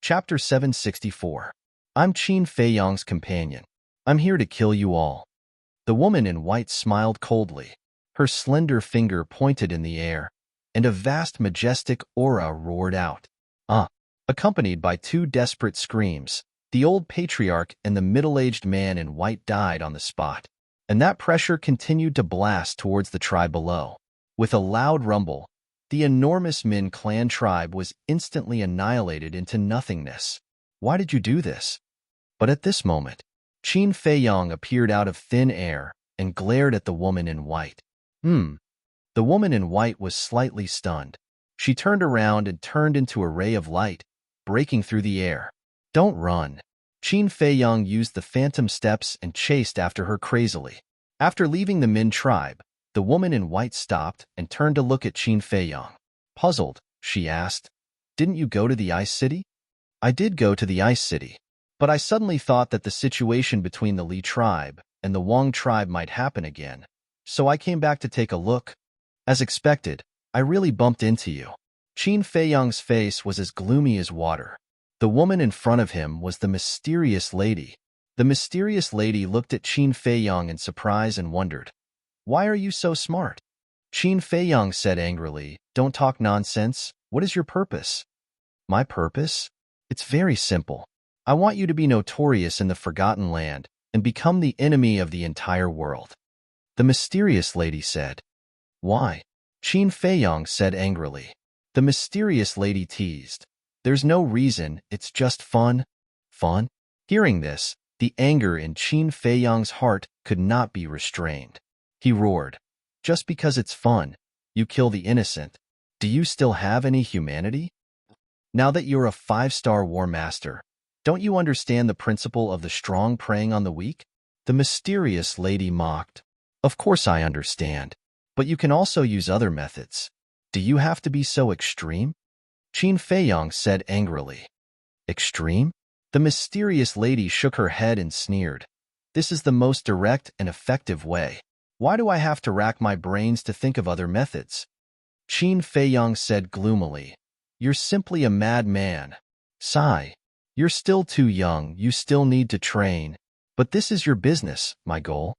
Chapter 764. I'm Qin Feiyang's companion. I'm here to kill you all. The woman in white smiled coldly. Her slender finger pointed in the air, and a vast majestic aura roared out. Accompanied by two desperate screams, the old patriarch and the middle-aged man in white died on the spot, and that pressure continued to blast towards the tribe below. With a loud rumble, the enormous Min clan tribe was instantly annihilated into nothingness. Why did you do this? But at this moment, Qin Feiyang appeared out of thin air and glared at the woman in white. The woman in white was slightly stunned. She turned around and turned into a ray of light, breaking through the air. Don't run. Qin Feiyang used the phantom steps and chased after her crazily. After leaving the Min tribe, the woman in white stopped and turned to look at Qin Feiyang. Puzzled, she asked, "Didn't you go to the Ice City?" "I did go to the Ice City, but I suddenly thought that the situation between the Li tribe and the Wang tribe might happen again, so I came back to take a look. As expected, I really bumped into you." Qin Feiyang's face was as gloomy as water. The woman in front of him was the mysterious lady. The mysterious lady looked at Qin Feiyang in surprise and wondered, "Why are you so smart?" Qin Feiyang said angrily, "Don't talk nonsense. What is your purpose?" "My purpose? It's very simple. I want you to be notorious in the Forgotten Land and become the enemy of the entire world." The mysterious lady said. "Why?" Qin Feiyang said angrily. The mysterious lady teased. "There's no reason, it's just fun." Fun? Hearing this, the anger in Qin Feiyang's heart could not be restrained. He roared, "Just because it's fun, you kill the innocent. Do you still have any humanity? Now that you're a 5-star war master, don't you understand the principle of the strong preying on the weak?" The mysterious lady mocked. "Of course I understand, but you can also use other methods. Do you have to be so extreme?" Qin Feiyang said angrily. "Extreme?" The mysterious lady shook her head and sneered. "This is the most direct and effective way. Why do I have to rack my brains to think of other methods?" Qin Feiyang said gloomily, "You're simply a madman. Sigh. You're still too young, you still need to train. But this is your business, my goal.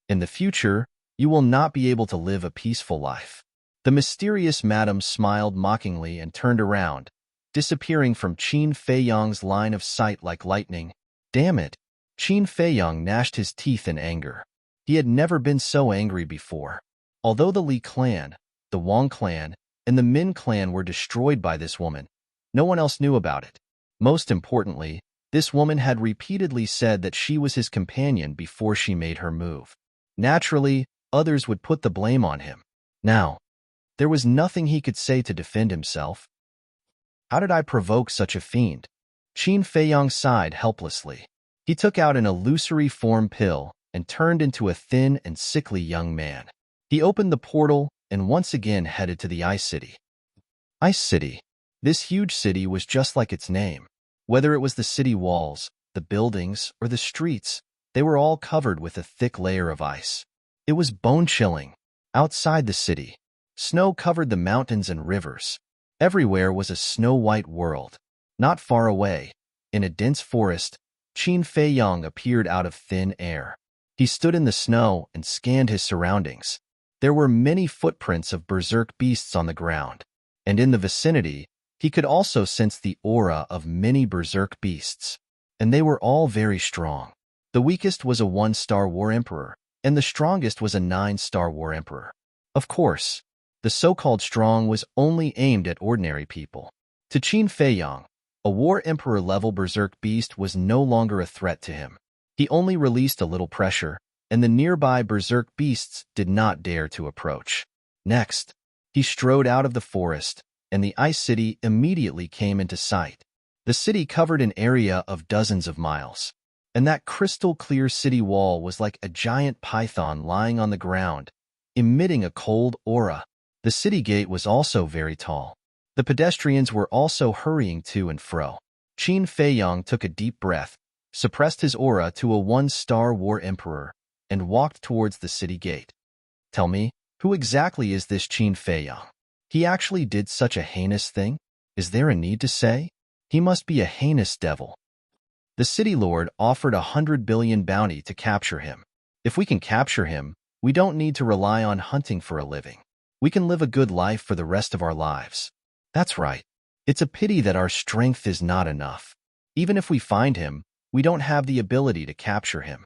In the future, you will not be able to live a peaceful life." The mysterious madam smiled mockingly and turned around, disappearing from Qin Feiyang's line of sight like lightning. Damn it! Qin Feiyang gnashed his teeth in anger. He had never been so angry before. Although the Li clan, the Wang clan, and the Min clan were destroyed by this woman, no one else knew about it. Most importantly, this woman had repeatedly said that she was his companion before she made her move. Naturally, others would put the blame on him. Now, there was nothing he could say to defend himself. How did I provoke such a fiend? Qin Feiyang sighed helplessly. He took out an illusory form pill and turned into a thin and sickly young man. He opened the portal and once again headed to the Ice City. Ice City. This huge city was just like its name. Whether it was the city walls, the buildings, or the streets, they were all covered with a thick layer of ice. It was bone-chilling. Outside the city, snow covered the mountains and rivers. Everywhere was a snow-white world. Not far away, in a dense forest, Qin Feiyang appeared out of thin air. He stood in the snow and scanned his surroundings. There were many footprints of berserk beasts on the ground, and in the vicinity, he could also sense the aura of many berserk beasts, and they were all very strong. The weakest was a 1-star war emperor, and the strongest was a 9-star war emperor. Of course, the so-called strong was only aimed at ordinary people. To Qin Feiyang, a war emperor-level berserk beast was no longer a threat to him. He only released a little pressure, and the nearby berserk beasts did not dare to approach. Next, he strode out of the forest, and the Ice City immediately came into sight. The city covered an area of dozens of miles, and that crystal-clear city wall was like a giant python lying on the ground, emitting a cold aura. The city gate was also very tall. The pedestrians were also hurrying to and fro. Qin Feiyang took a deep breath, suppressed his aura to a 1-star war emperor, and walked towards the city gate. Tell me, who exactly is this Qin Feiyang? He actually did such a heinous thing? Is there a need to say? He must be a heinous devil. The city lord offered 100 billion bounty to capture him. If we can capture him, we don't need to rely on hunting for a living. We can live a good life for the rest of our lives. That's right. It's a pity that our strength is not enough. Even if we find him, we don't have the ability to capture him.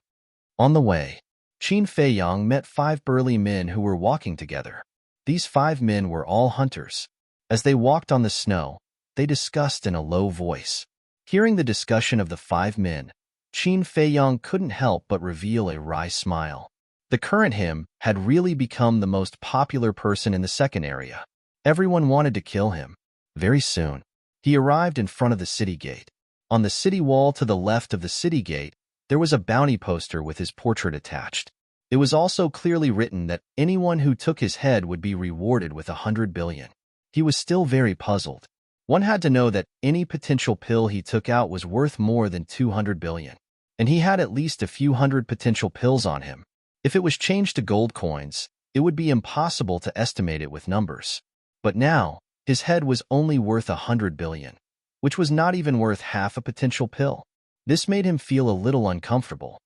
On the way, Qin Feiyang met 5 burly men who were walking together. These 5 men were all hunters. As they walked on the snow, they discussed in a low voice. Hearing the discussion of the 5 men, Qin Feiyang couldn't help but reveal a wry smile. The current him had really become the most popular person in the second area. Everyone wanted to kill him. Very soon, he arrived in front of the city gate. On the city wall to the left of the city gate, there was a bounty poster with his portrait attached. It was also clearly written that anyone who took his head would be rewarded with 100 billion. He was still very puzzled. One had to know that any potential pill he took out was worth more than 200 billion. And he had at least a few hundred potential pills on him. If it was changed to gold coins, it would be impossible to estimate it with numbers. But now, his head was only worth 100 billion, which was not even worth half a potential pill. This made him feel a little uncomfortable.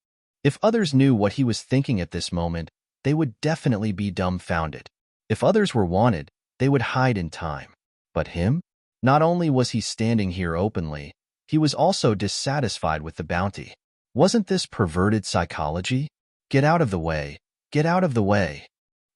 If others knew what he was thinking at this moment, they would definitely be dumbfounded. If others were wanted, they would hide in time. But him? Not only was he standing here openly, he was also dissatisfied with the bounty. Wasn't this perverted psychology? Get out of the way! Get out of the way!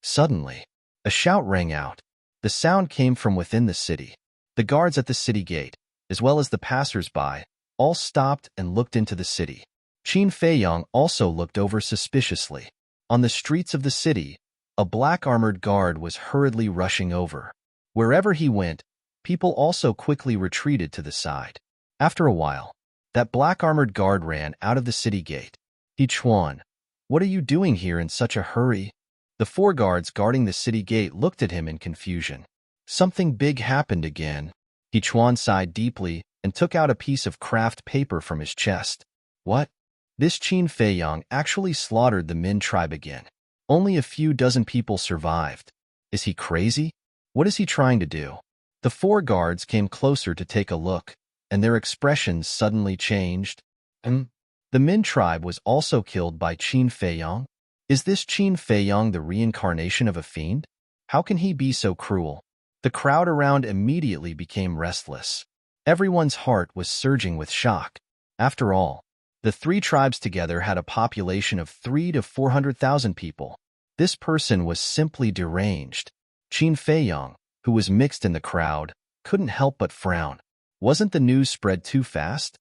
Suddenly, a shout rang out. The sound came from within the city. The guards at the city gate, as well as the passers-by, all stopped and looked into the city. Qin Feiyang also looked over suspiciously. On the streets of the city, a black armored guard was hurriedly rushing over. Wherever he went, people also quickly retreated to the side. After a while, that black armored guard ran out of the city gate. He Chuan, what are you doing here in such a hurry? The 4 guards guarding the city gate looked at him in confusion. Something big happened again. He Chuan sighed deeply and took out a piece of craft paper from his chest. What? This Qin Feiyang actually slaughtered the Min tribe again. Only a few dozen people survived. Is he crazy? What is he trying to do? The 4 guards came closer to take a look, and their expressions suddenly changed. The Min tribe was also killed by Qin Feiyang? Is this Qin Feiyang the reincarnation of a fiend? How can he be so cruel? The crowd around immediately became restless. Everyone's heart was surging with shock. After all, the 3 tribes together had a population of 300,000 to 400,000 people. This person was simply deranged. Qin Feiyang, who was mixed in the crowd, couldn't help but frown. Wasn't the news spread too fast?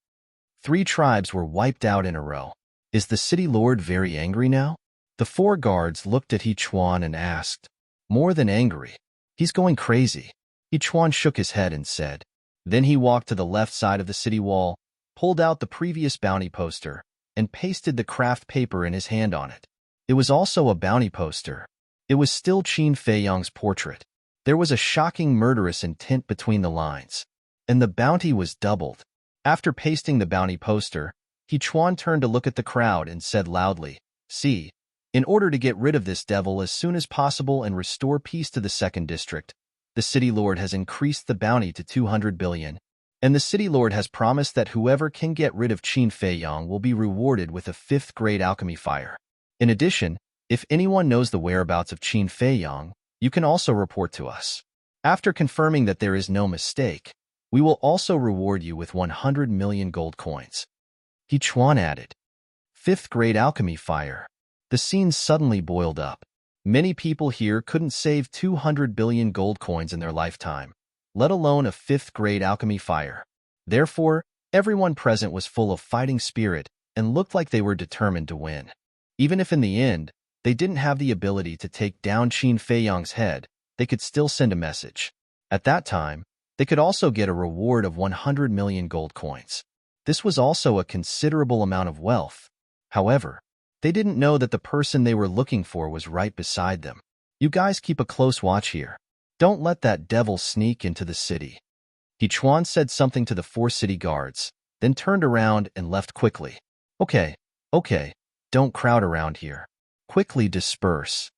3 tribes were wiped out in a row. Is the city lord very angry now? The 4 guards looked at He Chuan and asked. More than angry. He's going crazy. He Chuan shook his head and said. Then he walked to the left side of the city wall, pulled out the previous bounty poster, and pasted the craft paper in his hand on it. It was also a bounty poster. It was still Qin Feiyang's portrait. There was a shocking murderous intent between the lines. And the bounty was doubled. After pasting the bounty poster, He Chuan turned to look at the crowd and said loudly, See, in order to get rid of this devil as soon as possible and restore peace to the second district, the city lord has increased the bounty to 200 billion, and the city lord has promised that whoever can get rid of Qin Feiyang will be rewarded with a 5th-grade alchemy fire. In addition, if anyone knows the whereabouts of Qin Feiyang, you can also report to us. After confirming that there is no mistake, we will also reward you with 100 million gold coins. He Chuan added. 5th-grade alchemy fire. The scene suddenly boiled up. Many people here couldn't save 200 billion gold coins in their lifetime, let alone a 5th-grade alchemy fire. Therefore, everyone present was full of fighting spirit and looked like they were determined to win. Even if in the end, they didn't have the ability to take down Qin Feiyang's head, they could still send a message. At that time, they could also get a reward of 100 million gold coins. This was also a considerable amount of wealth. However, they didn't know that the person they were looking for was right beside them. You guys keep a close watch here. Don't let that devil sneak into the city. He Chuan said something to the 4 city guards, then turned around and left quickly. Okay, don't crowd around here. Quickly disperse.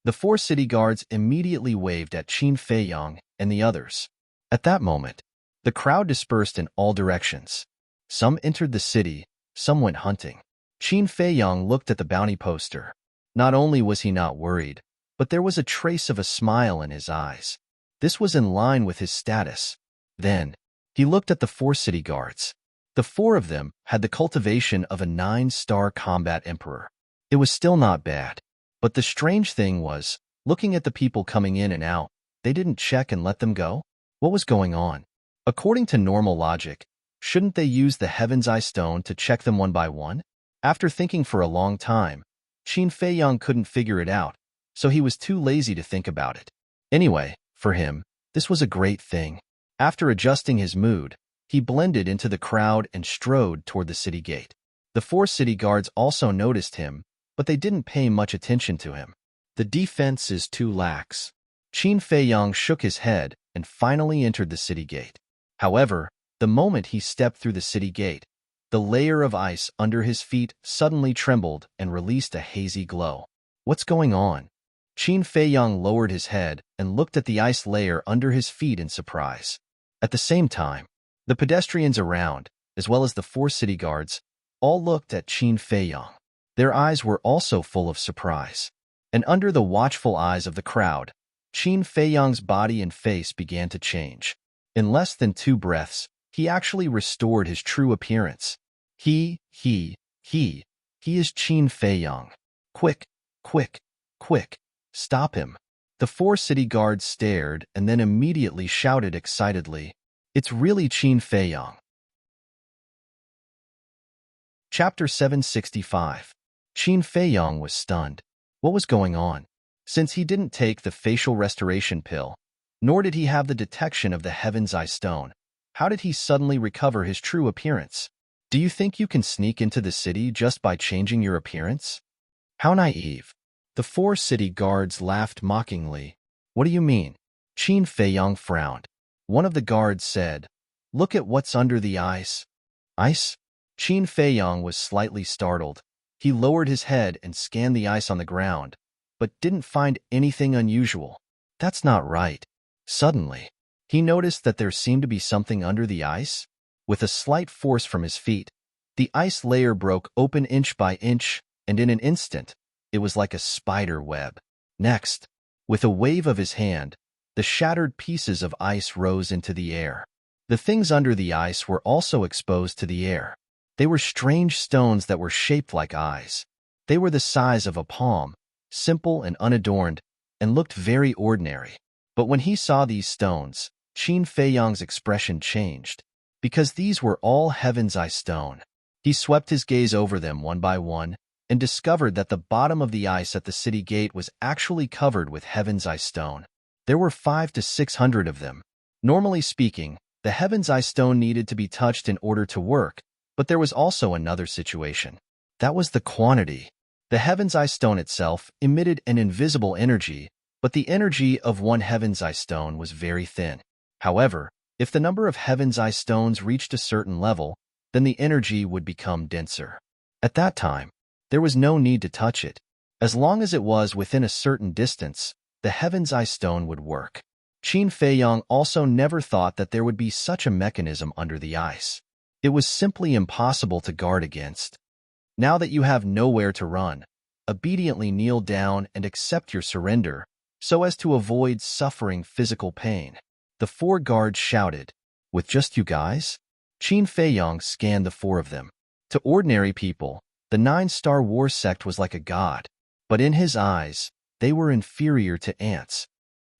The 4 city guards immediately waved at Qin Feiyang and the others. At that moment, The crowd dispersed in all directions. Some entered the city, some went hunting. Qin Feiyang looked at the bounty poster. Not only was he not worried, but there was a trace of a smile in his eyes. This was in line with his status. Then, he looked at the 4 city guards. The 4 of them had the cultivation of a 9-star combat emperor. It was still not bad. But the strange thing was, looking at the people coming in and out, they didn't check and let them go? What was going on? According to normal logic, shouldn't they use the Heaven's Eye Stone to check them one by one? After thinking for a long time, Qin Feiyang couldn't figure it out, so he was too lazy to think about it. Anyway, for him, this was a great thing. After adjusting his mood, he blended into the crowd and strode toward the city gate. The 4 city guards also noticed him, but they didn't pay much attention to him. The defense is too lax. Qin Feiyang shook his head and finally entered the city gate. However, the moment he stepped through the city gate, the layer of ice under his feet suddenly trembled and released a hazy glow. What's going on? Qin Feiyang lowered his head and looked at the ice layer under his feet in surprise. At the same time, the pedestrians around, as well as the 4 city guards, all looked at Qin Feiyang. Their eyes were also full of surprise. And under the watchful eyes of the crowd, Qin Feiyang's body and face began to change. In less than 2 breaths, he actually restored his true appearance. He is Qin Feiyang. Quick, quick, quick, stop him. The 4 city guards stared and then immediately shouted excitedly, "It's really Qin Feiyang." Chapter 765. Qin Feiyang was stunned. What was going on? Since he didn't take the facial restoration pill, nor did he have the detection of the Heaven's Eye Stone, how did he suddenly recover his true appearance? Do you think you can sneak into the city just by changing your appearance? How naive. The 4 city guards laughed mockingly. What do you mean? Qin Feiyang frowned. One of the guards said, "Look at what's under the ice." Ice? Qin Feiyang was slightly startled. He lowered his head and scanned the ice on the ground, but didn't find anything unusual. That's not right. Suddenly, he noticed that there seemed to be something under the ice. With a slight force from his feet, the ice layer broke open inch by inch, and in an instant, it was like a spider web. Next, with a wave of his hand, the shattered pieces of ice rose into the air. The things under the ice were also exposed to the air. They were strange stones that were shaped like eyes. They were the size of a palm, simple and unadorned, and looked very ordinary. But when he saw these stones, Qin Feiyang's expression changed. Because these were all Heaven's Eye Stone. He swept his gaze over them one by one and discovered that the bottom of the ice at the city gate was actually covered with Heaven's Eye Stone. There were 500 to 600 of them. Normally speaking, the Heaven's Eye Stone needed to be touched in order to work, but there was also another situation. That was the quantity. The Heaven's Eye Stone itself emitted an invisible energy, but the energy of one Heaven's Eye Stone was very thin. However, if the number of Heaven's Eye Stones reached a certain level, then the energy would become denser. At that time, there was no need to touch it. As long as it was within a certain distance, the Heaven's Eye Stone would work. Qin Feiyang also never thought that there would be such a mechanism under the ice. It was simply impossible to guard against. Now that you have nowhere to run, obediently kneel down and accept your surrender, so as to avoid suffering physical pain. The 4 guards shouted, "With just you guys?" Qin Feiyang scanned the 4 of them. To ordinary people, the 9-star war sect was like a god, but in his eyes, they were inferior to ants.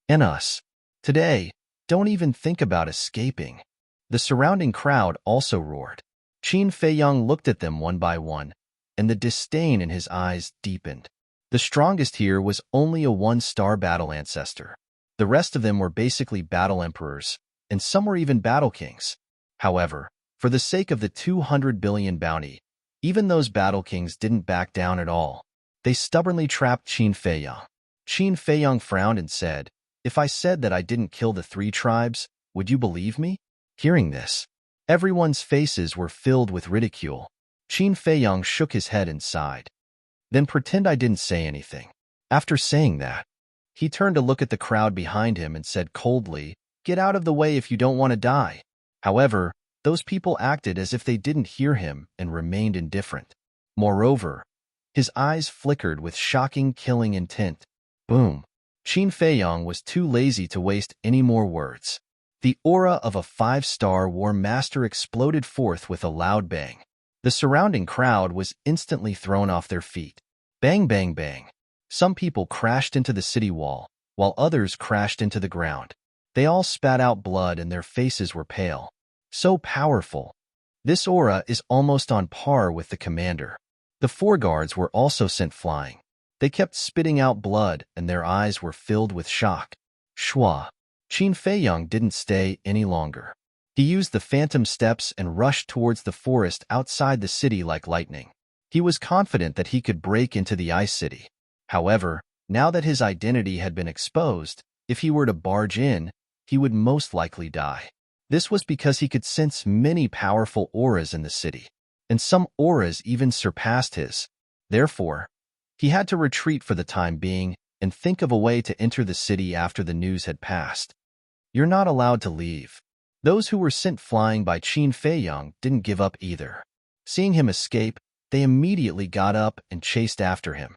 And us. Today, don't even think about escaping. The surrounding crowd also roared. Qin Feiyang looked at them one by one, and the disdain in his eyes deepened. The strongest here was only a 1-star battle ancestor. The rest of them were basically battle emperors, and some were even battle kings. However, for the sake of the 200 billion bounty, even those battle kings didn't back down at all. They stubbornly trapped Qin Feiyang. Qin Feiyang frowned and said, "If I said that I didn't kill the 3 tribes, would you believe me?" Hearing this, everyone's faces were filled with ridicule. Qin Feiyang shook his head and sighed. "Then pretend I didn't say anything." After saying that, he turned to look at the crowd behind him and said coldly, "Get out of the way if you don't want to die." However, those people acted as if they didn't hear him and remained indifferent. Moreover, his eyes flickered with shocking, killing intent. Boom. Qin Feiyong was too lazy to waste any more words. The aura of a five-star war master exploded forth with a loud bang. The surrounding crowd was instantly thrown off their feet. Bang, bang, bang. Some people crashed into the city wall, while others crashed into the ground. They all spat out blood and their faces were pale. So powerful. This aura is almost on par with the commander. The four guards were also sent flying. They kept spitting out blood and their eyes were filled with shock. Shua. Qin Feiyong didn't stay any longer. He used the phantom steps and rushed towards the forest outside the city like lightning. He was confident that he could break into the Ice City. However, now that his identity had been exposed, if he were to barge in, he would most likely die. This was because he could sense many powerful auras in the city, and some auras even surpassed his. Therefore, he had to retreat for the time being and think of a way to enter the city after the news had passed. You're not allowed to leave. Those who were sent flying by Qin Feiyong didn't give up either. Seeing him escape, they immediately got up and chased after him.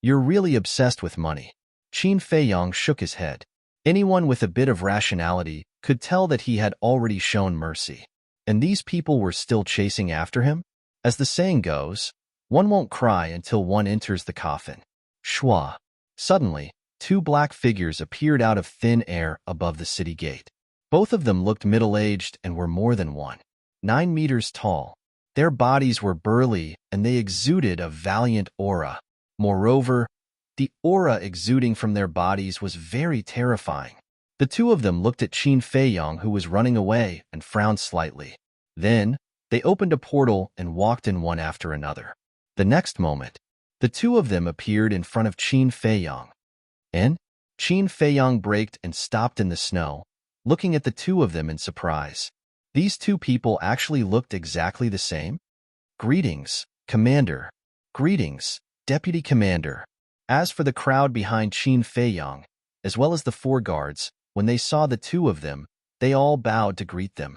You're really obsessed with money. Qin Feiyong shook his head. Anyone with a bit of rationality could tell that he had already shown mercy. And these people were still chasing after him? As the saying goes, one won't cry until one enters the coffin. Shua. Suddenly, two black figures appeared out of thin air above the city gate. Both of them looked middle-aged and were more than 9 meters tall. Their bodies were burly and they exuded a valiant aura. Moreover, the aura exuding from their bodies was very terrifying. The two of them looked at Qin Feiyong, who was running away, and frowned slightly. Then, they opened a portal and walked in one after another. The next moment, the two of them appeared in front of Qin Feiyong. And Qin Feiyong braked and stopped in the snow, looking at the two of them in surprise. These two people actually looked exactly the same. Greetings, Commander. Greetings, Deputy Commander. As for the crowd behind Qin Feiyong, as well as the four guards, when they saw the two of them, they all bowed to greet them.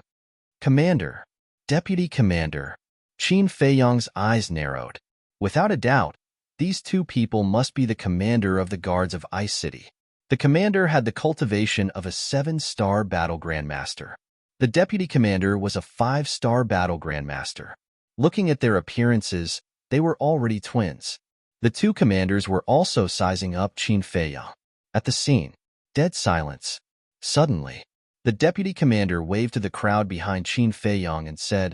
Commander. Deputy Commander. Qin Feiyong's eyes narrowed. Without a doubt, these two people must be the commander of the guards of Ice City. The commander had the cultivation of a 7-star battle grandmaster. The deputy commander was a 5-star battle grandmaster. Looking at their appearances, they were already twins. The two commanders were also sizing up Qin Feiyong. At the scene, dead silence. Suddenly, the deputy commander waved to the crowd behind Qin Feiyong and said,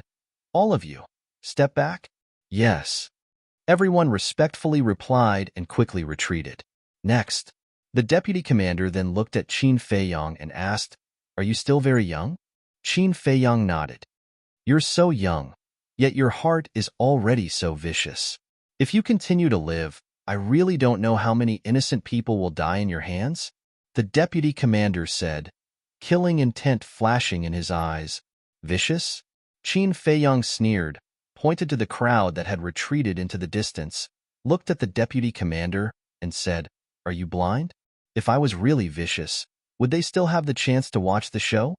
"All of you, step back." Yes. Everyone respectfully replied and quickly retreated. Next, the deputy commander then looked at Qin Feiyong and asked, "Are you still very young?" Qin Feiyong nodded. "You're so young, yet your heart is already so vicious. If you continue to live, I really don't know how many innocent people will die in your hands," the deputy commander said, killing intent flashing in his eyes. Vicious? Qin Feiyong sneered, pointed to the crowd that had retreated into the distance, looked at the deputy commander, and said, "Are you blind? If I was really vicious, would they still have the chance to watch the show?"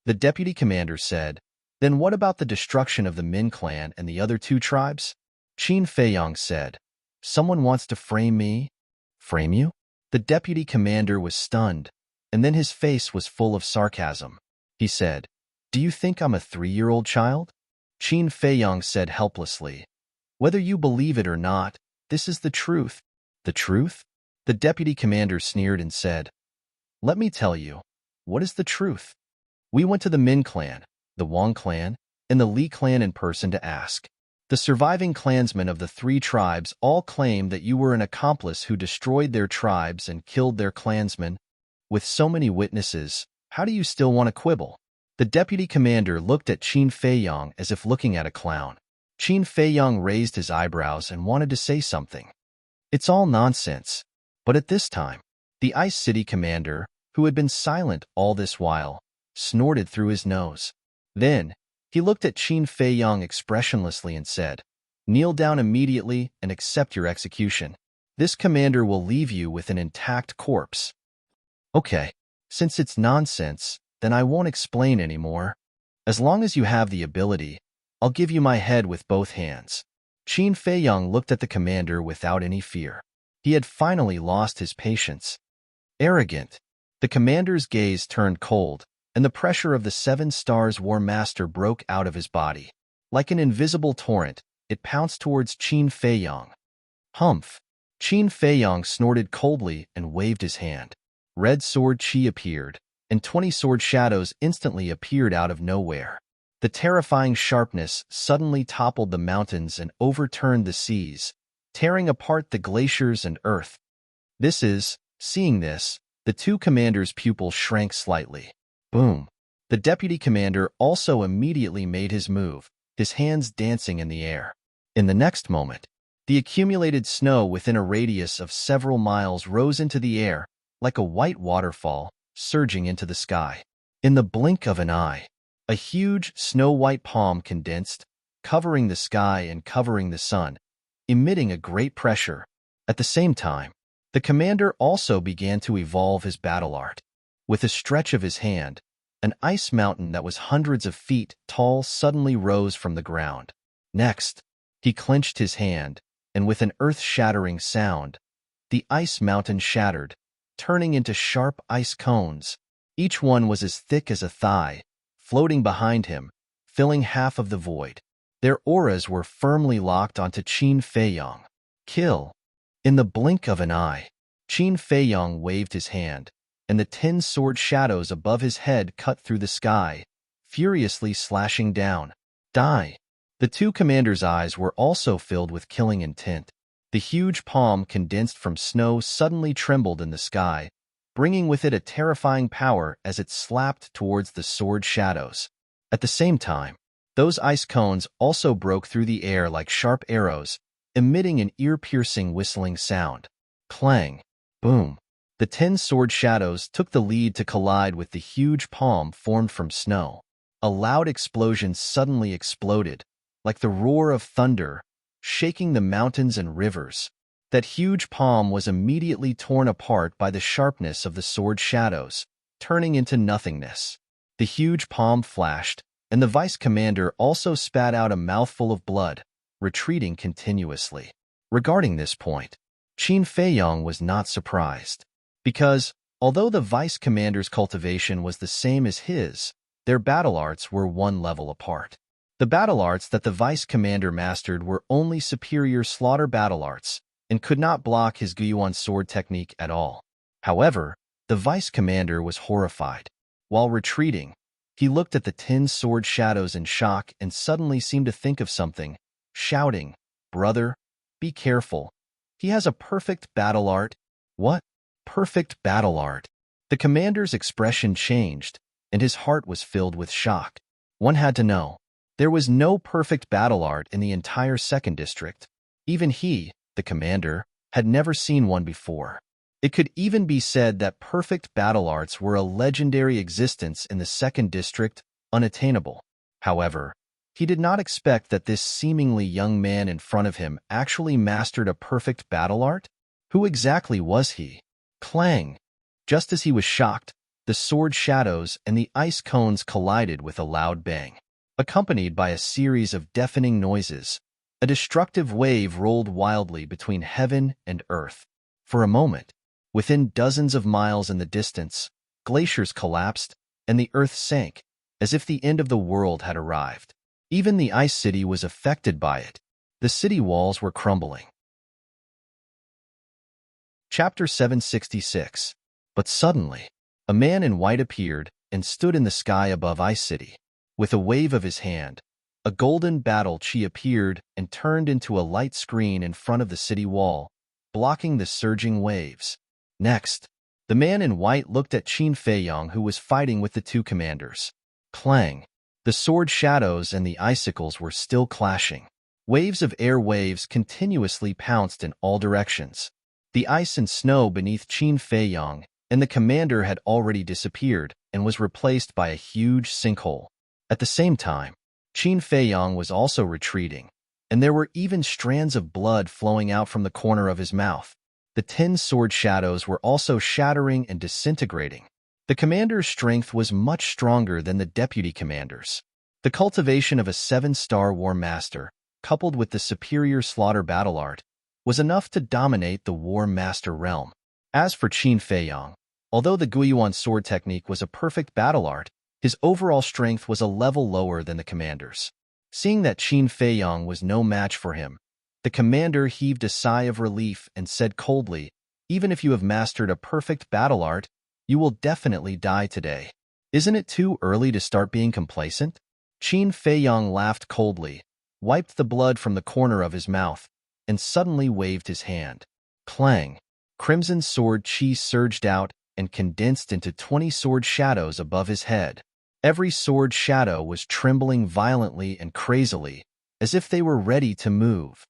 The deputy commander said, "Then what about the destruction of the Min clan and the other two tribes?" Qin Feiyong said, "Someone wants to frame me?" "Frame you?" The deputy commander was stunned, and then his face was full of sarcasm. He said, "Do you think I'm a 3-year-old child?" Qin Feiyong said helplessly, "Whether you believe it or not, this is the truth." "The truth?" The deputy commander sneered and said, "Let me tell you, what is the truth? We went to the Min clan, the Wang clan, and the Li clan in person to ask. The surviving clansmen of the 3 tribes all claim that you were an accomplice who destroyed their tribes and killed their clansmen. With so many witnesses, how do you still want to quibble?" The deputy commander looked at Qin Feiyong as if looking at a clown. Qin Feiyong raised his eyebrows and wanted to say something. It's all nonsense. But at this time, the Ice City commander, who had been silent all this while, snorted through his nose. Then, he looked at Qin Feiyong expressionlessly and said, "Kneel down immediately and accept your execution. This commander will leave you with an intact corpse." "Okay, since it's nonsense, then I won't explain anymore." As long as you have the ability, I'll give you my head with both hands. Qin Feiyang looked at the commander without any fear. He had finally lost his patience. Arrogant. The commander's gaze turned cold, and the pressure of the 7 Stars War Master broke out of his body. Like an invisible torrent, it pounced towards Qin Feiyang. Humph! Qin Feiyang snorted coldly and waved his hand. Red sword chi appeared, and 20 sword shadows instantly appeared out of nowhere. The terrifying sharpness suddenly toppled the mountains and overturned the seas, tearing apart the glaciers and earth. Seeing this, the 2 commanders' pupils shrank slightly. Boom! The deputy commander also immediately made his move, his hands dancing in the air. In the next moment, the accumulated snow within a radius of several miles rose into the air, like a white waterfall, surging into the sky. In the blink of an eye, a huge snow-white palm condensed, covering the sky and covering the sun, emitting a great pressure. At the same time, the commander also began to evolve his battle art. With a stretch of his hand, an ice mountain that was hundreds of feet tall suddenly rose from the ground. Next, he clenched his hand, and with an earth-shattering sound, the ice mountain shattered, turning into sharp ice cones. Each one was as thick as a thigh, floating behind him, filling half of the void. Their auras were firmly locked onto Qin Feiyang. Kill! In the blink of an eye, Qin Feiyang waved his hand, and the 10 sword shadows above his head cut through the sky, furiously slashing down. Die! The 2 commanders' eyes were also filled with killing intent. The huge palm condensed from snow suddenly trembled in the sky, bringing with it a terrifying power as it slapped towards the sword shadows. At the same time, those ice cones also broke through the air like sharp arrows, emitting an ear-piercing whistling sound. Clang! Boom! The 10 sword shadows took the lead to collide with the huge palm formed from snow. A loud explosion suddenly exploded, like the roar of thunder, shaking the mountains and rivers. That huge palm was immediately torn apart by the sharpness of the sword shadows, turning into nothingness. The huge palm flashed, and the vice commander also spat out a mouthful of blood, retreating continuously. Regarding this point, Qin Feiyang was not surprised, because, although the vice commander's cultivation was the same as his, their battle arts were 1 level apart. The battle arts that the vice commander mastered were only superior slaughter battle arts, and could not block his Guiyuan sword technique at all. However, the vice commander was horrified. While retreating, he looked at the 10 sword shadows in shock and suddenly seemed to think of something, shouting, "Brother, be careful. He has a perfect battle art." What? Perfect battle art? The commander's expression changed, and his heart was filled with shock. One had to know. There was no perfect battle art in the entire 2nd District. Even he, the commander, had never seen one before. It could even be said that perfect battle arts were a legendary existence in the 2nd District, unattainable. However, he did not expect that this seemingly young man in front of him actually mastered a perfect battle art. Who exactly was he? Clang! Just as he was shocked, the sword shadows and the ice cones collided with a loud bang. Accompanied by a series of deafening noises, a destructive wave rolled wildly between heaven and earth. For a moment, within dozens of miles in the distance, glaciers collapsed and the earth sank, as if the end of the world had arrived. Even the ice city was affected by it. The city walls were crumbling. Chapter 766. But suddenly, a man in white appeared and stood in the sky above Ice City. With a wave of his hand, a golden battle chi appeared and turned into a light screen in front of the city wall, blocking the surging waves. Next, the man in white looked at Qin Feiyang, who was fighting with the 2 commanders. Clang! The sword shadows and the icicles were still clashing. Waves of air waves continuously pounced in all directions. The ice and snow beneath Qin Feiyang and the commander had already disappeared and was replaced by a huge sinkhole. At the same time, Qin Feiyang was also retreating, and there were even strands of blood flowing out from the corner of his mouth. The 10 sword shadows were also shattering and disintegrating. The commander's strength was much stronger than the deputy commander's. The cultivation of a 7-star war master, coupled with the superior slaughter battle art, was enough to dominate the war master realm. As for Qin Feiyang, although the Guiyuan sword technique was a perfect battle art, his overall strength was a level lower than the commander's. Seeing that Qin Feiyang was no match for him, the commander heaved a sigh of relief and said coldly, "Even if you have mastered a perfect battle art, you will definitely die today. Isn't it too early to start being complacent?" Qin Feiyang laughed coldly, wiped the blood from the corner of his mouth, and suddenly waved his hand. Clang! Crimson sword chi surged out and condensed into 20 sword shadows above his head. Every sword shadow was trembling violently and crazily, as if they were ready to move.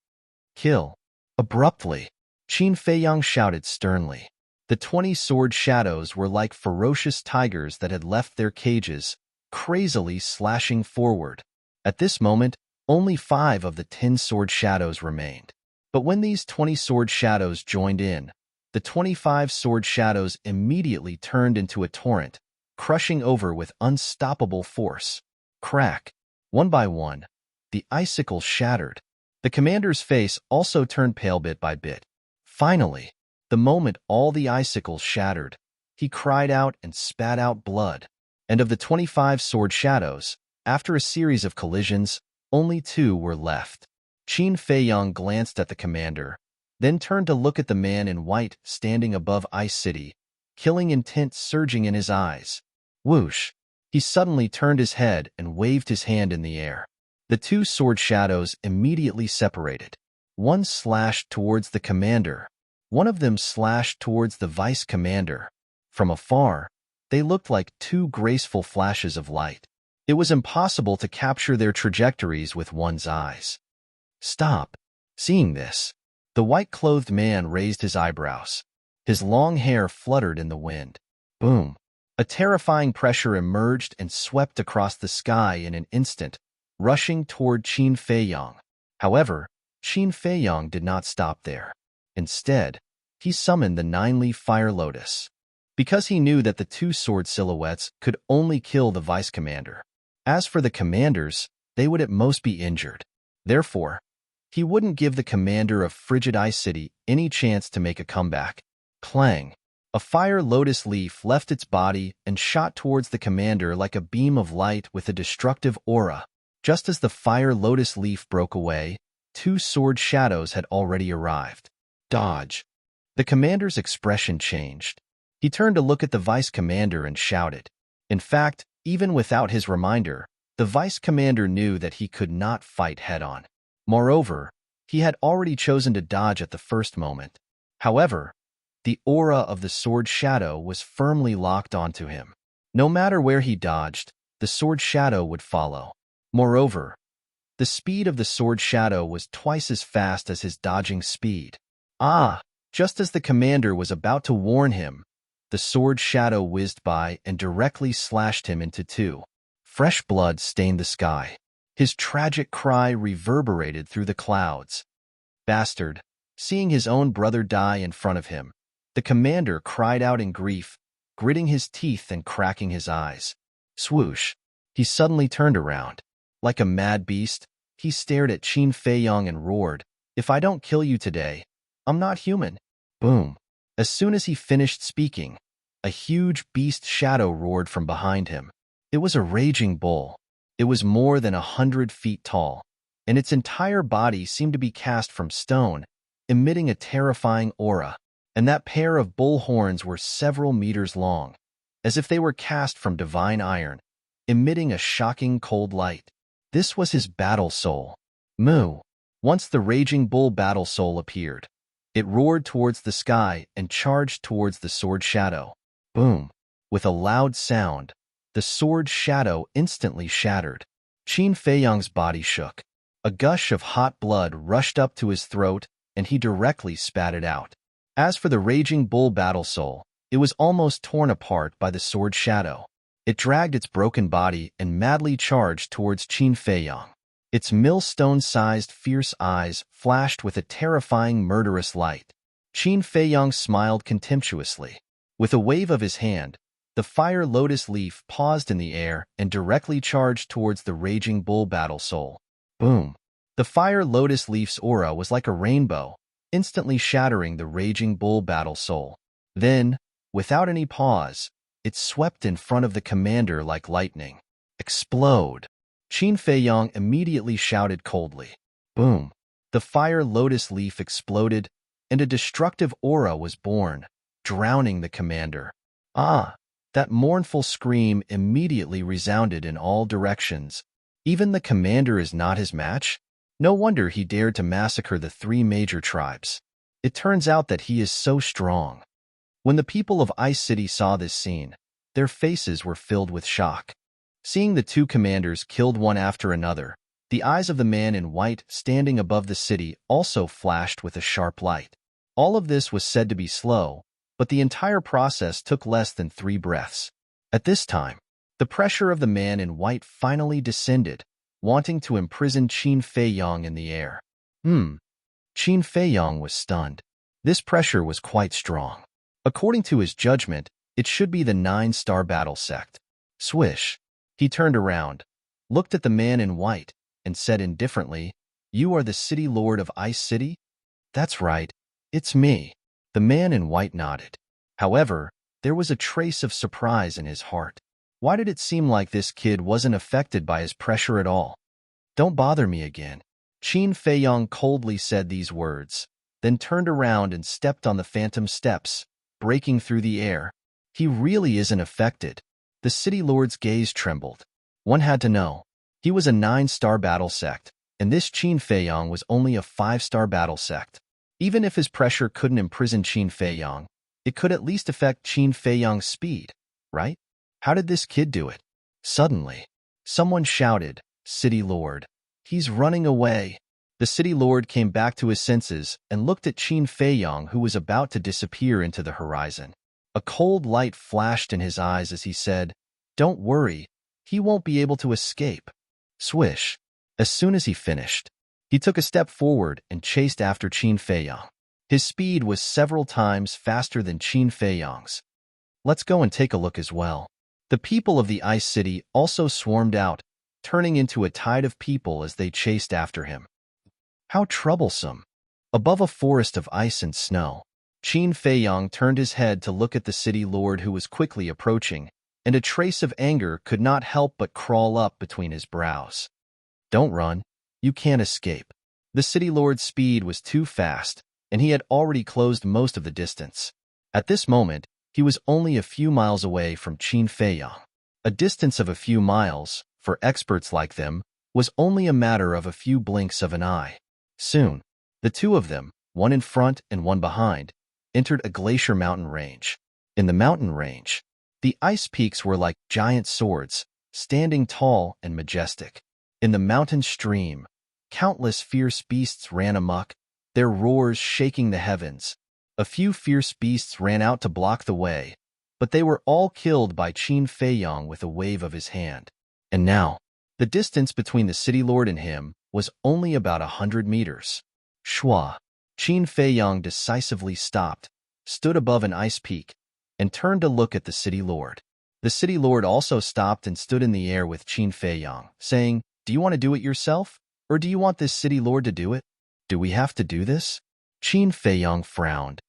Kill! Abruptly, Qin Feiyang shouted sternly. The 20 sword shadows were like ferocious tigers that had left their cages, crazily slashing forward. At this moment, only 5 of the 10 sword shadows remained. But when these 20 sword shadows joined in, the 25 sword shadows immediately turned into a torrent, crushing over with unstoppable force. Crack! One by one, the icicles shattered. The commander's face also turned pale bit by bit. Finally, the moment all the icicles shattered, he cried out and spat out blood. And of the 25 sword shadows, after a series of collisions, only 2 were left. Qin Feiyang glanced at the commander, then turned to look at the man in white standing above Ice City, killing intent surging in his eyes. Whoosh! He suddenly turned his head and waved his hand in the air. The 2 sword shadows immediately separated. One slashed towards the commander. One of them slashed towards the vice commander. From afar, they looked like 2 graceful flashes of light. It was impossible to capture their trajectories with one's eyes. Stop! Seeing this, the white-clothed man raised his eyebrows. His long hair fluttered in the wind. Boom! A terrifying pressure emerged and swept across the sky in an instant, rushing toward Qin Feiyang. However, Qin Feiyang did not stop there. Instead, he summoned the 9-leaf fire lotus. Because he knew that the 2 sword silhouettes could only kill the vice commander. As for the commanders, they would at most be injured. Therefore, he wouldn't give the commander of Frigid Ice City any chance to make a comeback. Clang! A fire lotus leaf left its body and shot towards the commander like a beam of light with a destructive aura. Just as the fire lotus leaf broke away, 2 sword shadows had already arrived. Dodge! The commander's expression changed. He turned to look at the vice commander and shouted. In fact, even without his reminder, the vice commander knew that he could not fight head-on. Moreover, he had already chosen to dodge at the first moment. However, the aura of the sword shadow was firmly locked onto him. No matter where he dodged, the sword shadow would follow. Moreover, the speed of the sword shadow was twice as fast as his dodging speed. Just as the commander was about to warn him, the sword shadow whizzed by and directly slashed him into 2. Fresh blood stained the sky. His tragic cry reverberated through the clouds. Bastard! Seeing his own brother die in front of him, the commander cried out in grief, gritting his teeth and cracking his eyes. Swoosh! He suddenly turned around. Like a mad beast, he stared at Qin Feiyang and roared, "If I don't kill you today, I'm not human." Boom! As soon as he finished speaking, a huge beast shadow roared from behind him. It was a raging bull. It was more than 100 feet tall, and its entire body seemed to be cast from stone, emitting a terrifying aura. And that pair of bull horns were several meters long, as if they were cast from divine iron, emitting a shocking cold light. This was his battle soul. Moo! Once the raging bull battle soul appeared, it roared towards the sky and charged towards the sword shadow. Boom! With a loud sound, the sword shadow instantly shattered. Qin Feiyang's body shook. A gush of hot blood rushed up to his throat, and he directly spat it out. As for the raging bull battle soul, it was almost torn apart by the sword shadow. It dragged its broken body and madly charged towards Qin Feiyang. Its millstone-sized fierce eyes flashed with a terrifying murderous light. Qin Feiyang smiled contemptuously. With a wave of his hand, The fire lotus leaf paused in the air and directly charged towards the raging bull battle soul. Boom! The fire lotus leaf's aura was like a rainbow, instantly shattering the raging bull battle soul. Then, without any pause, it swept in front of the commander like lightning. Explode! Qin Feiyang immediately shouted coldly. Boom! The fire lotus leaf exploded, and a destructive aura was born, drowning the commander. Ah! That mournful scream immediately resounded in all directions. Even the commander is not his match? No wonder he dared to massacre the 3 major tribes. It turns out that he is so strong. When the people of Ice City saw this scene, their faces were filled with shock. Seeing the 2 commanders killed one after another, the eyes of the man in white standing above the city also flashed with a sharp light. All of this was said to be slow, but the entire process took less than 3 breaths. At this time, the pressure of the man in white finally descended, wanting to imprison Qin Feiyang in the air. Qin Feiyang was stunned. This pressure was quite strong. According to his judgment, it should be the 9-star battle sect. Swish! He turned around, looked at the man in white, and said indifferently, "You are the city lord of Ice City?" "That's right. It's me." The man in white nodded. However, there was a trace of surprise in his heart. Why did it seem like this kid wasn't affected by his pressure at all? "Don't bother me again." Qin Feiyang coldly said these words, then turned around and stepped on the phantom steps, breaking through the air. He really isn't affected. The city lord's gaze trembled. One had to know. He was a 9-star battle sect, and this Qin Feiyang was only a 5-star battle sect. Even if his pressure couldn't imprison Qin Feiyang, it could at least affect Qin Feiyang's speed, right? How did this kid do it? Suddenly, someone shouted, "City Lord! He's running away!" The city lord came back to his senses and looked at Qin Feiyang, who was about to disappear into the horizon. A cold light flashed in his eyes as he said, "Don't worry, he won't be able to escape." Swish! As soon as he finished, he took a step forward and chased after Qin Feiyang. His speed was several times faster than Qin Feiyang's. Let's go and take a look as well. The people of the Ice City also swarmed out, turning into a tide of people as they chased after him. How troublesome! Above a forest of ice and snow, Qin Feiyang turned his head to look at the city lord who was quickly approaching, and a trace of anger could not help but crawl up between his brows. "Don't run. You can't escape." The city lord's speed was too fast, and he had already closed most of the distance. At this moment, he was only a few miles away from Qin Feiyang. A distance of a few miles, for experts like them, was only a matter of a few blinks of an eye. Soon, the 2 of them, one in front and one behind, entered a glacier mountain range. In the mountain range, the ice peaks were like giant swords, standing tall and majestic. In the mountain stream, countless fierce beasts ran amok, their roars shaking the heavens. A few fierce beasts ran out to block the way, but they were all killed by Qin Feiyang with a wave of his hand. And now, the distance between the city lord and him was only about 100 meters. Shua! Qin Feiyang decisively stopped, stood above an ice peak, and turned to look at the city lord. The city lord also stopped and stood in the air with Qin Feiyang, saying, "Do you want to do it yourself, or do you want this city lord to do it? Do we have to do this?" Qin Feiyang frowned.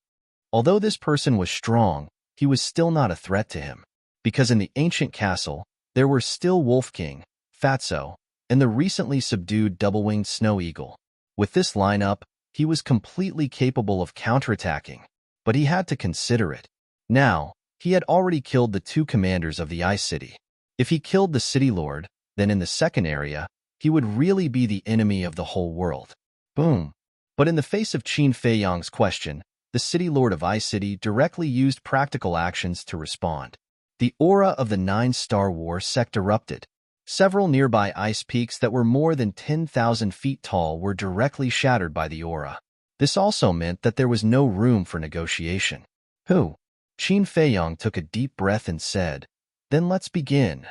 Although this person was strong, he was still not a threat to him, because in the ancient castle, there were still Wolf King, Fatso, and the recently subdued double-winged snow eagle. With this lineup, he was completely capable of counterattacking, but he had to consider it. Now, he had already killed the 2 commanders of the Ice City. If he killed the city lord, then in the second area, he would really be the enemy of the whole world. Boom! But in the face of Qin Feiyang's question, the city lord of Ice City directly used practical actions to respond. The aura of the 9-star war sect erupted. Several nearby ice peaks that were more than 10,000 feet tall were directly shattered by the aura. This also meant that there was no room for negotiation. Qin Feiyang took a deep breath and said, "Then let's begin."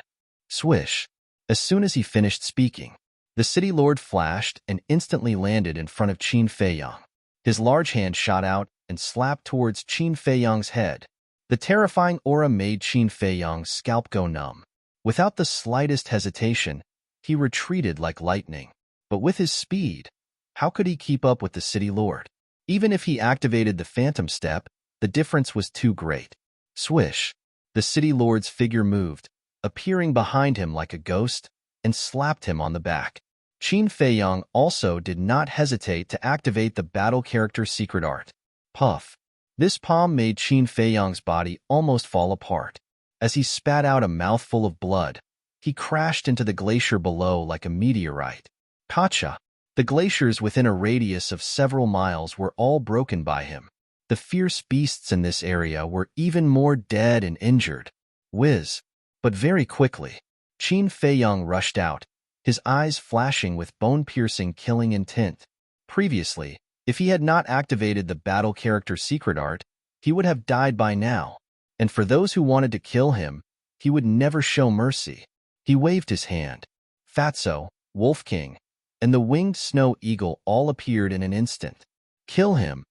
Swish! As soon as he finished speaking, the city lord flashed and instantly landed in front of Qin Feiyang. His large hand shot out and slapped towards Qin Feiyang's head. The terrifying aura made Qin Feiyang's scalp go numb. Without the slightest hesitation, he retreated like lightning. But with his speed, how could he keep up with the city lord? Even if he activated the phantom step, the difference was too great. Swish! The city lord's figure moved, appearing behind him like a ghost, and slapped him on the back. Qin Feiyang also did not hesitate to activate the battle character secret art. Puff! This palm made Qin Feiyang's body almost fall apart. As he spat out a mouthful of blood, he crashed into the glacier below like a meteorite. Gotcha! The glaciers within a radius of several miles were all broken by him. The fierce beasts in this area were even more dead and injured. Whiz! But very quickly, Qin Feiyang rushed out, his eyes flashing with bone-piercing killing intent. Previously, if he had not activated the battle character secret art, he would have died by now. And for those who wanted to kill him, he would never show mercy. He waved his hand. Fatso, Wolf King, and the winged snow eagle all appeared in an instant. Kill him!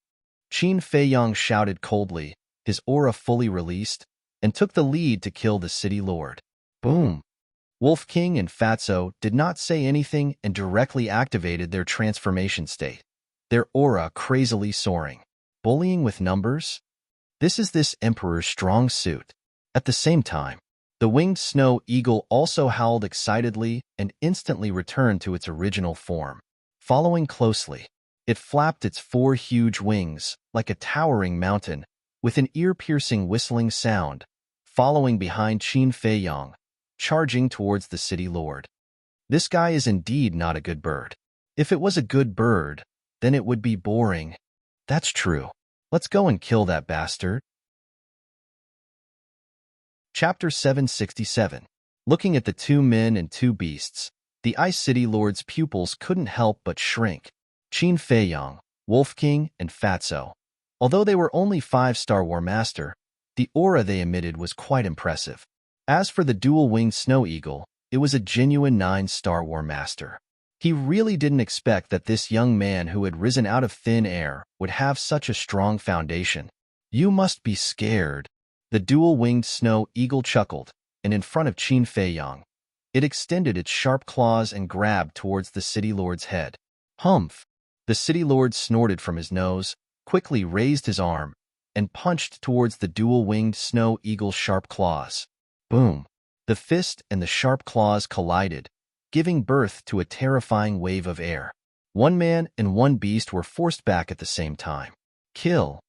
Qin Feiyang shouted coldly, his aura fully released, and took the lead to kill the city lord. Boom! Wolf King and Fatso did not say anything and directly activated their transformation state, their aura crazily soaring. Bullying with numbers? This is this emperor's strong suit. At the same time, the winged snow eagle also howled excitedly and instantly returned to its original form. Following closely, it flapped its 4 huge wings like a towering mountain with an ear-piercing whistling sound, following behind Qin Feiyang, charging towards the city lord. This guy is indeed not a good bird. If it was a good bird, then it would be boring. That's true. Let's go and kill that bastard. Chapter 767. Looking at the 2 men and 2 beasts, the Ice City Lord's pupils couldn't help but shrink. Qin Feiyang, Wolf King, and Fatso. Although they were only 5-star War Master, the aura they emitted was quite impressive. As for the dual-winged snow eagle, it was a genuine 9-star War Master. He really didn't expect that this young man who had risen out of thin air would have such a strong foundation. You must be scared. The dual-winged snow eagle chuckled, and in front of Qin Feiyang, it extended its sharp claws and grabbed towards the city lord's head. Humph! The city lord snorted from his nose, quickly raised his arm, and punched towards the dual-winged snow eagle's sharp claws. Boom! The fist and the sharp claws collided, giving birth to a terrifying wave of air. 1 man and 1 beast were forced back at the same time. Kill!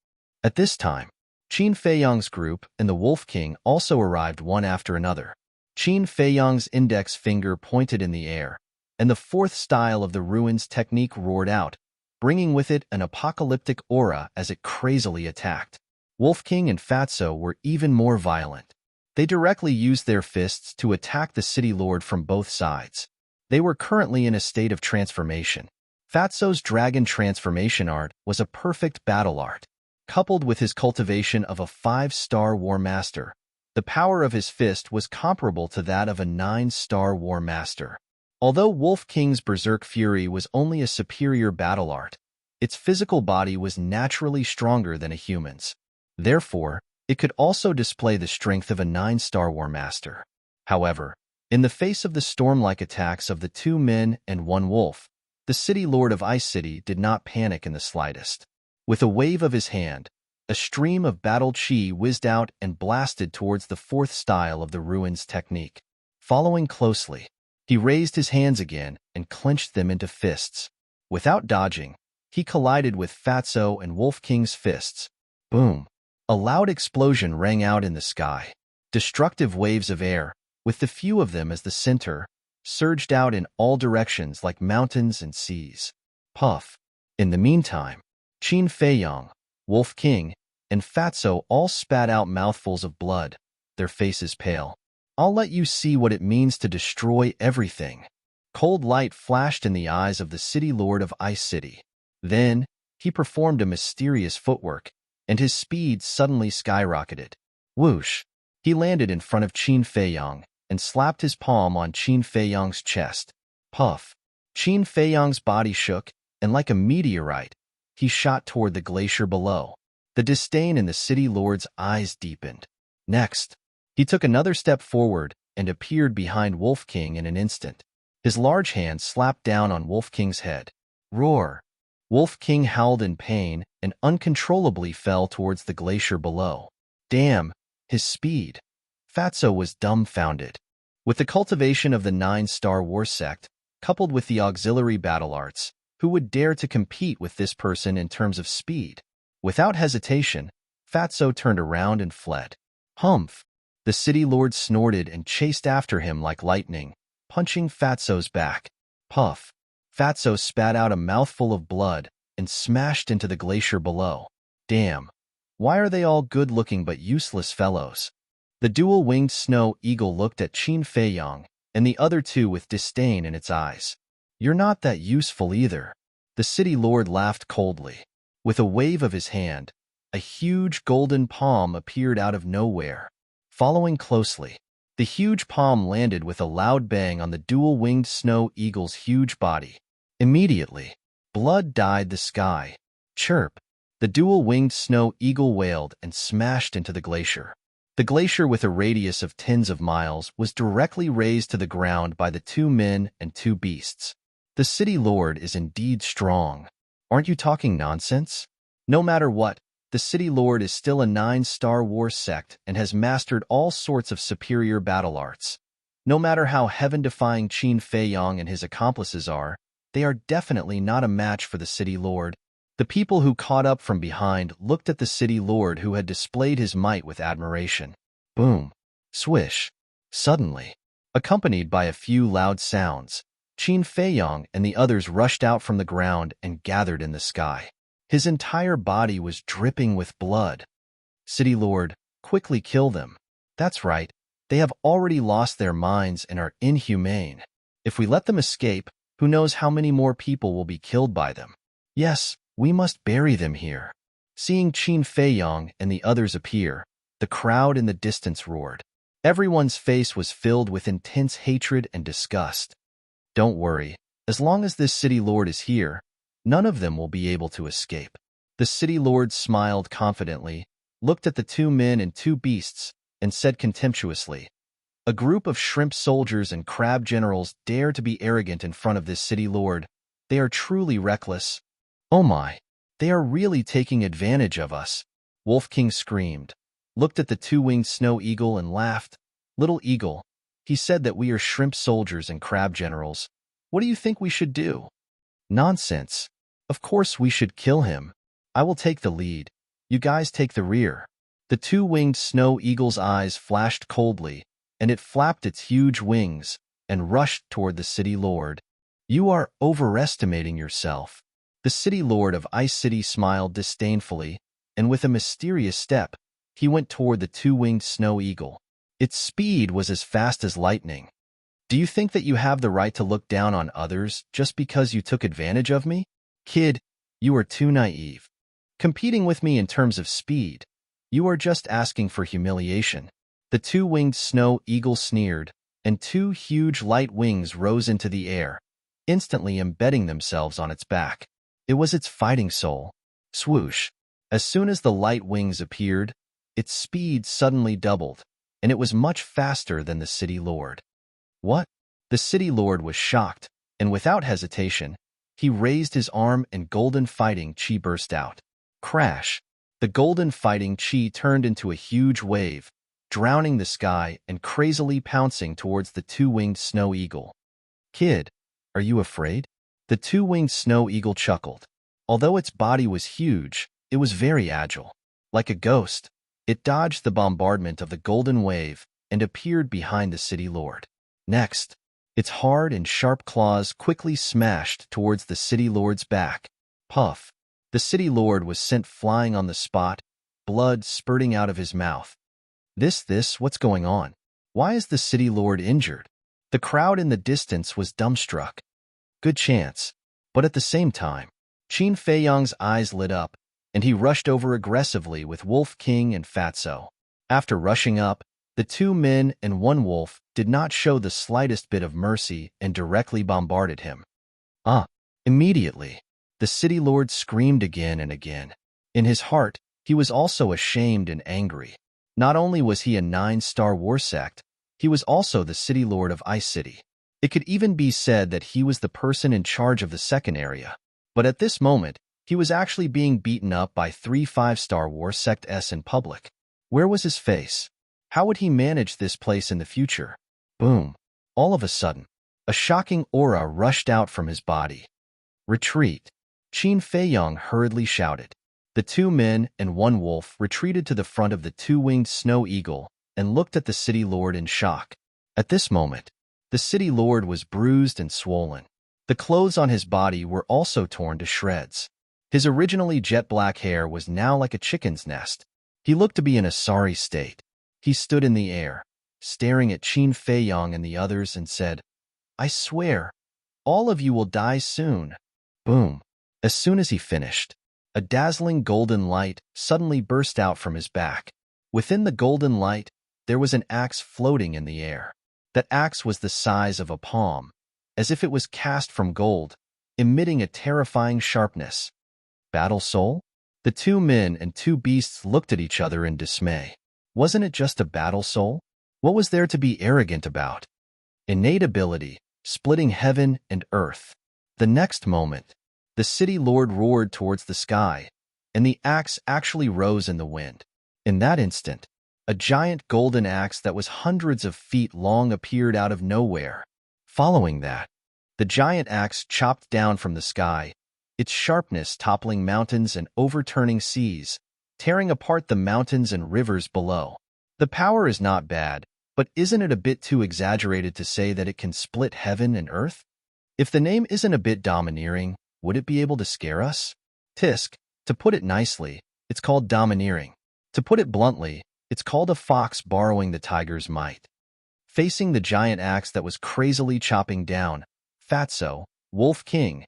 At this time, Qin Feiyang's group and the Wolf King also arrived one after another. Qin Feiyang's index finger pointed in the air, and the 4th style of the ruins technique roared out, bringing with it an apocalyptic aura as it crazily attacked. Wolf King and Fatso were even more violent. They directly used their fists to attack the city lord from both sides. They were currently in a state of transformation. Fatso's dragon transformation art was a perfect battle art. Coupled with his cultivation of a 5-star War Master, the power of his fist was comparable to that of a 9-star War Master. Although Wolf King's Berserk Fury was only a superior battle art, its physical body was naturally stronger than a human's. Therefore, it could also display the strength of a 9-star War Master. However, in the face of the storm-like attacks of the 2 men and 1 wolf, the city lord of Ice City did not panic in the slightest. With a wave of his hand, a stream of battle chi whizzed out and blasted towards the 4th style of the ruins technique. Following closely, he raised his hands again and clenched them into fists. Without dodging, he collided with Fatso and Wolf King's fists. Boom! A loud explosion rang out in the sky. Destructive waves of air, with the few of them as the center, surged out in all directions like mountains and seas. Puff! In the meantime, Qin Feiyang, Wolf King, and Fatso all spat out mouthfuls of blood, their faces pale. I'll let you see what it means to destroy everything. Cold light flashed in the eyes of the city lord of Ice City. Then, he performed a mysterious footwork, and his speed suddenly skyrocketed. Whoosh! He landed in front of Qin Feiyang and slapped his palm on Qin Feiyang's chest. Puff! Qin Feiyang's body shook, and like a meteorite, he shot toward the glacier below. The disdain in the city lord's eyes deepened. Next, he took another step forward and appeared behind Wolf King in an instant. His large hand slapped down on Wolf King's head. Roar! Wolf King howled in pain and uncontrollably fell towards the glacier below. Damn, his speed! Fatso was dumbfounded. With the cultivation of the 9-star war sect, coupled with the auxiliary battle arts, who would dare to compete with this person in terms of speed? Without hesitation, Fatso turned around and fled. Humph! The city lord snorted and chased after him like lightning, punching Fatso's back. Puff! Fatso spat out a mouthful of blood and smashed into the glacier below. Damn! Why are they all good-looking but useless fellows? The dual-winged snow eagle looked at Qin Feiyang and the other two with disdain in its eyes. You're not that useful either. The city lord laughed coldly. With a wave of his hand, a huge golden palm appeared out of nowhere. Following closely, the huge palm landed with a loud bang on the dual-winged snow eagle's huge body. Immediately, blood dyed the sky. Chirp! The dual-winged snow eagle wailed and smashed into the glacier. The glacier, with a radius of tens of miles, was directly razed to the ground by the 2 men and 2 beasts. The city lord is indeed strong. Aren't you talking nonsense? No matter what, the city lord is still a 9-star war sect and has mastered all sorts of superior battle arts. No matter how heaven-defying Qin Feiyang and his accomplices are, they are definitely not a match for the city lord. The people who caught up from behind looked at the city lord, who had displayed his might, with admiration. Boom! Swish! Suddenly, accompanied by a few loud sounds, Qin Feiyang and the others rushed out from the ground and gathered in the sky. His entire body was dripping with blood. City lord, quickly kill them. That's right, they have already lost their minds and are inhumane. If we let them escape, who knows how many more people will be killed by them. Yes, we must bury them here. Seeing Qin Feiyang and the others appear, the crowd in the distance roared. Everyone's face was filled with intense hatred and disgust. Don't worry, as long as this city lord is here, none of them will be able to escape. The city lord smiled confidently, looked at the 2 men and 2 beasts, and said contemptuously, "A group of shrimp soldiers and crab generals dare to be arrogant in front of this city lord. They are truly reckless. Oh my, they are really taking advantage of us." Wolf King screamed, looked at the 2-winged snow eagle and laughed. "Little eagle, he said that we are shrimp soldiers and crab generals. What do you think we should do?" "Nonsense. Of course we should kill him. I will take the lead. You guys take the rear." The 2-winged snow eagle's eyes flashed coldly, and it flapped its huge wings and rushed toward the city lord. "You are overestimating yourself." The city lord of Ice City smiled disdainfully, and with a mysterious step, he went toward the 2-winged snow eagle. Its speed was as fast as lightning. "Do you think that you have the right to look down on others just because you took advantage of me? Kid, you are too naive. Competing with me in terms of speed, you are just asking for humiliation." The 2-winged snow eagle sneered, and 2 huge light wings rose into the air, instantly embedding themselves on its back. It was its fighting soul. Swoosh! As soon as the light wings appeared, its speed suddenly doubled, and it was much faster than the city lord. What? The city lord was shocked, and without hesitation, he raised his arm and golden fighting chi burst out. Crash! The golden fighting chi turned into a huge wave, drowning the sky and crazily pouncing towards the 2-winged snow eagle. "Kid, are you afraid?" The 2-winged snow eagle chuckled. Although its body was huge, it was very agile. Like a ghost, it dodged the bombardment of the golden wave and appeared behind the city lord. Next, its hard and sharp claws quickly smashed towards the city lord's back. Puff! The city lord was sent flying on the spot, blood spurting out of his mouth. What's going on? Why is the city lord injured? The crowd in the distance was dumbstruck. Good chance. But at the same time, Qin Feiyang's eyes lit up, and he rushed over aggressively with Wolf King and Fatso. After rushing up, the 2 men and 1 wolf did not show the slightest bit of mercy and directly bombarded him. Immediately, the city lord screamed again and again. In his heart, He was also ashamed and angry. Not only was he a 9-star war sect, he was also the city lord of Ice City. It could even be said that he was the person in charge of the second area. But at this moment, he was actually being beaten up by 3 5-star war sect S in public. Where was his face? How would he manage this place in the future? Boom. All of a sudden, a shocking aura rushed out from his body. Retreat. Qin Feiyong hurriedly shouted. The 2 men and 1 wolf retreated to the front of the 2-winged snow eagle and looked at the city lord in shock. At this moment, the city lord was bruised and swollen. The clothes on his body were also torn to shreds. His originally jet-black hair was now like a chicken's nest. He looked to be in a sorry state. He stood in the air, staring at Qin Feiyong and the others, and said, "I swear, all of you will die soon." Boom. As soon as he finished, a dazzling golden light suddenly burst out from his back. Within the golden light, there was an axe floating in the air. That axe was the size of a palm, as if it was cast from gold, emitting a terrifying sharpness. Battle soul? The 2 men and 2 beasts looked at each other in dismay. Wasn't it just a battle soul? What was there to be arrogant about? Innate ability, splitting heaven and earth. The next moment, the city lord roared towards the sky, and the axe actually rose in the wind. In that instant, a giant golden axe that was hundreds of feet long appeared out of nowhere. Following that, the giant axe chopped down from the sky, its sharpness toppling mountains and overturning seas, tearing apart the mountains and rivers below. The power is not bad, but isn't it a bit too exaggerated to say that it can split heaven and earth? If the name isn't a bit domineering, would it be able to scare us? Tisk, to put it nicely, it's called domineering. To put it bluntly, it's called a fox borrowing the tiger's might. Facing the giant axe that was crazily chopping down, Fatso, Wolf King,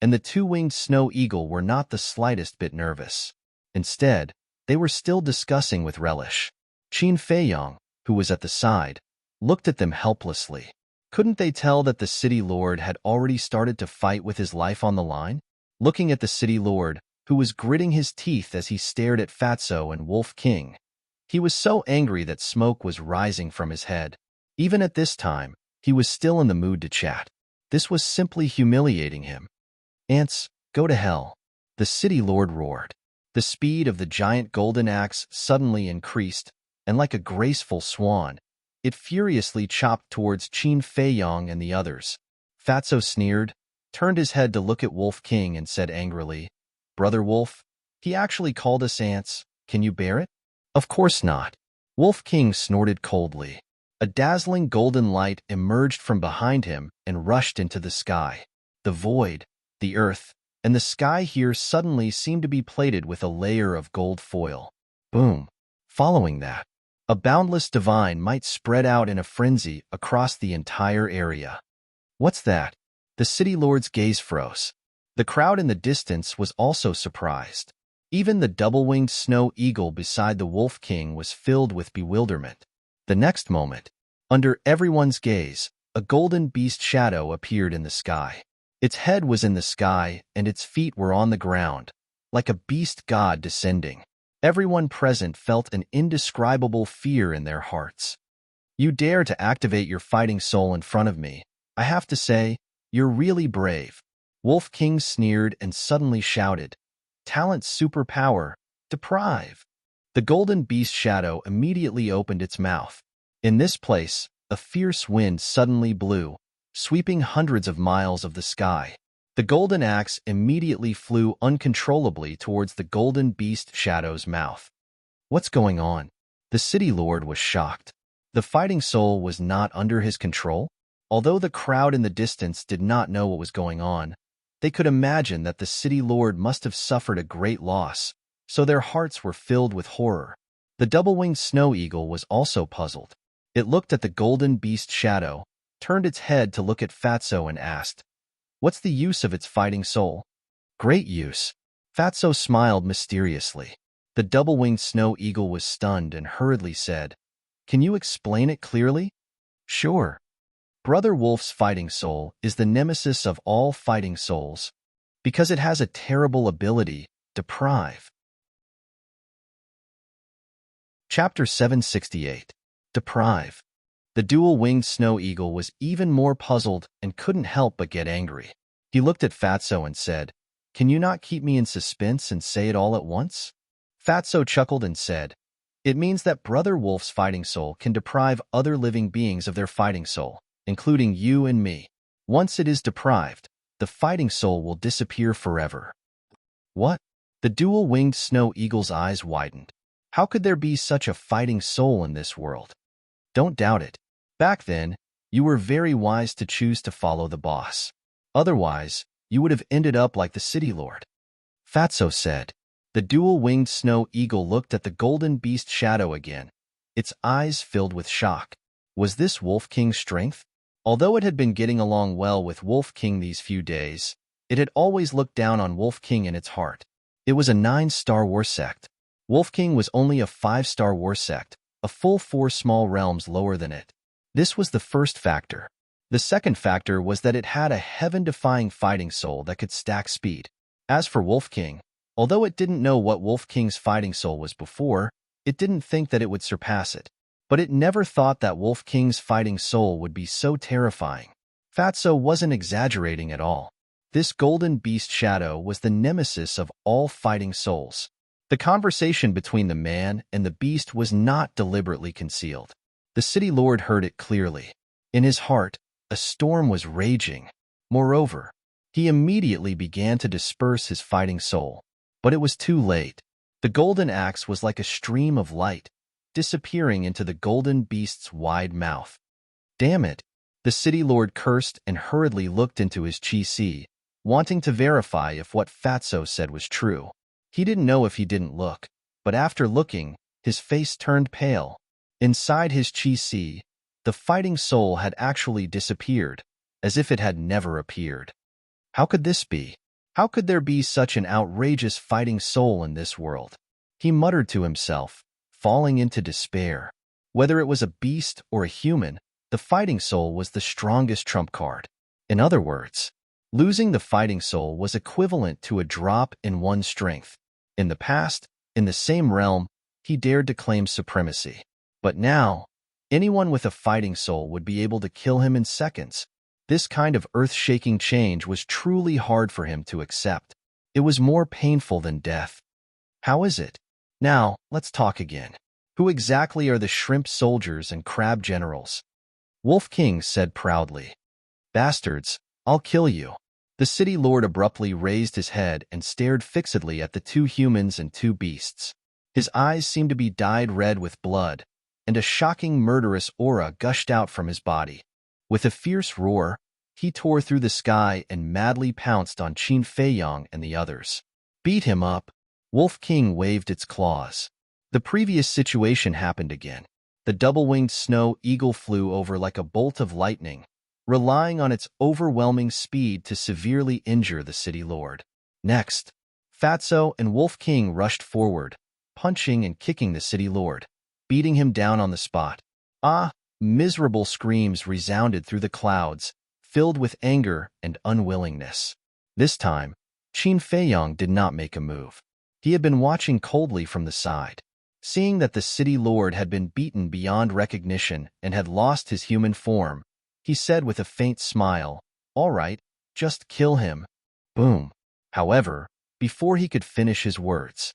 and the 2-winged snow eagle were not the slightest bit nervous. Instead, they were still discussing with relish. Qin Feiyong, who was at the side, looked at them helplessly. Couldn't they tell that the city lord had already started to fight with his life on the line? Looking at the city lord, who was gritting his teeth as he stared at Fatso and Wolf King, he was so angry that smoke was rising from his head. Even at this time, he was still in the mood to chat. This was simply humiliating him. "Ants, go to hell," the city lord roared. The speed of the giant golden axe suddenly increased, and like a graceful swan, it furiously chopped towards Qin Feiyong and the others. Fatso sneered, turned his head to look at Wolf King, and said angrily, "Brother Wolf, he actually called us ants. Can you bear it?" "Of course not." Wolf King snorted coldly. A dazzling golden light emerged from behind him and rushed into the sky. The void, the earth, and the sky here suddenly seemed to be plated with a layer of gold foil. Boom. Following that, a boundless divine might spread out in a frenzy across the entire area. "What's that?" The city lord's gaze froze. The crowd in the distance was also surprised. Even the double-winged snow eagle beside the Wolf King was filled with bewilderment. The next moment, under everyone's gaze, a golden beast shadow appeared in the sky. Its head was in the sky and its feet were on the ground, like a beast god descending. Everyone present felt an indescribable fear in their hearts. "You dare to activate your fighting soul in front of me. I have to say, you're really brave." Wolf King sneered and suddenly shouted, "Talent superpower, deprive." The golden beast shadow immediately opened its mouth. In this place, a fierce wind suddenly blew, sweeping hundreds of miles of the sky. The golden axe immediately flew uncontrollably towards the golden beast shadow's mouth. "What's going on?" The city lord was shocked. The fighting soul was not under his control? Although the crowd in the distance did not know what was going on, they could imagine that the city lord must have suffered a great loss, so their hearts were filled with horror. The double-winged snow eagle was also puzzled. It looked at the golden beast shadow, turned its head to look at Fatso and asked, "What's the use of its fighting soul?" "Great use." Fatso smiled mysteriously. The double-winged snow eagle was stunned and hurriedly said, "Can you explain it clearly?" "Sure." Brother Wolf's fighting soul is the nemesis of all fighting souls, because it has a terrible ability, deprive. Chapter 768. Deprive. The dual-winged snow eagle was even more puzzled and couldn't help but get angry. He looked at Fatso and said, "Can you not keep me in suspense and say it all at once?" Fatso chuckled and said, "It means that Brother Wolf's fighting soul can deprive other living beings of their fighting soul, including you and me. Once it is deprived, the fighting soul will disappear forever." What? The dual-winged snow eagle's eyes widened. How could there be such a fighting soul in this world? Don't doubt it. Back then, you were very wise to choose to follow the boss. Otherwise, you would have ended up like the city lord. Fatso said. The dual-winged snow eagle looked at the golden beast shadow again, its eyes filled with shock. Was this Wolf King's strength? Although it had been getting along well with Wolf King these few days, it had always looked down on Wolf King in its heart. It was a 9-star war sect. Wolf King was only a 5-star war sect, a full 4 small realms lower than it. This was the first factor. The second factor was that it had a heaven-defying fighting soul that could stack speed. As for Wolf King, although it didn't know what Wolf King's fighting soul was before, it didn't think that it would surpass it. But it never thought that Wolf King's fighting soul would be so terrifying. Fatso wasn't exaggerating at all. This golden beast shadow was the nemesis of all fighting souls. The conversation between the man and the beast was not deliberately concealed. The city lord heard it clearly. In his heart, a storm was raging. Moreover, he immediately began to disperse his fighting soul. But it was too late. The golden axe was like a stream of light, disappearing into the golden beast's wide mouth. Damn it! The city lord cursed and hurriedly looked into his chi-si, wanting to verify if what Fatso said was true. He didn't know if he didn't look, but after looking, his face turned pale. Inside his chi-si, the fighting soul had actually disappeared, as if it had never appeared. How could this be? How could there be such an outrageous fighting soul in this world? He muttered to himself, falling into despair. Whether it was a beast or a human, the fighting soul was the strongest trump card. In other words, losing the fighting soul was equivalent to a drop in one's strength. In the past, in the same realm, he dared to claim supremacy. But now, anyone with a fighting soul would be able to kill him in seconds. This kind of earth-shaking change was truly hard for him to accept. It was more painful than death. How is it? Now, let's talk again. Who exactly are the shrimp soldiers and crab generals? Wolf King said proudly. Bastards, I'll kill you. The city lord abruptly raised his head and stared fixedly at the 2 humans and 2 beasts. His eyes seemed to be dyed red with blood, and a shocking murderous aura gushed out from his body. With a fierce roar, he tore through the sky and madly pounced on Qin Feiyang and the others. Beat him up. Wolf King waved its claws. The previous situation happened again. The double-winged snow eagle flew over like a bolt of lightning, relying on its overwhelming speed to severely injure the city lord. Next, Fatso and Wolf King rushed forward, punching and kicking the city lord, beating him down on the spot. Ah! Miserable screams resounded through the clouds, filled with anger and unwillingness. This time, Qin Feiyang did not make a move. He had been watching coldly from the side. Seeing that the city lord had been beaten beyond recognition and had lost his human form, he said with a faint smile, "All right, just kill him." Boom. However, before he could finish his words,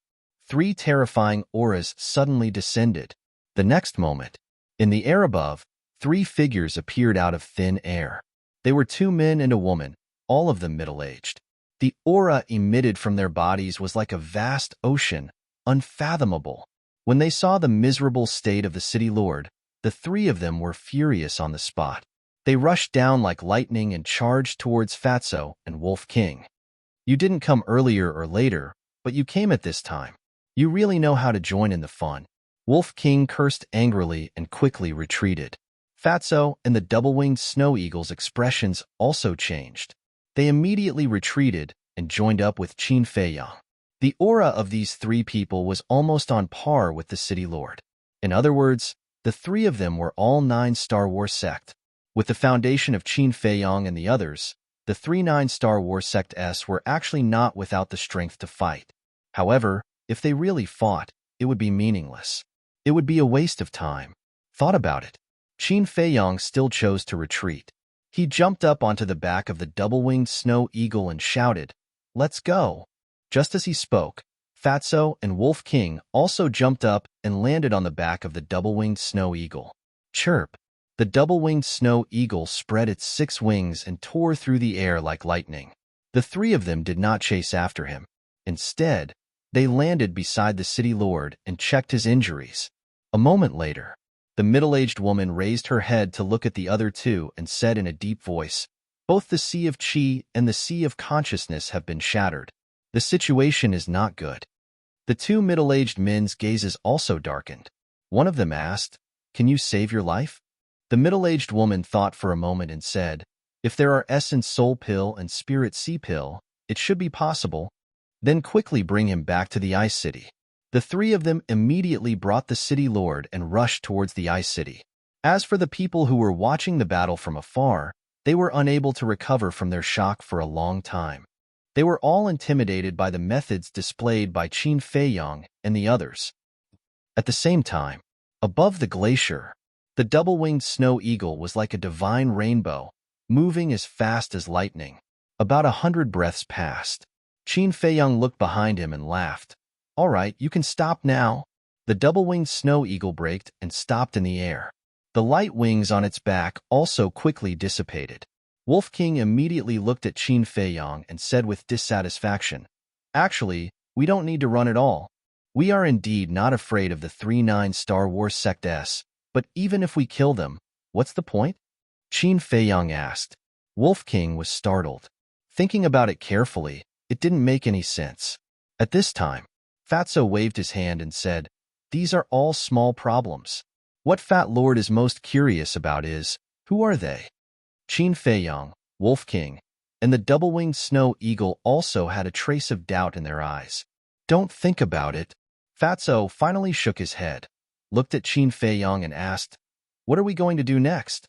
3 terrifying auras suddenly descended. The next moment, in the air above, 3 figures appeared out of thin air. They were 2 men and a woman, all of them middle-aged. The aura emitted from their bodies was like a vast ocean, unfathomable. When they saw the miserable state of the city lord, the 3 of them were furious on the spot. They rushed down like lightning and charged towards Fatso and Wolf King. You didn't come earlier or later, but you came at this time. You really know how to join in the fun. Wolf King cursed angrily and quickly retreated. Fatso and the double-winged snow eagle's expressions also changed. They immediately retreated and joined up with Qin Feiyang. The aura of these 3 people was almost on par with the city lord. In other words, the 3 of them were all 9-star war sect. With the foundation of Qin Feiyang and the others, the 3 9-star war sects were actually not without the strength to fight. However, if they really fought, it would be meaningless. It would be a waste of time. Thought about it. Qin Feiyong still chose to retreat. He jumped up onto the back of the double-winged snow eagle and shouted, "Let's go!" Just as he spoke, Fatso and Wolf King also jumped up and landed on the back of the double-winged snow eagle. Chirp! The double-winged snow eagle spread its 6 wings and tore through the air like lightning. The 3 of them did not chase after him. Instead, they landed beside the city lord and checked his injuries. A moment later, the middle-aged woman raised her head to look at the other 2 and said in a deep voice, "Both the Sea of Qi and the Sea of Consciousness have been shattered. The situation is not good." The 2 middle-aged men's gazes also darkened. One of them asked, "Can you save your life?" The middle-aged woman thought for a moment and said, "If there are essence soul pill and spirit sea pill, it should be possible. Then quickly bring him back to the Ice City." The 3 of them immediately brought the city lord and rushed towards the Ice City. As for the people who were watching the battle from afar, they were unable to recover from their shock for a long time. They were all intimidated by the methods displayed by Qin Feiyong and the others. At the same time, above the glacier, the double-winged snow eagle was like a divine rainbow, moving as fast as lightning. About 100 breaths passed. Qin Feiyong looked behind him and laughed. "All right, you can stop now." The double-winged snow eagle braked and stopped in the air. The light wings on its back also quickly dissipated. Wolf King immediately looked at Qin Feiyong and said with dissatisfaction, "Actually, we don't need to run at all. We are indeed not afraid of the 3-9 Star Wars Sect S, but even if we kill them, what's the point?" Qin Feiyong asked. Wolf King was startled. Thinking about it carefully, it didn't make any sense. At this time, Fatso waved his hand and said, "These are all small problems. What Fat Lord is most curious about is, who are they?" Qin Feiyong, Wolf King, and the double-winged snow eagle also had a trace of doubt in their eyes. "Don't think about it." Fatso finally shook his head, looked at Qin Feiyong and asked, "What are we going to do next?"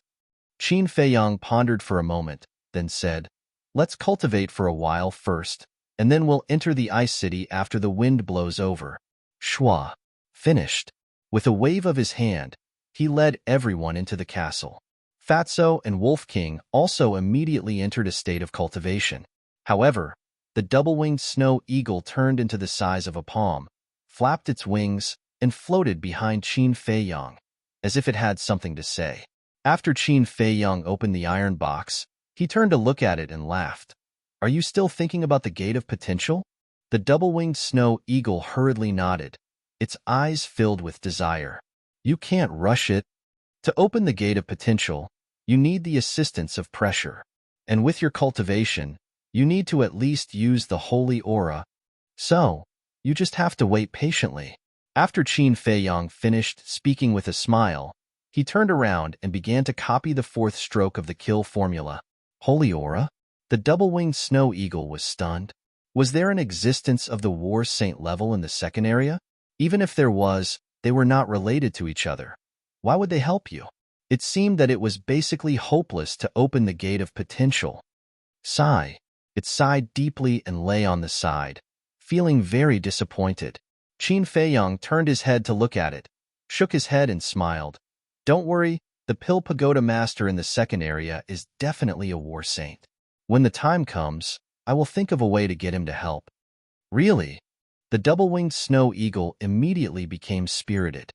Qin Feiyong pondered for a moment, then said, "Let's cultivate for a while first, and then we'll enter the Ice City after the wind blows over." Shua. Finished. With a wave of his hand, he led everyone into the castle. Fatso and Wolf King also immediately entered a state of cultivation. However, the double-winged snow eagle turned into the size of a palm, flapped its wings, and floated behind Qin Feiyong, as if it had something to say. After Qin Feiyong opened the iron box, he turned to look at it and laughed. "Are you still thinking about the Gate of Potential?" The double-winged snow eagle hurriedly nodded, its eyes filled with desire. "You can't rush it. To open the Gate of Potential, you need the assistance of pressure. And with your cultivation, you need to at least use the holy aura. So, you just have to wait patiently." After Qin Feiyong finished speaking with a smile, he turned around and began to copy the 4th stroke of the kill formula. Holy aura? The double-winged snow eagle was stunned. Was there an existence of the War Saint level in the second area? Even if there was, they were not related to each other. Why would they help you? It seemed that it was basically hopeless to open the Gate of Potential. Sigh. It sighed deeply and lay on the side, feeling very disappointed. Qin Feiyong turned his head to look at it, shook his head and smiled. "Don't worry, the Pill Pagoda Master in the second area is definitely a War Saint. When the time comes, I will think of a way to get him to help." "Really?" The double-winged snow eagle immediately became spirited.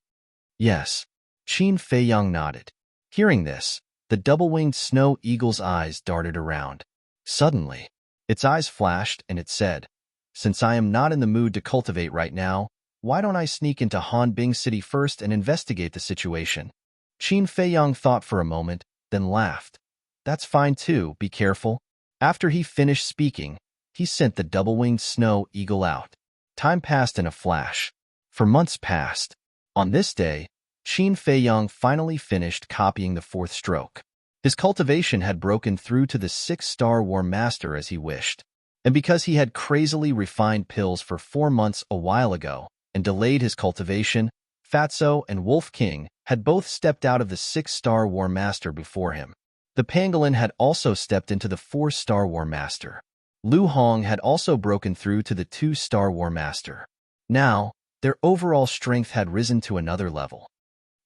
"Yes." Qin Feiyong nodded. Hearing this, the double-winged snow eagle's eyes darted around. Suddenly, its eyes flashed and it said, "Since I am not in the mood to cultivate right now, why don't I sneak into Hanbing City first and investigate the situation?" Qin Feiyong thought for a moment, then laughed. "That's fine too, be careful." After he finished speaking, he sent the double-winged snow eagle out. Time passed in a flash. For months passed. On this day, Qin Feiyong finally finished copying the 4th stroke. His cultivation had broken through to the 6th Star War Master as he wished. And because he had crazily refined pills for 4 months a while ago and delayed his cultivation, Fatso and Wolf King had both stepped out of the 6th Star War Master before him. The pangolin had also stepped into the 4th Star War Master. Lu Hong had also broken through to the 2 Star War Master. Now, Their overall strength had risen to another level.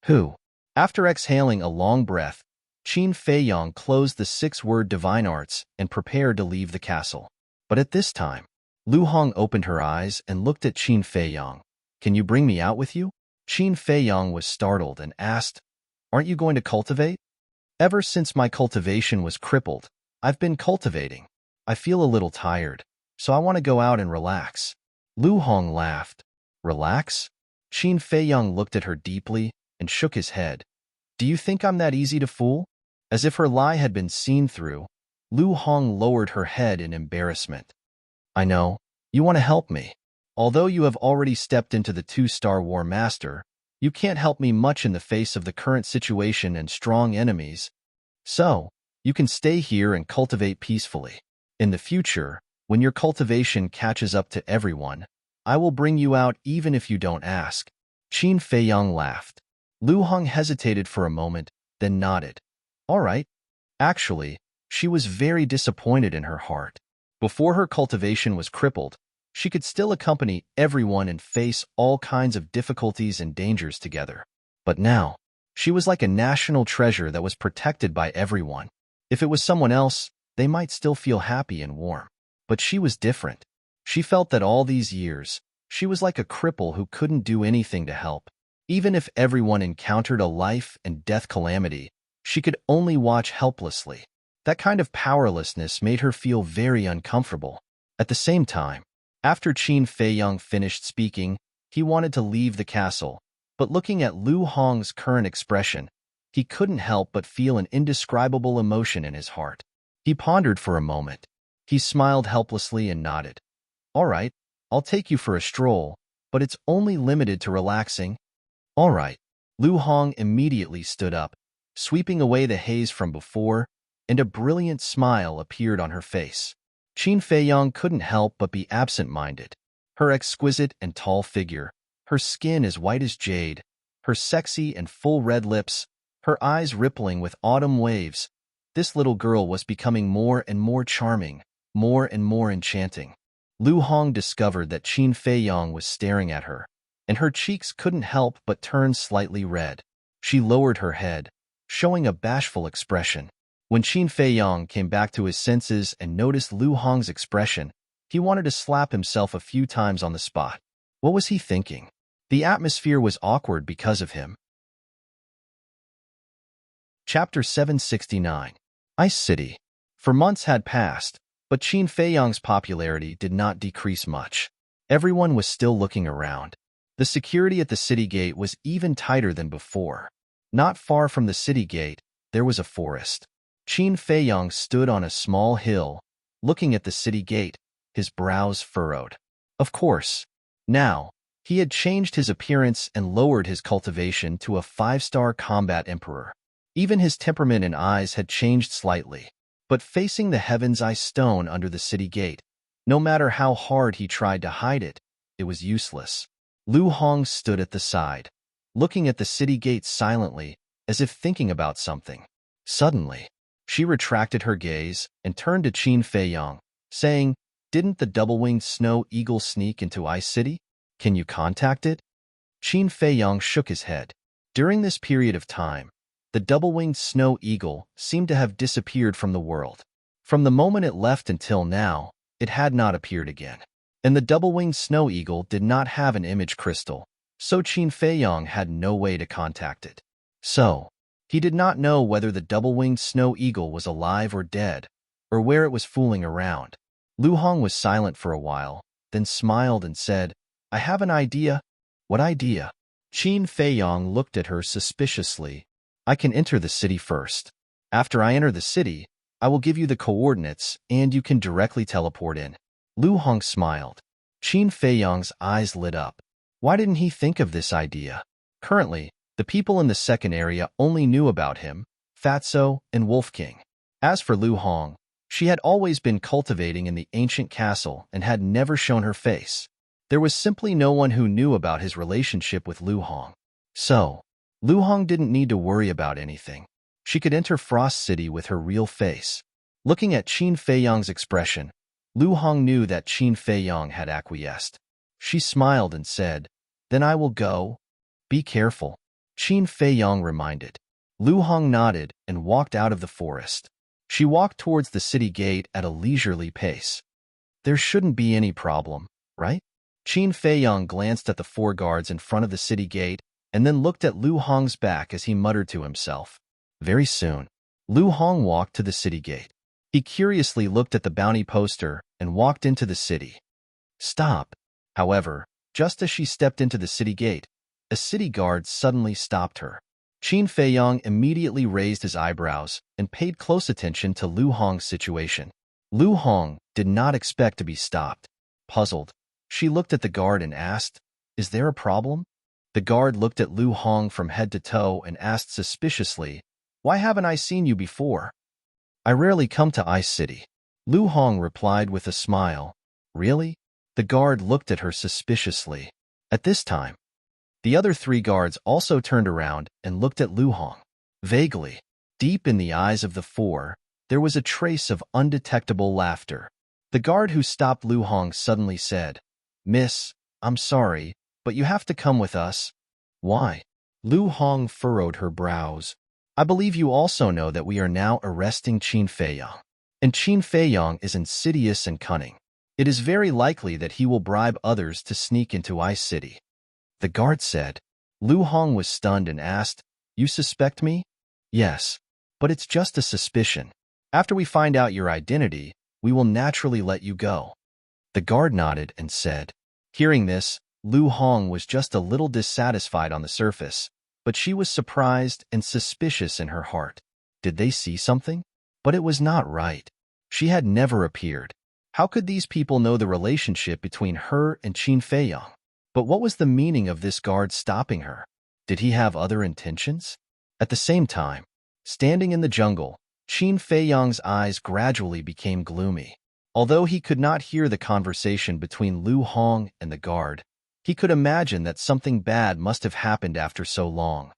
Who? After exhaling a long breath, Qin Feiyang closed the six-word divine arts and prepared to leave the castle. But at this time, Lu Hong opened her eyes and looked at Qin Feiyang. Can you bring me out with you? Qin Feiyang was startled and asked, Aren't you going to cultivate? Ever since my cultivation was crippled, I've been cultivating. I feel a little tired, so I want to go out and relax. Lu Hong laughed. Relax? Qin Feiyang looked at her deeply and shook his head. Do you think I'm that easy to fool? As if her lie had been seen through, Lu Hong lowered her head in embarrassment. I know, you want to help me. Although you have already stepped into the two-star War Master, you can't help me much in the face of the current situation and strong enemies. So, you can stay here and cultivate peacefully. In the future, when your cultivation catches up to everyone, I will bring you out even if you don't ask. Qin Feiyang laughed. Lu Hong hesitated for a moment, then nodded. All right. Actually, she was very disappointed in her heart. Before her cultivation was crippled, she could still accompany everyone and face all kinds of difficulties and dangers together. But now, she was like a national treasure that was protected by everyone. If it was someone else, they might still feel happy and warm. But she was different. She felt that all these years, she was like a cripple who couldn't do anything to help. Even if everyone encountered a life and death calamity, she could only watch helplessly. That kind of powerlessness made her feel very uncomfortable. At the same time, after Qin Feiyang finished speaking, he wanted to leave the castle, but looking at Lu Hong's current expression, he couldn't help but feel an indescribable emotion in his heart. He pondered for a moment. He smiled helplessly and nodded. All right, I'll take you for a stroll, but it's only limited to relaxing. All right. Lu Hong immediately stood up, sweeping away the haze from before, and a brilliant smile appeared on her face. Qin Feiyang couldn't help but be absent-minded. Her exquisite and tall figure, her skin as white as jade, her sexy and full red lips, her eyes rippling with autumn waves, this little girl was becoming more and more charming, more and more enchanting. Lu Hong discovered that Qin Feiyang was staring at her, and her cheeks couldn't help but turn slightly red. She lowered her head, showing a bashful expression. When Qin Feiyang came back to his senses and noticed Lu Hong's expression, he wanted to slap himself a few times on the spot. What was he thinking? The atmosphere was awkward because of him. Chapter 769. Ice City. For months had passed, but Qin Feiyang's popularity did not decrease much. Everyone was still looking around. The security at the city gate was even tighter than before. Not far from the city gate, there was a forest. Qin Feiyang stood on a small hill, looking at the city gate, his brows furrowed. Of course, now, he had changed his appearance and lowered his cultivation to a 5-star combat emperor. Even his temperament and eyes had changed slightly. But facing the heaven's ice stone under the city gate, no matter how hard he tried to hide it, it was useless. Lu Hong stood at the side, looking at the city gate silently, as if thinking about something. Suddenly, she retracted her gaze and turned to Qin Feiyang, saying, Didn't the double-winged snow eagle sneak into Ice City? Can you contact it? Qin Feiyang shook his head. During this period of time, the double-winged snow eagle seemed to have disappeared from the world. From the moment it left until now, it had not appeared again. And the double-winged snow eagle did not have an image crystal, so Qin Feiyang had no way to contact it. So, he did not know whether the double-winged snow eagle was alive or dead, or where it was fooling around. Lu Hong was silent for a while, then smiled and said, I have an idea. What idea? Qin Feiyang looked at her suspiciously. I can enter the city first. After I enter the city, I will give you the coordinates and you can directly teleport in. Lu Hong smiled. Qin Feiyang's eyes lit up. Why didn't he think of this idea? Currently, the people in the second area only knew about him, Fatso, and Wolf King. As for Lu Hong, she had always been cultivating in the ancient castle and had never shown her face. There was simply no one who knew about his relationship with Lu Hong. So, Lu Hong didn't need to worry about anything. She could enter Frost City with her real face. Looking at Qin Feiyang's expression, Lu Hong knew that Qin Feiyang had acquiesced. She smiled and said, Then I will go. Be careful, Qin Feiyang reminded. Lu Hong nodded and walked out of the forest. She walked towards the city gate at a leisurely pace. There shouldn't be any problem, right? Qin Feiyang glanced at the 4 guards in front of the city gate and then looked at Lu Hong's back as he muttered to himself. Very soon, Lu Hong walked to the city gate. He curiously looked at the bounty poster and walked into the city. Stop. However, just as she stepped into the city gate, a city guard suddenly stopped her. Qin Feiyang immediately raised his eyebrows and paid close attention to Lu Hong's situation. Lu Hong did not expect to be stopped. Puzzled, she looked at the guard and asked, "Is there a problem?" The guard looked at Lu Hong from head to toe and asked suspiciously, "Why haven't I seen you before?" "I rarely come to Ice City," Lu Hong replied with a smile. "Really?" The guard looked at her suspiciously. At this time, the other 3 guards also turned around and looked at Lu Hong. Vaguely, deep in the eyes of the 4, there was a trace of undetectable laughter. The guard who stopped Lu Hong suddenly said, "Miss, I'm sorry, but you have to come with us." "Why?" Lu Hong furrowed her brows. "I believe you also know that we are now arresting Qin Feiyang. And Qin Feiyang is insidious and cunning. It is very likely that he will bribe others to sneak into Ice City." The guard said. Lu Hong was stunned and asked, "You suspect me?" "Yes, but it's just a suspicion. After we find out your identity, we will naturally let you go." The guard nodded and said. Hearing this, Lu Hong was just a little dissatisfied on the surface, but she was surprised and suspicious in her heart. Did they see something? But it was not right. She had never appeared. How could these people know the relationship between her and Qin Feiyang? But what was the meaning of this guard stopping her? Did he have other intentions? At the same time, standing in the jungle, Qin Feiyang's eyes gradually became gloomy. Although he could not hear the conversation between Lu Hong and the guard, he could imagine that something bad must have happened after so long.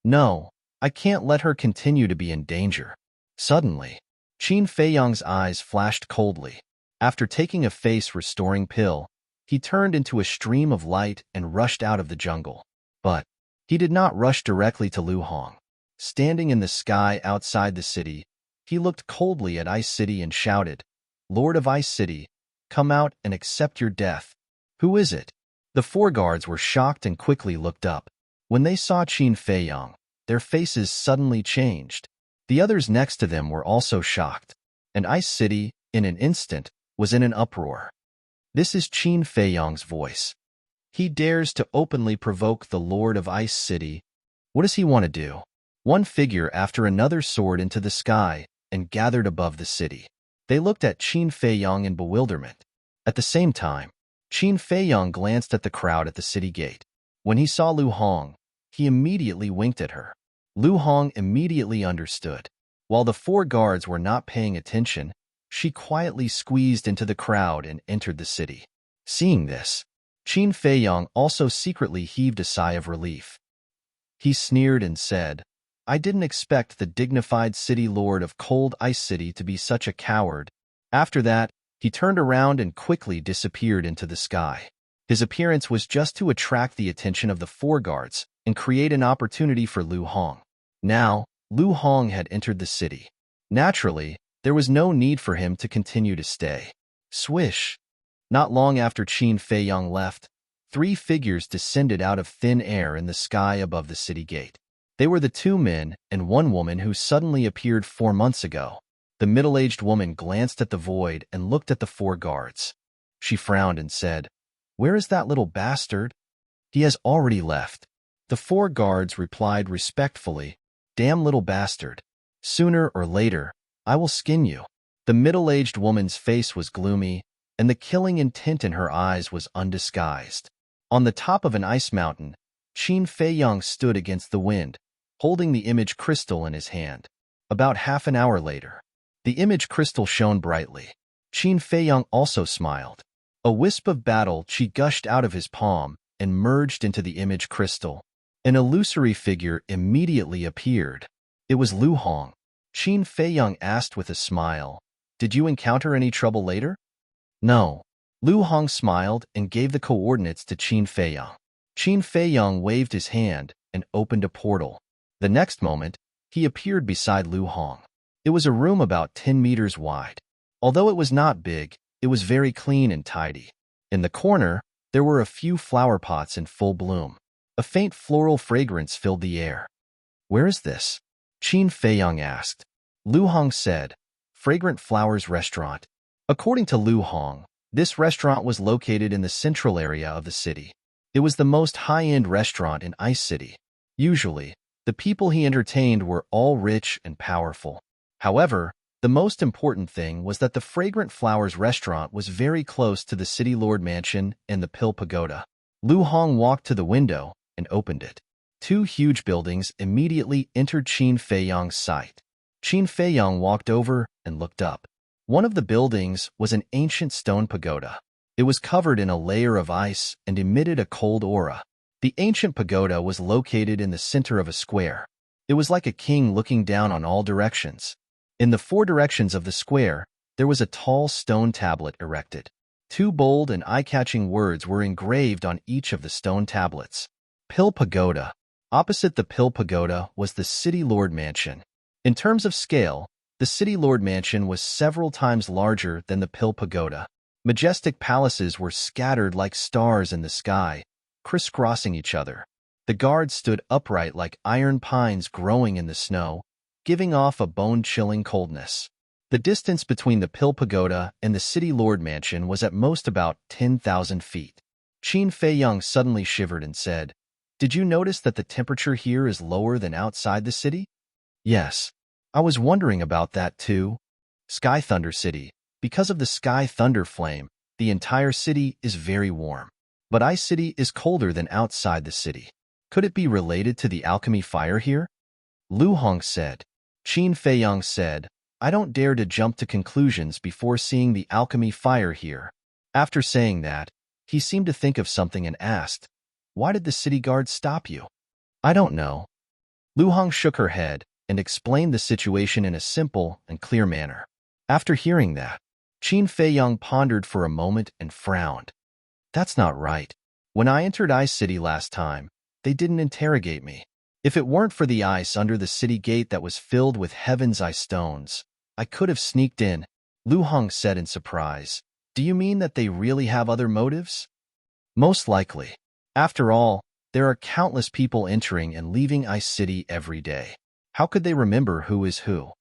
"No, I can't let her continue to be in danger." Suddenly, Qin Feiyang's eyes flashed coldly. After taking a face-restoring pill, he turned into a stream of light and rushed out of the jungle. But he did not rush directly to Lu Hong. Standing in the sky outside the city, he looked coldly at Ice City and shouted, "Lord of Ice City, come out and accept your death." "Who is it?" The 4 guards were shocked and quickly looked up. When they saw Qin Feiyang, their faces suddenly changed. The others next to them were also shocked, and Ice City, in an instant, was in an uproar. This is Qin Feiyang's voice. He dares to openly provoke the Lord of Ice City. What does he want to do? One figure after another soared into the sky and gathered above the city. They looked at Qin Feiyang in bewilderment. At the same time, Qin Feiyang glanced at the crowd at the city gate. When he saw Lu Hong, he immediately winked at her. Lu Hong immediately understood. While the 4 guards were not paying attention, she quietly squeezed into the crowd and entered the city. Seeing this, Qin Feiyang also secretly heaved a sigh of relief. He sneered and said, "I didn't expect the dignified city lord of Cold Ice City to be such a coward." After that, he turned around and quickly disappeared into the sky. His appearance was just to attract the attention of the 4 guards and create an opportunity for Lu Hong. Now, Lu Hong had entered the city. Naturally, there was no need for him to continue to stay. Swish! Not long after Qin Feiyang left, 3 figures descended out of thin air in the sky above the city gate. They were the 2 men and 1 woman who suddenly appeared 4 months ago. The middle-aged woman glanced at the void and looked at the 4 guards. She frowned and said, "Where is that little bastard?" "He has already left." The 4 guards replied respectfully, "Damn little bastard. Sooner or later, I will skin you." The middle-aged woman's face was gloomy, and the killing intent in her eyes was undisguised. On the top of an ice mountain, Qin Feiyang stood against the wind, holding the image crystal in his hand. About half an hour later, the image crystal shone brightly. Qin Feiyang also smiled. A wisp of battle chi gushed out of his palm and merged into the image crystal. An illusory figure immediately appeared. It was Lu Hong. Qin Feiyang asked with a smile, "Did you encounter any trouble later?" "No." Lu Hong smiled and gave the coordinates to Qin Feiyang. Qin Feiyong waved his hand and opened a portal. The next moment, he appeared beside Lu Hong. It was a room about 10 meters wide. Although it was not big, it was very clean and tidy. In the corner, there were a few flower pots in full bloom. A faint floral fragrance filled the air. "Where is this?" Qin Feiyong asked. Lu Hong said, "Fragrant Flowers Restaurant." According to Lu Hong, this restaurant was located in the central area of the city. It was the most high-end restaurant in Ice City. Usually, the people he entertained were all rich and powerful. However, the most important thing was that the Fragrant Flowers restaurant was very close to the City Lord Mansion and the Pill Pagoda. Lu Hong walked to the window and opened it. Two huge buildings immediately entered Qin Feiyong's sight. Qin Feiyong walked over and looked up. One of the buildings was an ancient stone pagoda. It was covered in a layer of ice and emitted a cold aura. The ancient pagoda was located in the center of a square. It was like a king looking down on all directions. In the four directions of the square, there was a tall stone tablet erected. Two bold and eye-catching words were engraved on each of the stone tablets. Pill Pagoda. Opposite the Pill Pagoda was the City Lord Mansion. In terms of scale, the City Lord Mansion was several times larger than the Pill Pagoda. Majestic palaces were scattered like stars in the sky, crisscrossing each other. The guards stood upright like iron pines growing in the snow, giving off a bone-chilling coldness. The distance between the Pill Pagoda and the City Lord Mansion was at most about 10,000 feet. Qin Feiyong suddenly shivered and said, "Did you notice that the temperature here is lower than outside the city?" "Yes. I was wondering about that too." Sky Thunder City. Because of the Sky Thunder Flame, the entire city is very warm. But Ice City is colder than outside the city. Could it be related to the alchemy fire here? Lu Hong said. Qin Feiyong said, "I don't dare to jump to conclusions before seeing the alchemy fire here." After saying that, he seemed to think of something and asked, "Why did the city guard stop you?" "I don't know." Lu Hong shook her head and explained the situation in a simple and clear manner. After hearing that, Qin Feiyong pondered for a moment and frowned. "That's not right. When I entered Ice City last time, they didn't interrogate me. If it weren't for the ice under the city gate that was filled with heaven's ice stones, I could have sneaked in," Lu Hong said in surprise. "Do you mean that they really have other motives?" "Most likely. After all, there are countless people entering and leaving Ice City every day. How could they remember who is who?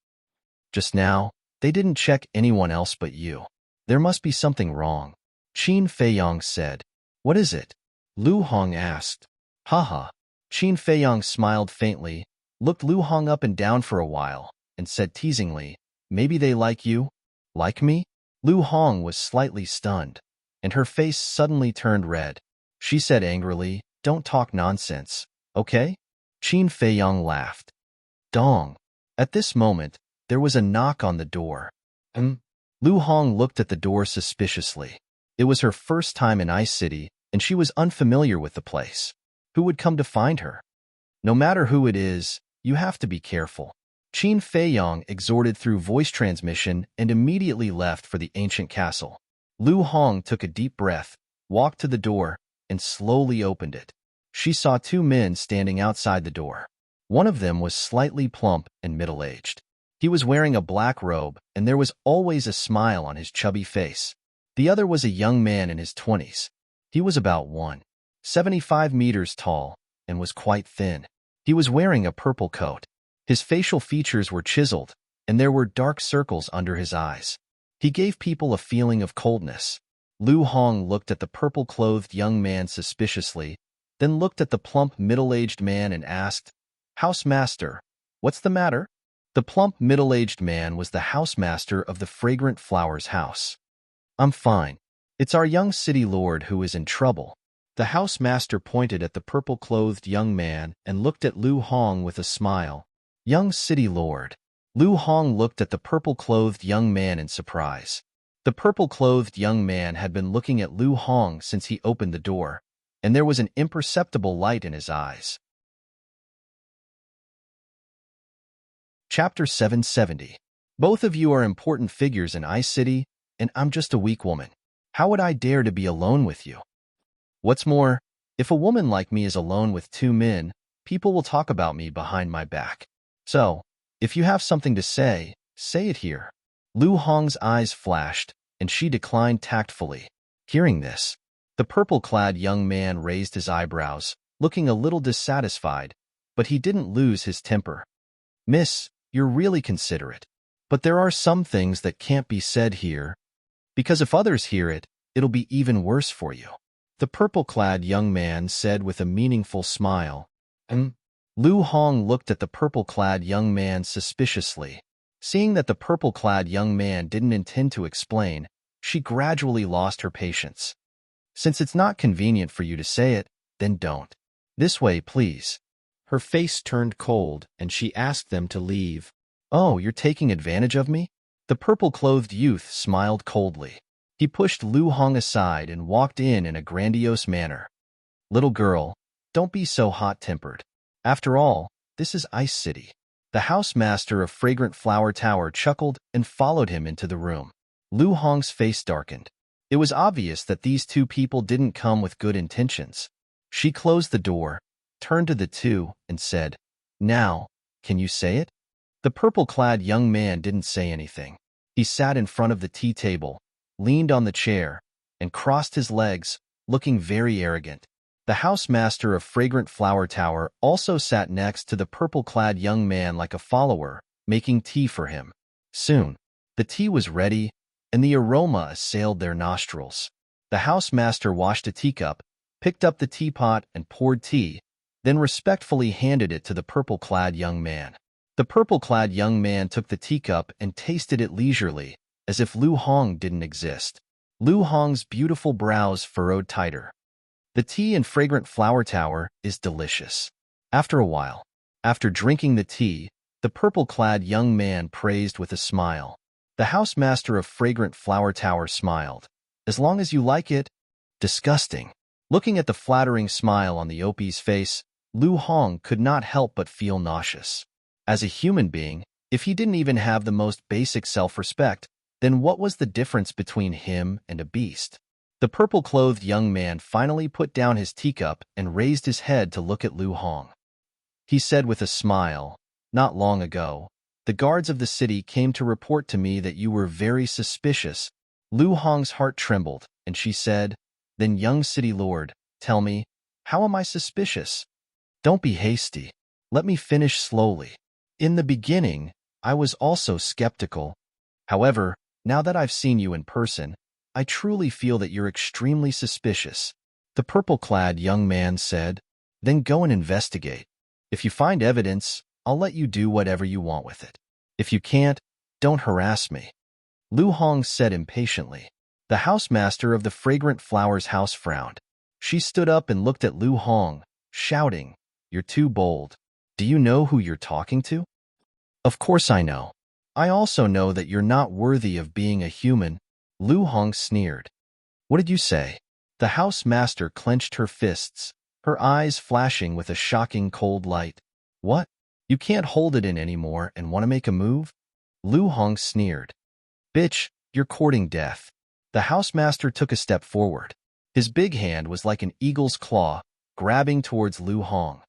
Just now, they didn't check anyone else but you. There must be something wrong," Qin Feiyong said. "What is it?" Lu Hong asked. "Haha." Qin Feiyong smiled faintly, looked Lu Hong up and down for a while, and said teasingly, "Maybe they like you?" "Like me?" Lu Hong was slightly stunned, and her face suddenly turned red. She said angrily, "Don't talk nonsense, okay?" Qin Feiyong laughed. Dong. At this moment, there was a knock on the door. Lu Hong looked at the door suspiciously. It was her first time in Ice City, and she was unfamiliar with the place. Who would come to find her? "No matter who it is, you have to be careful." Qin Feiyong exhorted through voice transmission and immediately left for the ancient castle. Lu Hong took a deep breath, walked to the door, and slowly opened it. She saw two men standing outside the door. One of them was slightly plump and middle-aged. He was wearing a black robe, and there was always a smile on his chubby face. The other was a young man in his 20s. He was about 1.75 meters tall and was quite thin. He was wearing a purple coat. His facial features were chiseled, and there were dark circles under his eyes. He gave people a feeling of coldness. Lu Hong looked at the purple-clothed young man suspiciously, then looked at the plump middle-aged man and asked, "Housemaster, what's the matter?" The plump middle-aged man was the housemaster of the Fragrant Flowers house. "I'm fine. It's our young city lord who is in trouble." The housemaster pointed at the purple-clothed young man and looked at Lu Hong with a smile. "Young city lord." Lu Hong looked at the purple-clothed young man in surprise. The purple-clothed young man had been looking at Lu Hong since he opened the door, and there was an imperceptible light in his eyes. Chapter 770. Both of you are important figures in Ice City, and I'm just a weak woman. How would I dare to be alone with you? What's more, If a woman like me is alone with two men, people will talk about me behind my back. So, if you have something to say it here." Lu Hong's eyes flashed, and she declined tactfully. Hearing this, the purple-clad young man raised his eyebrows, looking a little dissatisfied, but he didn't lose his temper. "Miss, you're really considerate. But there are some things that can't be said here, because if others hear it, it'll be even worse for you," the purple-clad young man said with a meaningful smile. Lu Hong looked at the purple-clad young man suspiciously. Seeing that the purple-clad young man didn't intend to explain, she gradually lost her patience. "Since it's not convenient for you to say it, then don't. This way, please." Her face turned cold, and she asked them to leave. "Oh, you're taking advantage of me?" The purple-clothed youth smiled coldly. He pushed Lu Hong aside and walked in a grandiose manner. "Little girl, don't be so hot-tempered. After all, this is Ice City." The housemaster of Fragrant Flower Tower chuckled and followed him into the room. Lu Hong's face darkened. It was obvious that these two people didn't come with good intentions. She closed the door, turned to the two, and said, "Now, can you say it?" The purple-clad young man didn't say anything. He sat in front of the tea table, leaned on the chair, and crossed his legs, looking very arrogant. The housemaster of Fragrant Flower Tower also sat next to the purple-clad young man like a follower, making tea for him. Soon, the tea was ready, and the aroma assailed their nostrils. The housemaster washed a teacup, picked up the teapot and poured tea, then respectfully handed it to the purple-clad young man. The purple-clad young man took the teacup and tasted it leisurely, as if Lu Hong didn't exist. Lu Hong's beautiful brows furrowed tighter. "The tea in Fragrant Flower Tower is delicious." After a while, after drinking the tea, the purple-clad young man praised with a smile. The housemaster of Fragrant Flower Tower smiled. "As long as you like it." "Disgusting." Looking at the flattering smile on the Opie's face, Lu Hong could not help but feel nauseous. As a human being, if he didn't even have the most basic self-respect, then what was the difference between him and a beast? The purple-clothed young man finally put down his teacup and raised his head to look at Lu Hong. He said with a smile, "Not long ago, the guards of the city came to report to me that you were very suspicious." Lu Hong's heart trembled, and she said, "Then, young city lord, tell me, how am I suspicious?" "Don't be hasty. Let me finish slowly. In the beginning, I was also skeptical. However, now that I've seen you in person, I truly feel that you're extremely suspicious," the purple-clad young man said. "Then go and investigate. If you find evidence, I'll let you do whatever you want with it. If you can't, don't harass me." Lu Hong said impatiently. The housemaster of the Fragrant Flowers house frowned. She stood up and looked at Lu Hong, shouting, "You're too bold. Do you know who you're talking to?" "Of course I know. I also know that you're not worthy of being a human," Lu Hong sneered. "What did you say?" The housemaster clenched her fists, her eyes flashing with a shocking cold light. "What? You can't hold it in anymore and want to make a move?" Lu Hong sneered. "Bitch, you're courting death." The housemaster took a step forward. His big hand was like an eagle's claw, grabbing towards Lu Hong.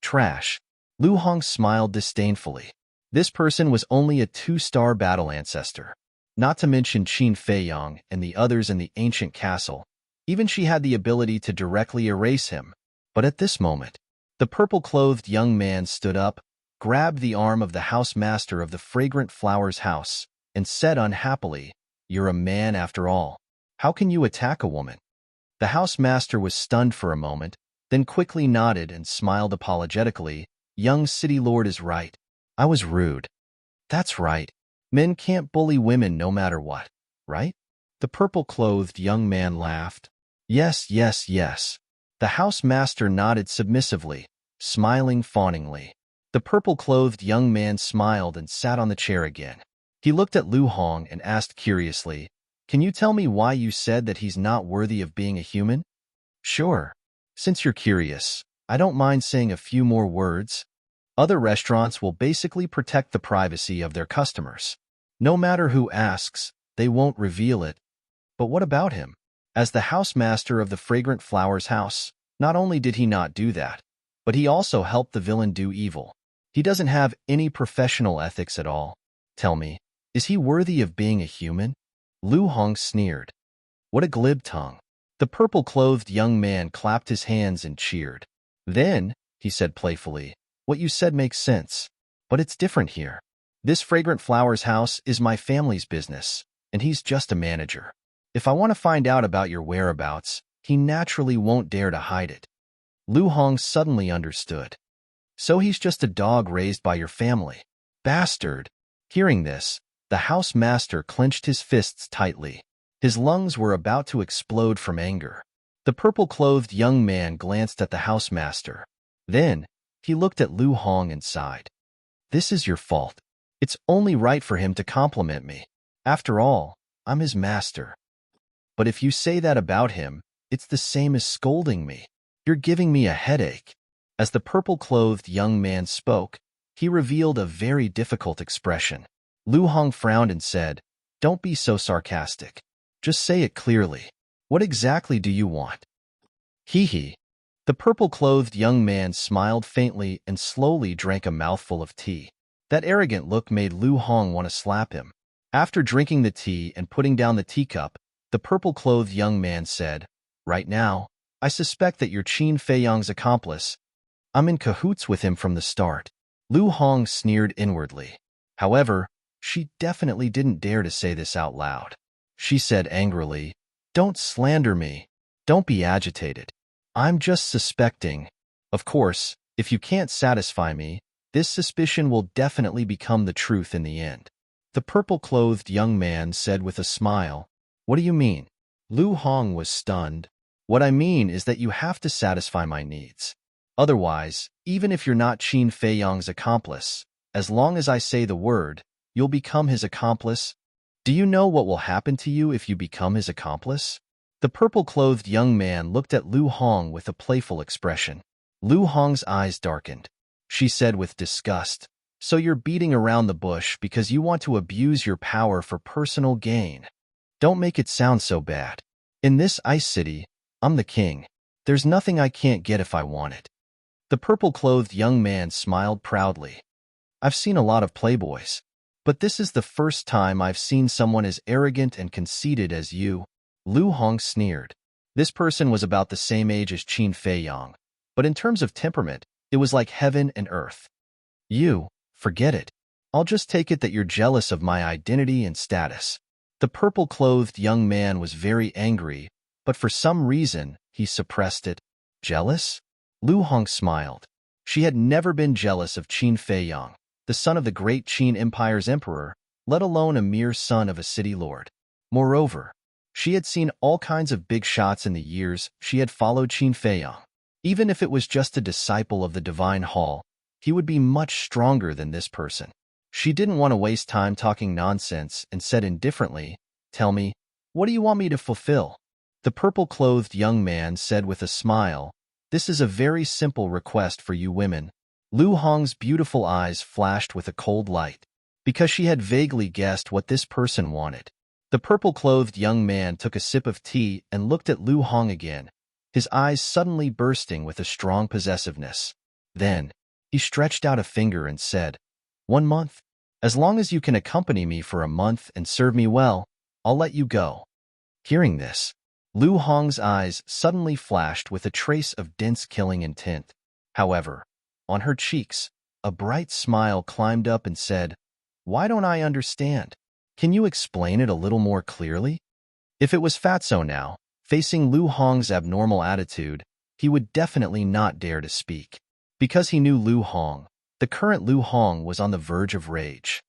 "Trash." Lu Hong smiled disdainfully. This person was only a 2-star battle ancestor. Not to mention Qin Feiyang and the others in the ancient castle. Even she had the ability to directly erase him. But at this moment, the purple-clothed young man stood up, grabbed the arm of the housemaster of the Fragrant Flowers house, and said unhappily, "You're a man after all. How can you attack a woman?" The housemaster was stunned for a moment, then quickly nodded and smiled apologetically. "Young city lord is right. I was rude." "That's right. Men can't bully women no matter what, right?" The purple-clothed young man laughed. "Yes, yes, yes." The housemaster nodded submissively, smiling fawningly. The purple-clothed young man smiled and sat on the chair again. He looked at Lu Hong and asked curiously, "Can you tell me why you said that he's not worthy of being a human?" "Sure. Since you're curious, I don't mind saying a few more words. Other restaurants will basically protect the privacy of their customers. No matter who asks, they won't reveal it. But what about him? As the housemaster of the Fragrant Flowers house, Not only did he not do that, but he also helped the villain do evil. He doesn't have any professional ethics at all. Tell me, is he worthy of being a human? Lu Hong sneered. What a glib tongue. The purple-clothed young man clapped his hands and cheered. Then, he said playfully, what you said makes sense. But it's different here. This Fragrant Flowers house is my family's business, and he's just a manager. If I want to find out about your whereabouts, he naturally won't dare to hide it. Lu Hong suddenly understood. So he's just a dog raised by your family. Bastard! Hearing this, the house master clenched his fists tightly. His lungs were about to explode from anger. The purple-clothed young man glanced at the house master. Then, he looked at Lu Hong and sighed. This is your fault. It's only right for him to compliment me. After all, I'm his master. But if you say that about him, it's the same as scolding me. You're giving me a headache. As the purple-clothed young man spoke, he revealed a very difficult expression. Lu Hong frowned and said, Don't be so sarcastic. Just say it clearly. What exactly do you want? Hee. The purple-clothed young man smiled faintly and slowly drank a mouthful of tea. That arrogant look made Lu Hong want to slap him. After drinking the tea and putting down the teacup, the purple-clothed young man said, Right now, I suspect that you're Qin Feiyang's accomplice. I'm in cahoots with him from the start. Lu Hong sneered inwardly. However, she definitely didn't dare to say this out loud. She said angrily, Don't slander me. Don't be agitated. I'm just suspecting. Of course, if you can't satisfy me, this suspicion will definitely become the truth in the end. The purple-clothed young man said with a smile, What do you mean? Lu Hong was stunned. What I mean is that you have to satisfy my needs. Otherwise, even if you're not Qin Feiyang's accomplice, as long as I say the word, you'll become his accomplice. Do you know what will happen to you if you become his accomplice? The purple-clothed young man looked at Lu Hong with a playful expression. Lu Hong's eyes darkened. She said with disgust, So you're beating around the bush because you want to abuse your power for personal gain. Don't make it sound so bad. In this ice city, I'm the king. There's nothing I can't get if I want it. The purple-clothed young man smiled proudly. I've seen a lot of playboys, but this is the first time I've seen someone as arrogant and conceited as you. Lu Hong sneered. This person was about the same age as Qin Feiyang, but in terms of temperament, it was like heaven and earth. Forget it. I'll just take it that you're jealous of my identity and status. The purple-clothed young man was very angry, but for some reason, he suppressed it. Jealous? Lu Hong smiled. She had never been jealous of Qin Feiyang, the son of the great Qin Empire's emperor, let alone a mere son of a city lord. Moreover, she had seen all kinds of big shots in the years she had followed Qin Feiyang. Even if it was just a disciple of the Divine Hall, he would be much stronger than this person. She didn't want to waste time talking nonsense and said indifferently, Tell me, what do you want me to fulfill? The purple-clothed young man said with a smile, This is a very simple request for you women. Lu Hong's beautiful eyes flashed with a cold light, because she had vaguely guessed what this person wanted. The purple-clothed young man took a sip of tea and looked at Lu Hong again, his eyes suddenly bursting with a strong possessiveness. Then, he stretched out a finger and said, 1 month? As long as you can accompany me for a month and serve me well, I'll let you go. Hearing this, Lu Hong's eyes suddenly flashed with a trace of dense killing intent. However, on her cheeks, a bright smile climbed up and said, Why don't I understand? Can you explain it a little more clearly? If it was Fatso now, facing Lu Hong's abnormal attitude, he would definitely not dare to speak. Because he knew Lu Hong, the current Lu Hong was on the verge of rage.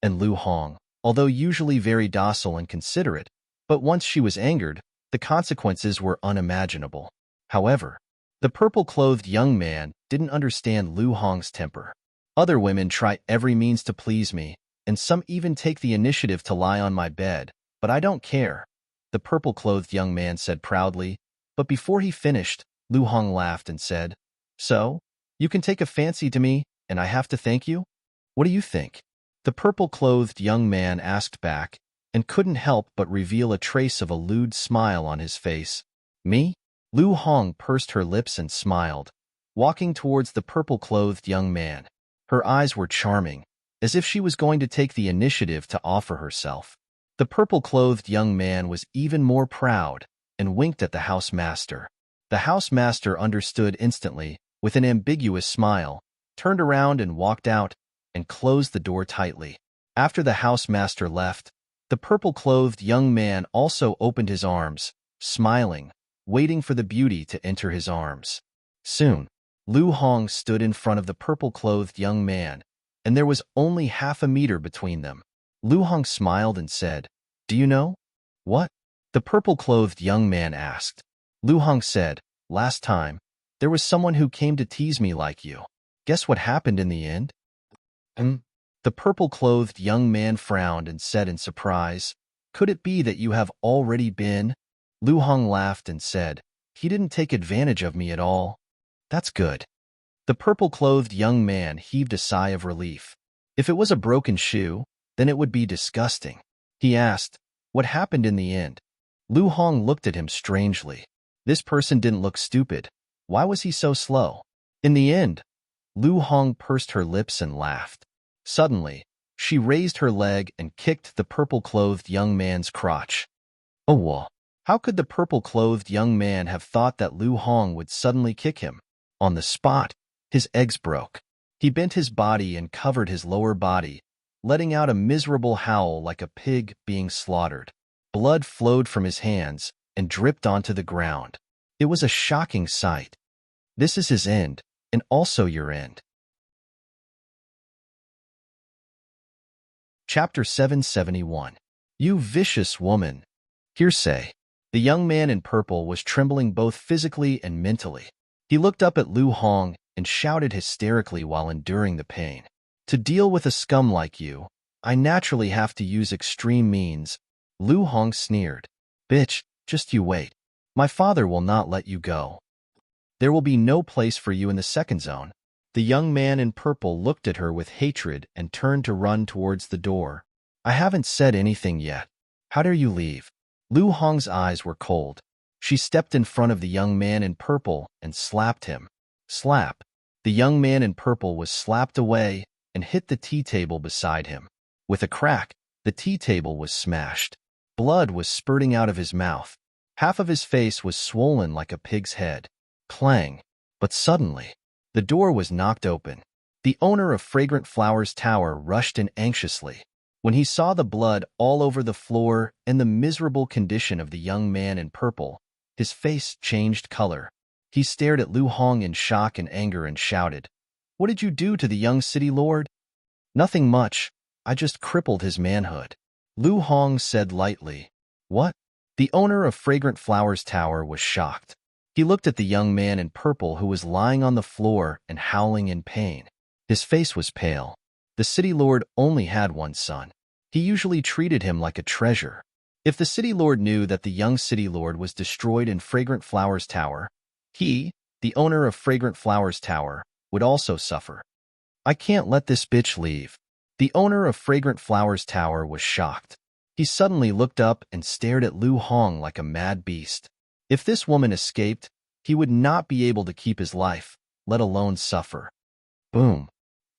And Lu Hong, although usually very docile and considerate, but once she was angered, the consequences were unimaginable. However, the purple-clothed young man didn't understand Lu Hong's temper. Other women try every means to please me, and some even take the initiative to lie on my bed, but I don't care, the purple-clothed young man said proudly. But before he finished, Lu Hong laughed and said, So, you can take a fancy to me, and I have to thank you? What do you think? The purple-clothed young man asked back, and couldn't help but reveal a trace of a lewd smile on his face. Me? Lu Hong pursed her lips and smiled, walking towards the purple-clothed young man. Her eyes were charming, as if she was going to take the initiative to offer herself. The purple-clothed young man was even more proud and winked at the housemaster. The housemaster understood instantly, with an ambiguous smile, turned around and walked out, and closed the door tightly. After the housemaster left, the purple-clothed young man also opened his arms, smiling, waiting for the beauty to enter his arms. Soon, Lu Hong stood in front of the purple-clothed young man, and there was only half a meter between them. Lu Hong smiled and said, "Do you know?" "What?" the purple-clothed young man asked. Lu Hong said, "Last time, there was someone who came to tease me like you. Guess what happened in the end?" The purple-clothed young man frowned and said in surprise, "Could it be that you have already been?" Lu Hong laughed and said, "He didn't take advantage of me at all." "That's good." The purple-clothed young man heaved a sigh of relief. If it was a broken shoe, then it would be disgusting. He asked, "What happened in the end?" Lu Hong looked at him strangely. This person didn't look stupid. Why was he so slow? In the end, Lu Hong pursed her lips and laughed. Suddenly, she raised her leg and kicked the purple-clothed young man's crotch. Oh, whoa. How could the purple-clothed young man have thought that Lu Hong would suddenly kick him? On the spot, his eggs broke. He bent his body and covered his lower body, letting out a miserable howl like a pig being slaughtered. Blood flowed from his hands and dripped onto the ground. It was a shocking sight. This is his end, and also your end. Chapter 771. You vicious woman. Hearsay. The young man in purple was trembling both physically and mentally. He looked up at Lu Hong and shouted hysterically while enduring the pain. "To deal with a scum like you, I naturally have to use extreme means." Lu Hong sneered. "Bitch, just you wait. My father will not let you go. There will be no place for you in the second zone." The young man in purple looked at her with hatred and turned to run towards the door. "I haven't said anything yet. How dare you leave?" Lu Hong's eyes were cold. She stepped in front of the young man in purple and slapped him. Slap. The young man in purple was slapped away and hit the tea table beside him. With a crack, the tea table was smashed. Blood was spurting out of his mouth. Half of his face was swollen like a pig's head. Clang. But suddenly, the door was knocked open. The owner of Fragrant Flowers Tower rushed in anxiously. When he saw the blood all over the floor and the miserable condition of the young man in purple, his face changed color. He stared at Lu Hong in shock and anger and shouted, "What did you do to the young city lord?" "Nothing much. I just crippled his manhood." Lu Hong said lightly. "What?" The owner of Fragrant Flowers Tower was shocked. He looked at the young man in purple who was lying on the floor and howling in pain. His face was pale. The city lord only had one son. He usually treated him like a treasure. If the city lord knew that the young city lord was destroyed in Fragrant Flowers Tower, he, the owner of Fragrant Flowers Tower, would also suffer. "I can't let this bitch leave." The owner of Fragrant Flowers Tower was shocked. He suddenly looked up and stared at Lu Hong like a mad beast. If this woman escaped, he would not be able to keep his life, let alone suffer. Boom.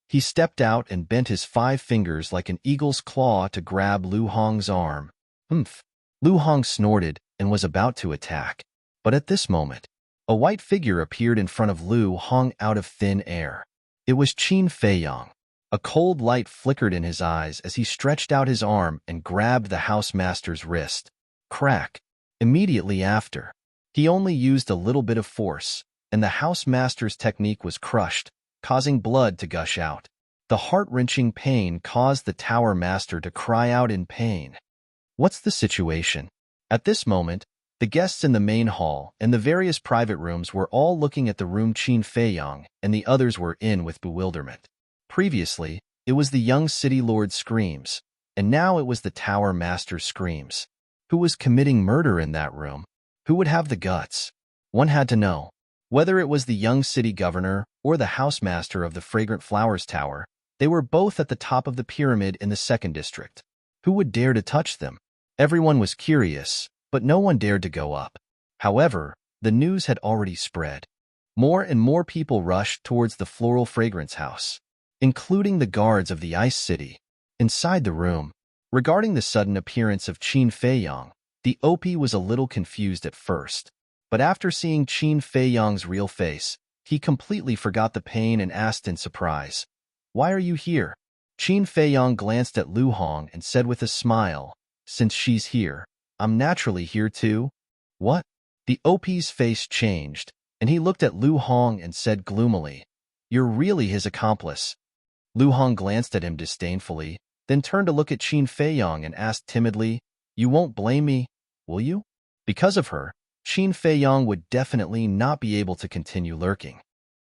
He stepped out and bent his 5 fingers like an eagle's claw to grab Lu Hong's arm. Humph. Lu Hong snorted and was about to attack. But at this moment, a white figure appeared in front of Lu Hong out of thin air. It was Qin Feiyang. A cold light flickered in his eyes as he stretched out his arm and grabbed the housemaster's wrist. Crack. Immediately after, he only used a little bit of force, and the housemaster's technique was crushed, causing blood to gush out. The heart-wrenching pain caused the tower master to cry out in pain. What's the situation? At this moment, the guests in the main hall and the various private rooms were all looking at the room Qin Feiyang and the others were in with bewilderment. Previously, it was the young city lord's screams, and now it was the tower master's screams. Who was committing murder in that room? Who would have the guts? One had to know. Whether it was the young city governor or the housemaster of the Fragrant Flowers Tower, they were both at the top of the pyramid in the second district. Who would dare to touch them? Everyone was curious, but no one dared to go up. However, The news had already spread. More and more people rushed towards the floral fragrance house, including the guards of the Ice City. Inside the room, regarding the sudden appearance of Qin Feiyang, the OP was a little confused at first. But after seeing Qin Feiyang's real face, he completely forgot the pain and asked in surprise, "Why are you here?" Qin Feiyang glanced at Lu Hong and said with a smile, "Since she's here, I'm naturally here too." "What?" The OP's face changed, and he looked at Lu Hong and said gloomily, "You're really his accomplice." Lu Hong glanced at him disdainfully, then turned to look at Qin Feiyang and asked timidly, "You won't blame me, will you?" Because of her, Qin Feiyang would definitely not be able to continue lurking.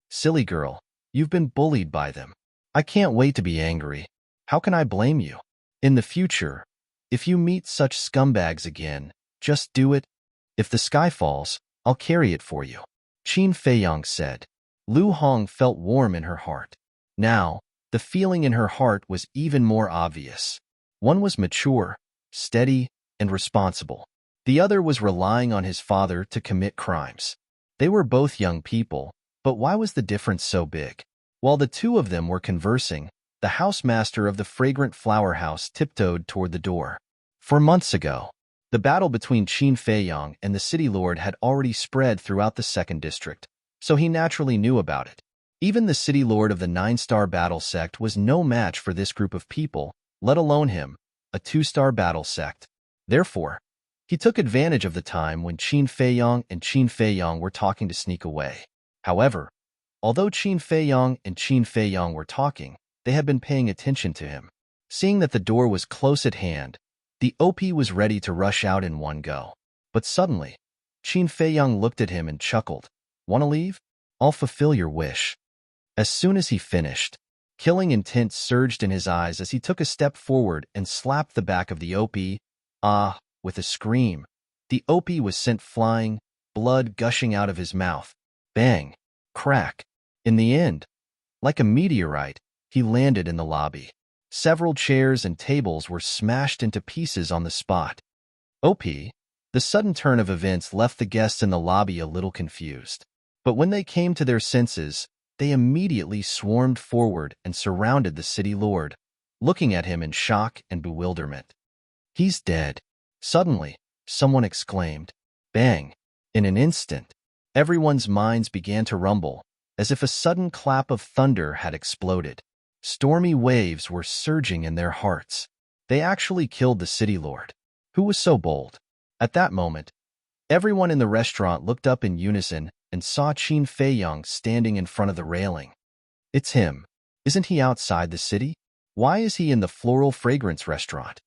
"Silly girl, you've been bullied by them. I can't wait to be angry. How can I blame you? In the future, if you meet such scumbags again, just do it. If the sky falls, I'll carry it for you," Qin Feiyang said. Lu Hong felt warm in her heart. Now, the feeling in her heart was even more obvious. One was mature, steady, and responsible. The other was relying on his father to commit crimes. They were both young people, but why was the difference so big? While the two of them were conversing, the housemaster of the fragrant flower house tiptoed toward the door. For months ago, the battle between Qin Feiyang and the city lord had already spread throughout the second district, so he naturally knew about it. Even the city lord of the 9-star battle sect was no match for this group of people, let alone him, a 2-star battle sect. Therefore, he took advantage of the time when Qin Feiyang were talking to sneak away. However, although Qin Feiyang were talking, they had been paying attention to him. Seeing that the door was close at hand, the OP was ready to rush out in one go. But suddenly, Qin Feiyang looked at him and chuckled. "Want to leave? I'll fulfill your wish." As soon as he finished, killing intent surged in his eyes as he took a step forward and slapped the back of the OP. Ah! With a scream, the OP was sent flying, blood gushing out of his mouth. Bang! Crack! In the end, like a meteorite, he landed in the lobby. Several chairs and tables were smashed into pieces on the spot. OP, the sudden turn of events left the guests in the lobby a little confused. But when they came to their senses, they immediately swarmed forward and surrounded the city lord, looking at him in shock and bewilderment. "He's dead." Suddenly, someone exclaimed. Bang! In an instant, everyone's minds began to rumble, as if a sudden clap of thunder had exploded. Stormy waves were surging in their hearts. They actually killed the city lord. Who was so bold? At that moment, everyone in the restaurant looked up in unison and saw Qin Feiyang standing in front of the railing. "It's him. Isn't he outside the city? Why is he in the floral fragrance restaurant?"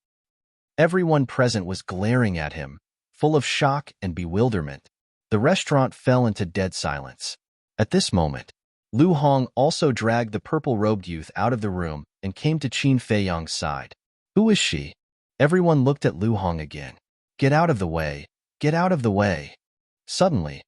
Everyone present was glaring at him, full of shock and bewilderment. The restaurant fell into dead silence. At this moment, Lu Hong also dragged the purple-robed youth out of the room and came to Qin Feiyang's side. "Who is she?" Everyone looked at Lu Hong again. "Get out of the way! Get out of the way!" Suddenly,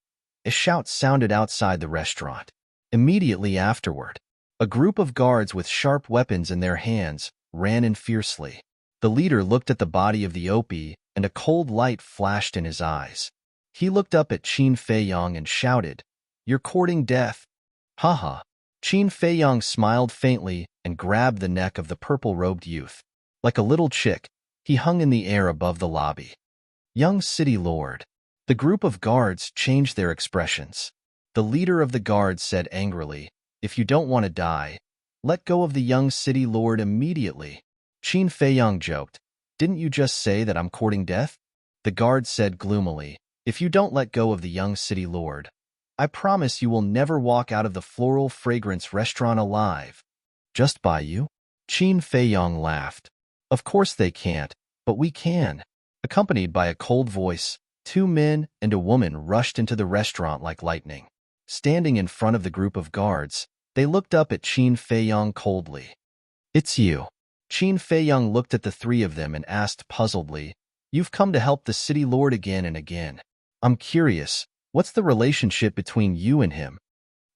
a shout sounded outside the restaurant. Immediately afterward, a group of guards with sharp weapons in their hands ran in fiercely. The leader looked at the body of the OP, and a cold light flashed in his eyes. He looked up at Qin Feiyang and shouted, "You're courting death." "Haha." Qin Feiyang smiled faintly and grabbed the neck of the purple-robed youth. Like a little chick, he hung in the air above the lobby. "Young city lord." The group of guards changed their expressions. The leader of the guards said angrily, "If you don't want to die, let go of the young city lord immediately." Qin Feiyang joked, "Didn't you just say that I'm courting death?" The guard said gloomily, "If you don't let go of the young city lord, I promise you will never walk out of the floral fragrance restaurant alive." "Just by you?" Qin Feiyang laughed. "Of course they can't, but we can." Accompanied by a cold voice, 2 men and a woman rushed into the restaurant like lightning. Standing in front of the group of guards, they looked up at Qin Feiyang coldly. "It's you." Qin Feiyang looked at the 3 of them and asked puzzledly, "You've come to help the city lord again and again. I'm curious, what's the relationship between you and him?"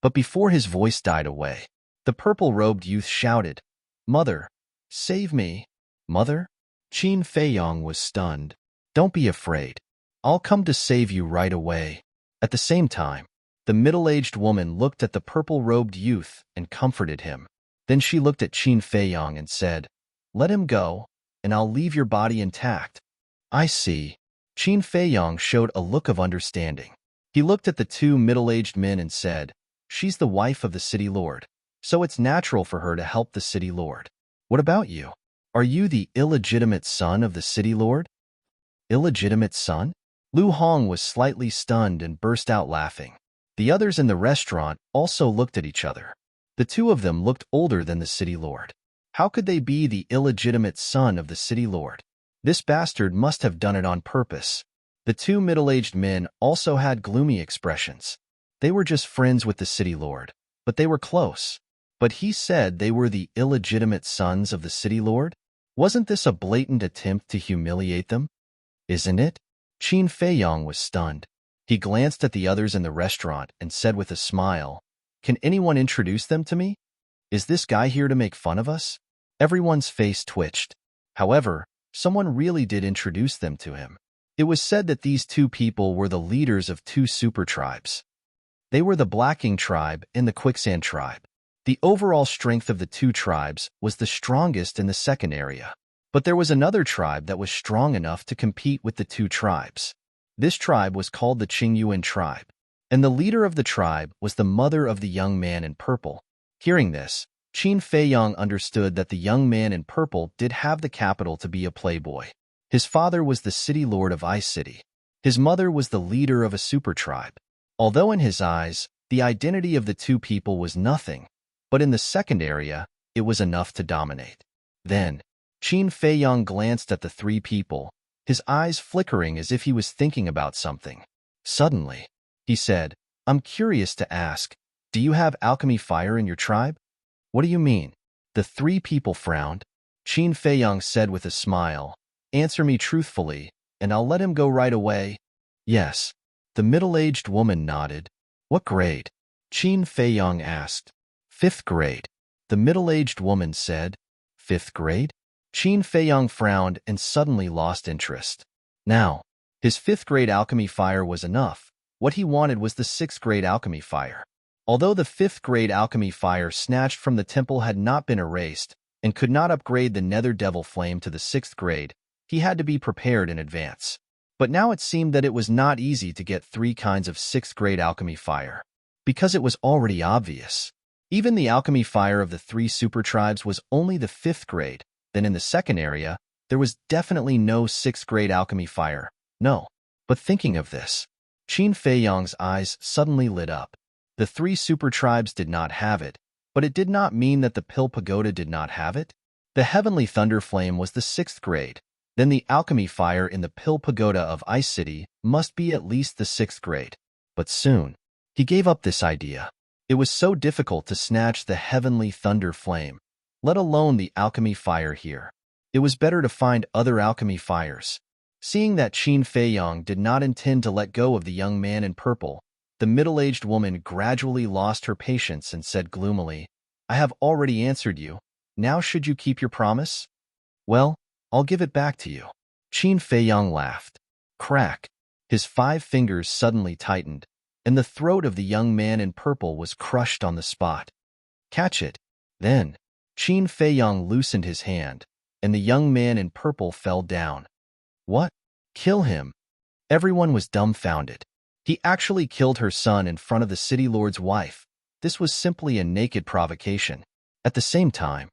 But before his voice died away, the purple-robed youth shouted, "Mother, save me." "Mother?" Qin Feiyang was stunned. "Don't be afraid. I'll come to save you right away." At the same time, the middle-aged woman looked at the purple-robed youth and comforted him. Then she looked at Qin Feiyang and said, "Let him go, and I'll leave your body intact." "I see." Qin Feiyang showed a look of understanding. He looked at the two middle-aged men and said, "She's the wife of the city lord, so it's natural for her to help the city lord. What about you? Are you the illegitimate son of the city lord?" "Illegitimate son?" Lu Hong was slightly stunned and burst out laughing. The others in the restaurant also looked at each other. The two of them looked older than the city lord. How could they be the illegitimate son of the city lord? This bastard must have done it on purpose. The two middle-aged men also had gloomy expressions. They were just friends with the city lord, but they were close. But he said they were the illegitimate sons of the city lord? Wasn't this a blatant attempt to humiliate them? Isn't it? Qin Feiyang was stunned. He glanced at the others in the restaurant and said with a smile, "Can anyone introduce them to me? Is this guy here to make fun of us?" Everyone's face twitched. However, someone really did introduce them to him. It was said that these two people were the leaders of two super tribes. They were the Blacking tribe and the Quicksand tribe. The overall strength of the two tribes was the strongest in the second area. But there was another tribe that was strong enough to compete with the two tribes. This tribe was called the Qingyuan tribe, and the leader of the tribe was the mother of the young man in purple. Hearing this, Qin Feiyang understood that the young man in purple did have the capital to be a playboy. His father was the city lord of Ice City. His mother was the leader of a super tribe. Although in his eyes, the identity of the two people was nothing, but in the second area, it was enough to dominate. Then, Qin Feiyang glanced at the three people, his eyes flickering as if he was thinking about something. Suddenly, he said, "I'm curious to ask, do you have alchemy fire in your tribe?" "What do you mean?" The three people frowned. Qin Feiyang said with a smile, "Answer me truthfully, and I'll let him go right away." "Yes." The middle-aged woman nodded. "What grade?" Qin Feiyang asked. "Fifth grade." The middle-aged woman said. "Fifth grade?" Qin Feiyang frowned and suddenly lost interest. Now, his fifth-grade alchemy fire was enough. What he wanted was the sixth-grade alchemy fire. Although the fifth-grade alchemy fire snatched from the temple had not been erased and could not upgrade the Nether Devil Flame to the sixth grade, he had to be prepared in advance. But now it seemed that it was not easy to get three kinds of sixth-grade alchemy fire, because it was already obvious. Even the alchemy fire of the three super tribes was only the fifth grade. Then in the second area, there was definitely no sixth-grade alchemy fire. No. But thinking of this, Qin Feiyang's eyes suddenly lit up. The three super tribes did not have it, but it did not mean that the Pill Pagoda did not have it. The Heavenly Thunder Flame was the sixth grade. Then the alchemy fire in the Pill Pagoda of Ice City must be at least the sixth grade. But soon, he gave up this idea. It was so difficult to snatch the Heavenly Thunder Flame, let alone the alchemy fire here. It was better to find other alchemy fires. Seeing that Qin Feiyang did not intend to let go of the young man in purple, the middle-aged woman gradually lost her patience and said gloomily, "I have already answered you. Now should you keep your promise?" "Well, I'll give it back to you." Qin Feiyang laughed. Crack! His 5 fingers suddenly tightened, and the throat of the young man in purple was crushed on the spot. "Catch it." Then, Qin Feiyang loosened his hand, and the young man in purple fell down. "What? Kill him?" Everyone was dumbfounded. He actually killed her son in front of the city lord's wife. This was simply a naked provocation. At the same time,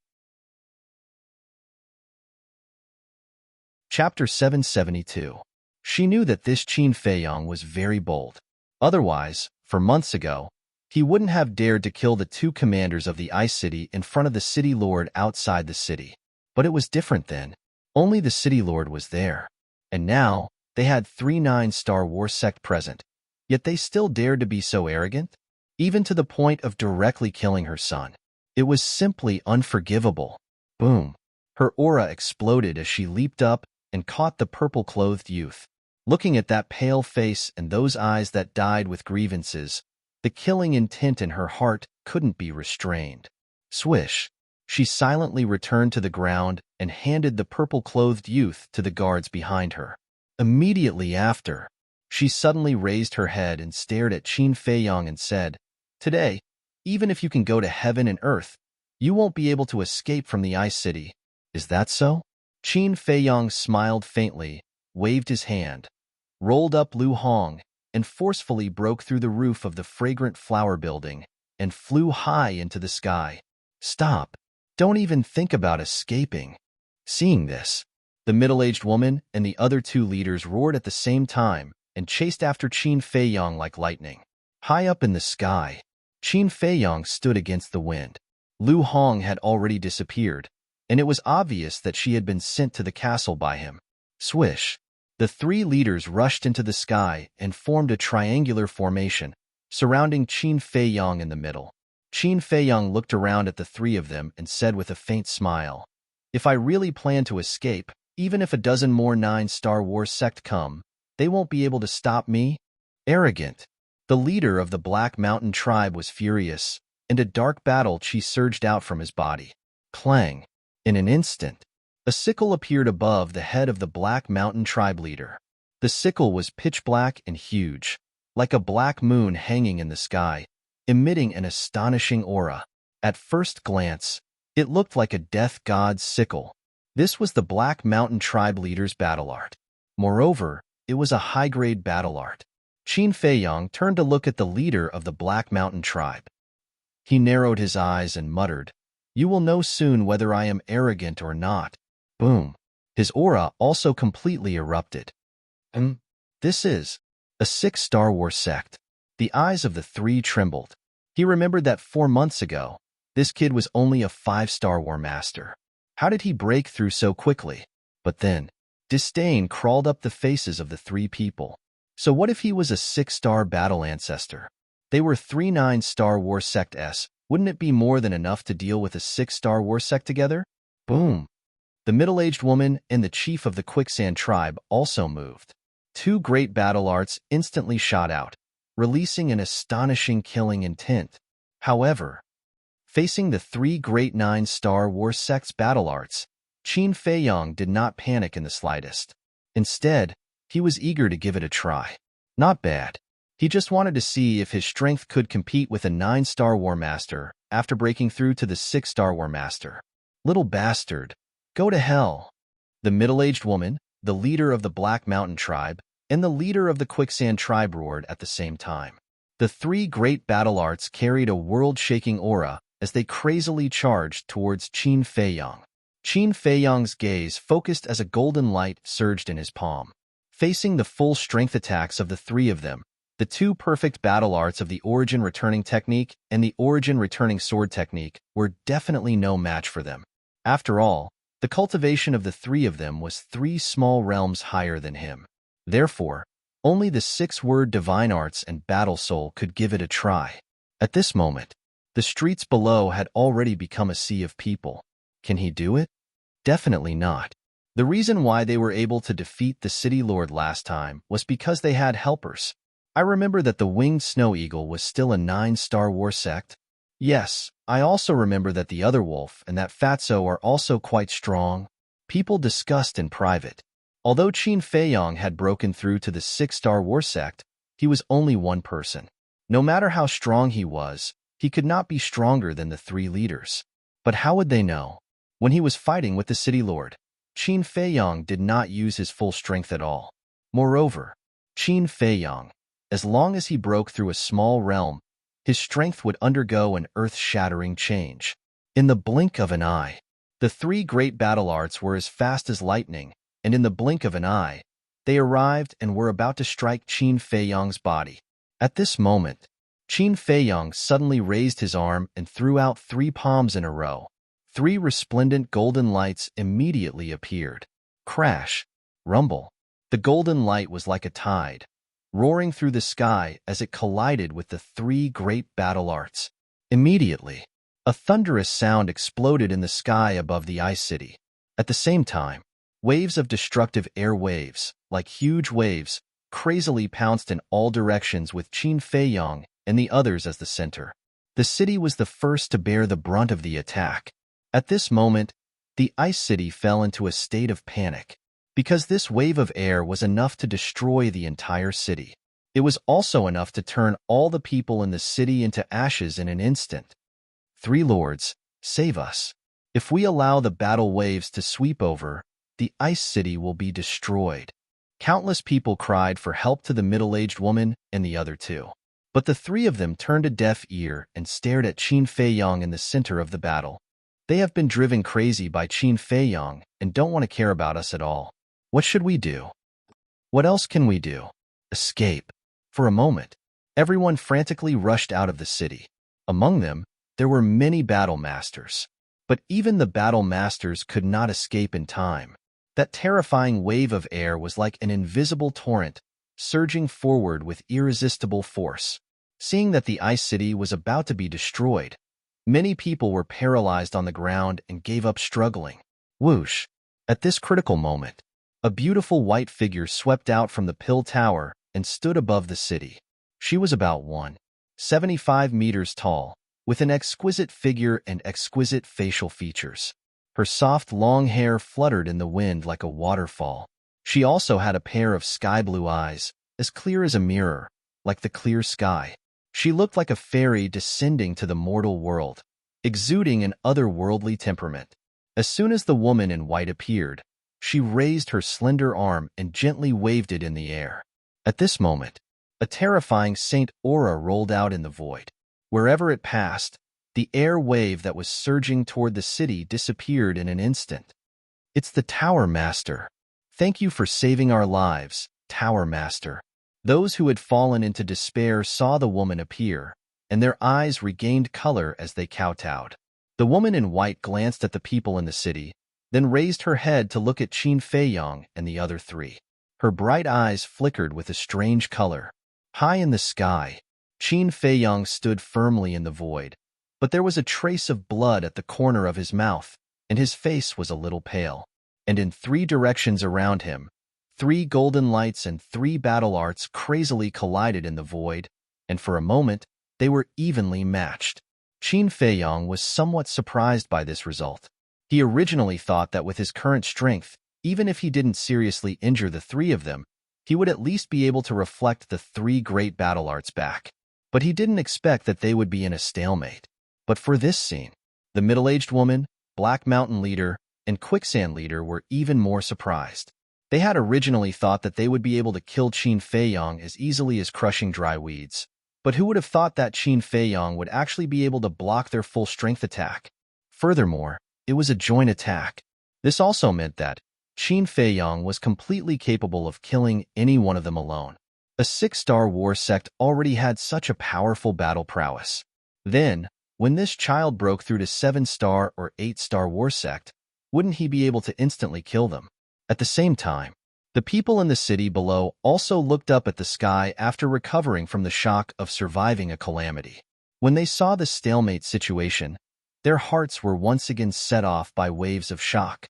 Chapter 772. She knew that this Qin Feiyang was very bold. Otherwise, for months ago, he wouldn't have dared to kill the 2 commanders of the Ice City in front of the city lord outside the city. But it was different then. Only the city lord was there. And now, they had 3 9-star war sect present. Yet they still dared to be so arrogant, even to the point of directly killing her son. It was simply unforgivable. Boom. Her aura exploded as she leaped up and caught the purple-clothed youth. Looking at that pale face and those eyes that died with grievances, the killing intent in her heart couldn't be restrained. Swish! She silently returned to the ground and handed the purple-clothed youth to the guards behind her. Immediately after, She suddenly raised her head and stared at Qin Feiyong and said, "Today, even if you can go to heaven and earth, you won't be able to escape from the Ice City. Is that so?" Qin Feiyong smiled faintly, waved his hand, rolled up Lu Hong, and forcefully broke through the roof of the fragrant flower building and flew high into the sky. "Stop. Don't even think about escaping." Seeing this, the middle-aged woman and the other two leaders roared at the same time and chased after Qin Feiyong like lightning. High up in the sky, Qin Feiyong stood against the wind. Lu Hong had already disappeared, and it was obvious that she had been sent to the castle by him. Swish! The three leaders rushed into the sky and formed a triangular formation, surrounding Qin Feiyong in the middle. Qin Feiyong looked around at the three of them and said with a faint smile, "If I really plan to escape, even if a dozen more 9-Star Wars sect come, they won't be able to stop me." Arrogant. The leader of the Black Mountain tribe was furious, and a dark battle chi surged out from his body. Clang! In an instant, a sickle appeared above the head of the Black Mountain tribe leader. The sickle was pitch black and huge, like a black moon hanging in the sky, emitting an astonishing aura. At first glance, it looked like a death god's sickle. This was the Black Mountain tribe leader's battle art. Moreover, it was a high-grade battle art. Qin Feiyong turned to look at the leader of the Black Mountain tribe. He narrowed his eyes and muttered, "You will know soon whether I am arrogant or not." Boom! His aura also completely erupted. This is a 6-Star Wars sect. The eyes of the three trembled. He remembered that 4 months ago, this kid was only a 5-Star War master. How did he break through so quickly? But then, disdain crawled up the faces of the three people. So what if he was a 6-star battle ancestor? They were 3 9-Star War sect S. Wouldn't it be more than enough to deal with a 6-Star War sect together? Boom! The middle-aged woman and the chief of the Quicksand tribe also moved. 2 great battle arts instantly shot out, releasing an astonishing killing intent. However, facing the 3 great 9-Star War sect's battle arts, Qin Feiyong did not panic in the slightest. Instead, he was eager to give it a try. Not bad. He just wanted to see if his strength could compete with a 9-Star War master after breaking through to the 6-Star War master. Little bastard. Go to hell. The middle-aged woman, the leader of the Black Mountain tribe, and the leader of the Quicksand tribe roared at the same time. The 3 great battle arts carried a world-shaking aura as they crazily charged towards Qin Feiyong. Qin Feiyong's gaze focused as a golden light surged in his palm. Facing the full strength attacks of the 3 of them, the 2 perfect battle arts of the Origin Returning Technique and the Origin Returning Sword Technique were definitely no match for them. After all, the cultivation of the 3 of them was 3 small realms higher than him. Therefore, only the 6-word divine arts and battle soul could give it a try. At this moment, the streets below had already become a sea of people. Can he do it? Definitely not. The reason why they were able to defeat the City Lord last time was because they had helpers. I remember that the Winged Snow Eagle was still a 9-Star War sect. Yes, I also remember that the other wolf and that Fatso are also quite strong. People discussed in private. Although Qin Feiyong had broken through to the 6-Star War sect, he was only one person. No matter how strong he was, he could not be stronger than the 3 leaders. But how would they know? When he was fighting with the City Lord, Qin Feiyong did not use his full strength at all. Moreover, Qin Feiyong, as long as he broke through a small realm, his strength would undergo an earth-shattering change. In the blink of an eye, the 3 great battle arts were as fast as lightning, and in the blink of an eye, they arrived and were about to strike Qin Feiyong's body. At this moment, Qin Feiyong suddenly raised his arm and threw out 3 palms in a row. 3 resplendent golden lights immediately appeared. Crash! Rumble! The golden light was like a tide, roaring through the sky as it collided with the 3 great battle arts. Immediately, a thunderous sound exploded in the sky above the Ice City. At the same time, waves of destructive air waves, like huge waves, crazily pounced in all directions with Qin Feiyong and the others as the center. The city was the first to bear the brunt of the attack. At this moment, the Ice City fell into a state of panic. because this wave of air was enough to destroy the entire city. It was also enough to turn all the people in the city into ashes in an instant. Three lords, save us. If we allow the battle waves to sweep over, the ice city will be destroyed. Countless people cried for help to the middle-aged woman and the other two. But the three of them turned a deaf ear and stared at Qin Feiyong in the center of the battle. They have been driven crazy by Qin Feiyong and don't want to care about us at all. What should we do? What else can we do? Escape. For a moment, everyone frantically rushed out of the city. Among them, there were many battle masters. But even the battle masters could not escape in time. That terrifying wave of air was like an invisible torrent, surging forward with irresistible force. Seeing that the ice city was about to be destroyed, many people were paralyzed on the ground and gave up struggling. Whoosh! At this critical moment, a beautiful white figure swept out from the pill tower and stood above the city. She was about 1.75 meters tall, with an exquisite figure and exquisite facial features. Her soft, long hair fluttered in the wind like a waterfall. She also had a pair of sky-blue eyes, as clear as a mirror, like the clear sky. She looked like a fairy descending to the mortal world, exuding an otherworldly temperament. As soon as the woman in white appeared, she raised her slender arm and gently waved it in the air. At this moment, a terrifying Saint aura rolled out in the void. Wherever it passed, the air wave that was surging toward the city disappeared in an instant. It's the Tower Master. Thank you for saving our lives, Tower Master. Those who had fallen into despair saw the woman appear, and their eyes regained color as they kowtowed. The woman in white glanced at the people in the city, then raised her head to look at Qin Feiyong and the other three. Her bright eyes flickered with a strange color. High in the sky, Qin Feiyong stood firmly in the void, but there was a trace of blood at the corner of his mouth, and his face was a little pale. And in three directions around him, 3 golden lights and 3 battle arts crazily collided in the void, and for a moment, they were evenly matched. Qin Feiyong was somewhat surprised by this result. He originally thought that with his current strength, even if he didn't seriously injure the 3 of them, he would at least be able to reflect the 3 great battle arts back. But he didn't expect that they would be in a stalemate. But for this scene, the middle-aged woman, Black Mountain Leader, and Quicksand Leader were even more surprised. They had originally thought that they would be able to kill Qin Feiyong as easily as crushing dry weeds. But who would have thought that Qin Feiyong would actually be able to block their full strength attack? Furthermore, it was a joint attack. This also meant that Qin Feiyong was completely capable of killing any one of them alone. A 6-star war sect already had such a powerful battle prowess. Then, when this child broke through to 7-star or 8-star war sect, wouldn't he be able to instantly kill them? At the same time, the people in the city below also looked up at the sky after recovering from the shock of surviving a calamity. When they saw the stalemate situation, their hearts were once again set off by waves of shock.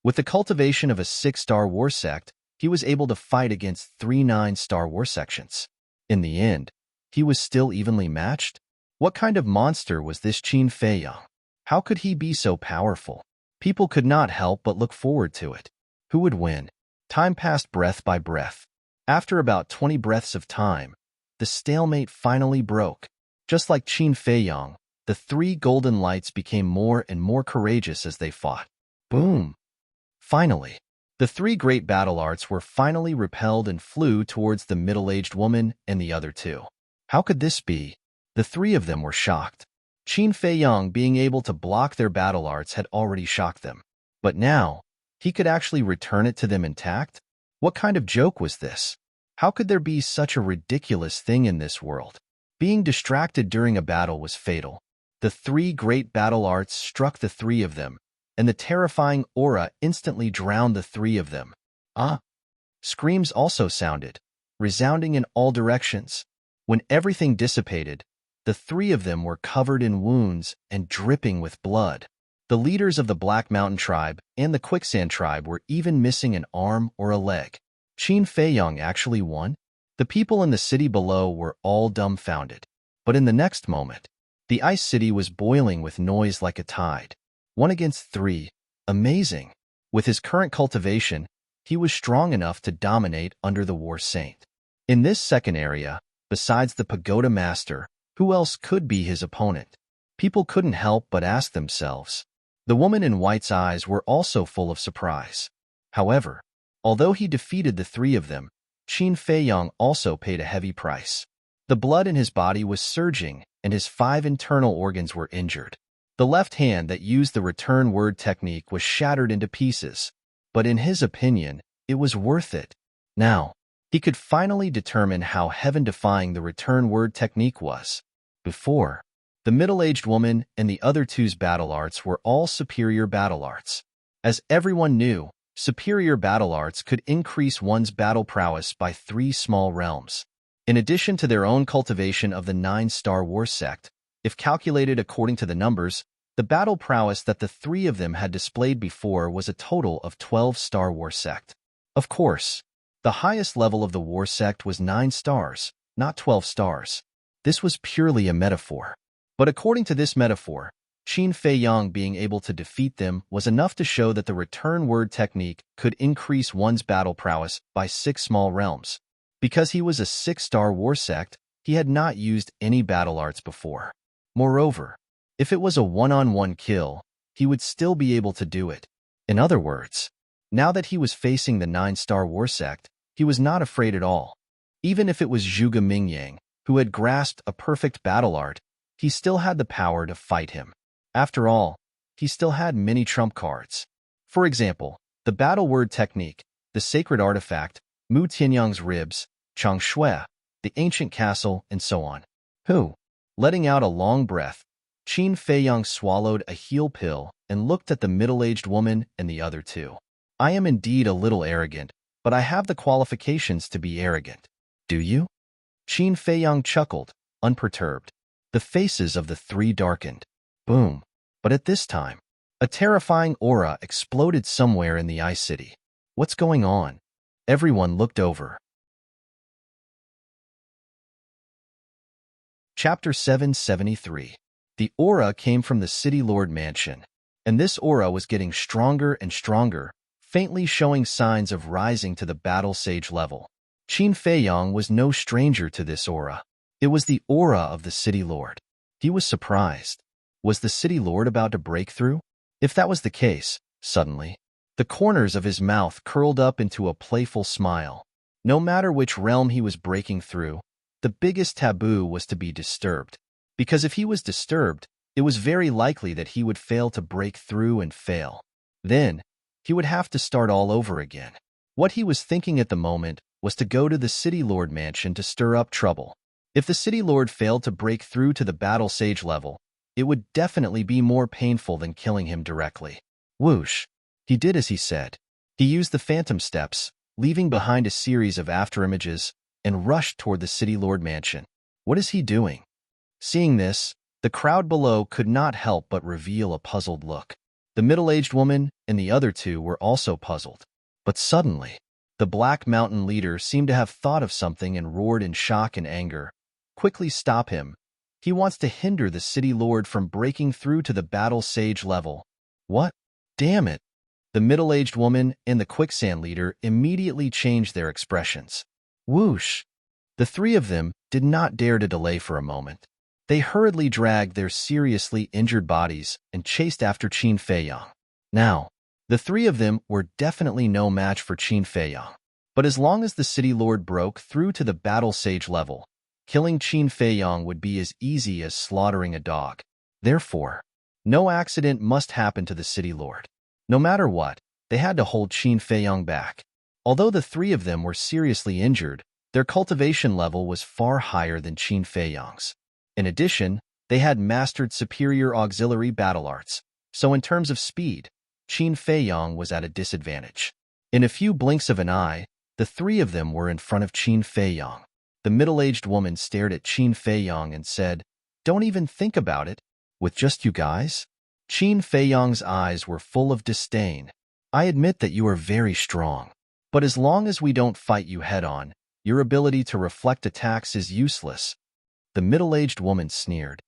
With the cultivation of a 6-star war sect, he was able to fight against 3 9-star war sections. In the end, he was still evenly matched? What kind of monster was this Qin Feiyong? How could he be so powerful? People could not help but look forward to it. Who would win? Time passed breath by breath. After about 20 breaths of time, the stalemate finally broke. Just like Qin Feiyong, the 3 golden lights became more and more courageous as they fought. Boom! Finally, the 3 great battle arts were finally repelled and flew towards the middle-aged woman and the other 2. How could this be? The 3 of them were shocked. Qin Feiyong being able to block their battle arts had already shocked them. But now, he could actually return it to them intact? What kind of joke was this? How could there be such a ridiculous thing in this world? Being distracted during a battle was fatal. The 3 great battle arts struck the 3 of them, and the terrifying aura instantly drowned the 3 of them. Ah! Screams also sounded, resounding in all directions. When everything dissipated, the 3 of them were covered in wounds and dripping with blood. The leaders of the Black Mountain Tribe and the Quicksand Tribe were even missing an arm or a leg. Qin Feiyong actually won? The people in the city below were all dumbfounded. But in the next moment, the ice city was boiling with noise like a tide. 1 against 3. Amazing. With his current cultivation, he was strong enough to dominate under the war saint. In this second area, besides the pagoda master, who else could be his opponent? People couldn't help but ask themselves. The woman in white's eyes were also full of surprise. However, although he defeated the three of them, Qin Feiyang also paid a heavy price. The blood in his body was surging, and his 5 internal organs were injured. The left hand that used the return word technique was shattered into pieces, but in his opinion, it was worth it. Now, he could finally determine how heaven-defying the return word technique was. Before, the middle-aged woman and the other two's battle arts were all superior battle arts. As everyone knew, superior battle arts could increase one's battle prowess by 3 small realms. In addition to their own cultivation of the 9-star war sect, if calculated according to the numbers, the battle prowess that the 3 of them had displayed before was a total of 12-star war sect. Of course, the highest level of the war sect was 9 stars, not 12 stars. This was purely a metaphor. But according to this metaphor, Qin Feiyang being able to defeat them was enough to show that the return word technique could increase one's battle prowess by 6 small realms. Because he was a 6-star war sect, he had not used any battle arts before. Moreover, if it was a one-on-one kill, he would still be able to do it. In other words, now that he was facing the 9-star war sect, he was not afraid at all. Even if it was Zhuge Mingyang, who had grasped a perfect battle art, he still had the power to fight him. After all, he still had many trump cards. For example, the battle word technique, the sacred artifact, Mu Tianyang's ribs, Chang Shui, the ancient castle, and so on. Letting out a long breath, Qin Feiyang swallowed a heal pill and looked at the middle-aged woman and the other two. I am indeed a little arrogant, but I have the qualifications to be arrogant. Do you? Qin Feiyang chuckled, unperturbed. The faces of the 3 darkened. Boom. But at this time, a terrifying aura exploded somewhere in the Ice City. What's going on? Everyone looked over. Chapter 773. The aura came from the City Lord Mansion, and this aura was getting stronger and stronger, faintly showing signs of rising to the battle sage level. Qin Feiyang was no stranger to this aura. It was the aura of the City Lord. He was surprised. Was the City Lord about to break through? If that was the case, suddenly, the corners of his mouth curled up into a playful smile. No matter which realm he was breaking through, the biggest taboo was to be disturbed. Because if he was disturbed, it was very likely that he would fail to break through and fail. Then, he would have to start all over again. What he was thinking at the moment was to go to the City Lord Mansion to stir up trouble. If the City Lord failed to break through to the battle sage level, it would definitely be more painful than killing him directly. Whoosh. He did as he said. He used the phantom steps, leaving behind a series of afterimages, and rushed toward the City Lord Mansion. What is he doing? Seeing this, the crowd below could not help but reveal a puzzled look. The middle-aged woman and the other two were also puzzled. But suddenly, the Black Mountain leader seemed to have thought of something and roared in shock and anger. Quickly stop him. He wants to hinder the City Lord from breaking through to the battle sage level. What? Damn it. The middle-aged woman and the quicksand leader immediately changed their expressions. Whoosh! The 3 of them did not dare to delay for a moment. They hurriedly dragged their seriously injured bodies and chased after Qin Feiyang. Now, the 3 of them were definitely no match for Qin Feiyang. But as long as the City Lord broke through to the battle sage level, killing Qin Feiyang would be as easy as slaughtering a dog. Therefore, no accident must happen to the City Lord. No matter what, they had to hold Qin Feiyang back. Although the 3 of them were seriously injured, their cultivation level was far higher than Qin Feiyang's. In addition, they had mastered superior auxiliary battle arts, so in terms of speed, Qin Feiyang was at a disadvantage. In a few blinks of an eye, the 3 of them were in front of Qin Feiyang. The middle-aged woman stared at Qin Feiyang and said, "Don't even think about it. With just you guys?" Qin Feiyang's eyes were full of disdain. "I admit that you are very strong. But as long as we don't fight you head-on, your ability to reflect attacks is useless." The middle-aged woman sneered.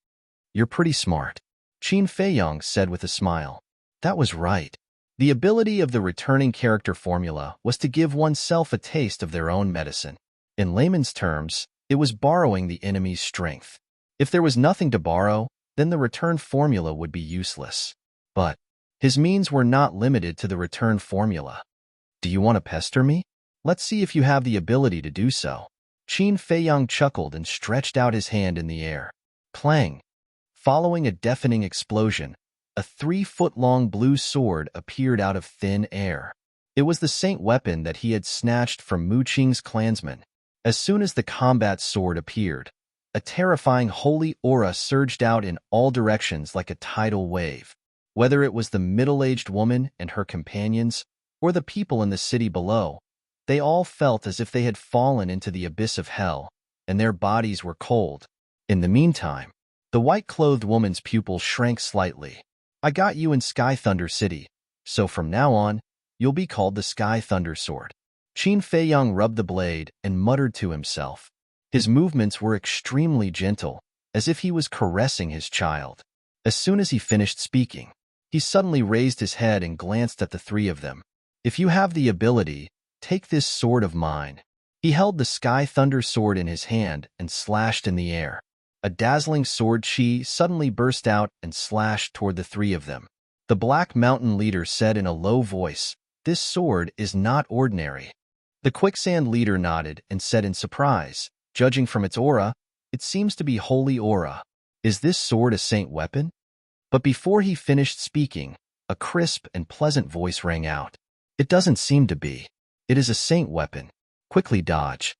"You're pretty smart," Qin Feiyang said with a smile. That was right. The ability of the returning character formula was to give oneself a taste of their own medicine. In layman's terms, it was borrowing the enemy's strength. If there was nothing to borrow, then the return formula would be useless. But his means were not limited to the return formula. Do you want to pester me? Let's see if you have the ability to do so. Qin Feiyang chuckled and stretched out his hand in the air. Clang! Following a deafening explosion, a 3-foot-long blue sword appeared out of thin air. It was the saint weapon that he had snatched from Mu Qing's clansmen. As soon as the combat sword appeared, a terrifying holy aura surged out in all directions like a tidal wave. Whether it was the middle-aged woman and her companions, or the people in the city below, they all felt as if they had fallen into the abyss of hell, and their bodies were cold. In the meantime, the white-clothed woman's pupil shrank slightly. I got you in Sky Thunder City, so from now on, you'll be called the Sky Thunder Sword. Qin Feiyang rubbed the blade and muttered to himself. His movements were extremely gentle, as if he was caressing his child. As soon as he finished speaking, he suddenly raised his head and glanced at the three of them. If you have the ability, take this sword of mine. He held the Sky Thunder Sword in his hand and slashed in the air. A dazzling sword chi suddenly burst out and slashed toward the three of them. The Black Mountain leader said in a low voice, "This sword is not ordinary." The Quicksand leader nodded and said in surprise, "Judging from its aura, it seems to be holy aura. Is this sword a saint weapon?" But before he finished speaking, a crisp and pleasant voice rang out. "It doesn't seem to be. It is a saint weapon. Quickly dodge."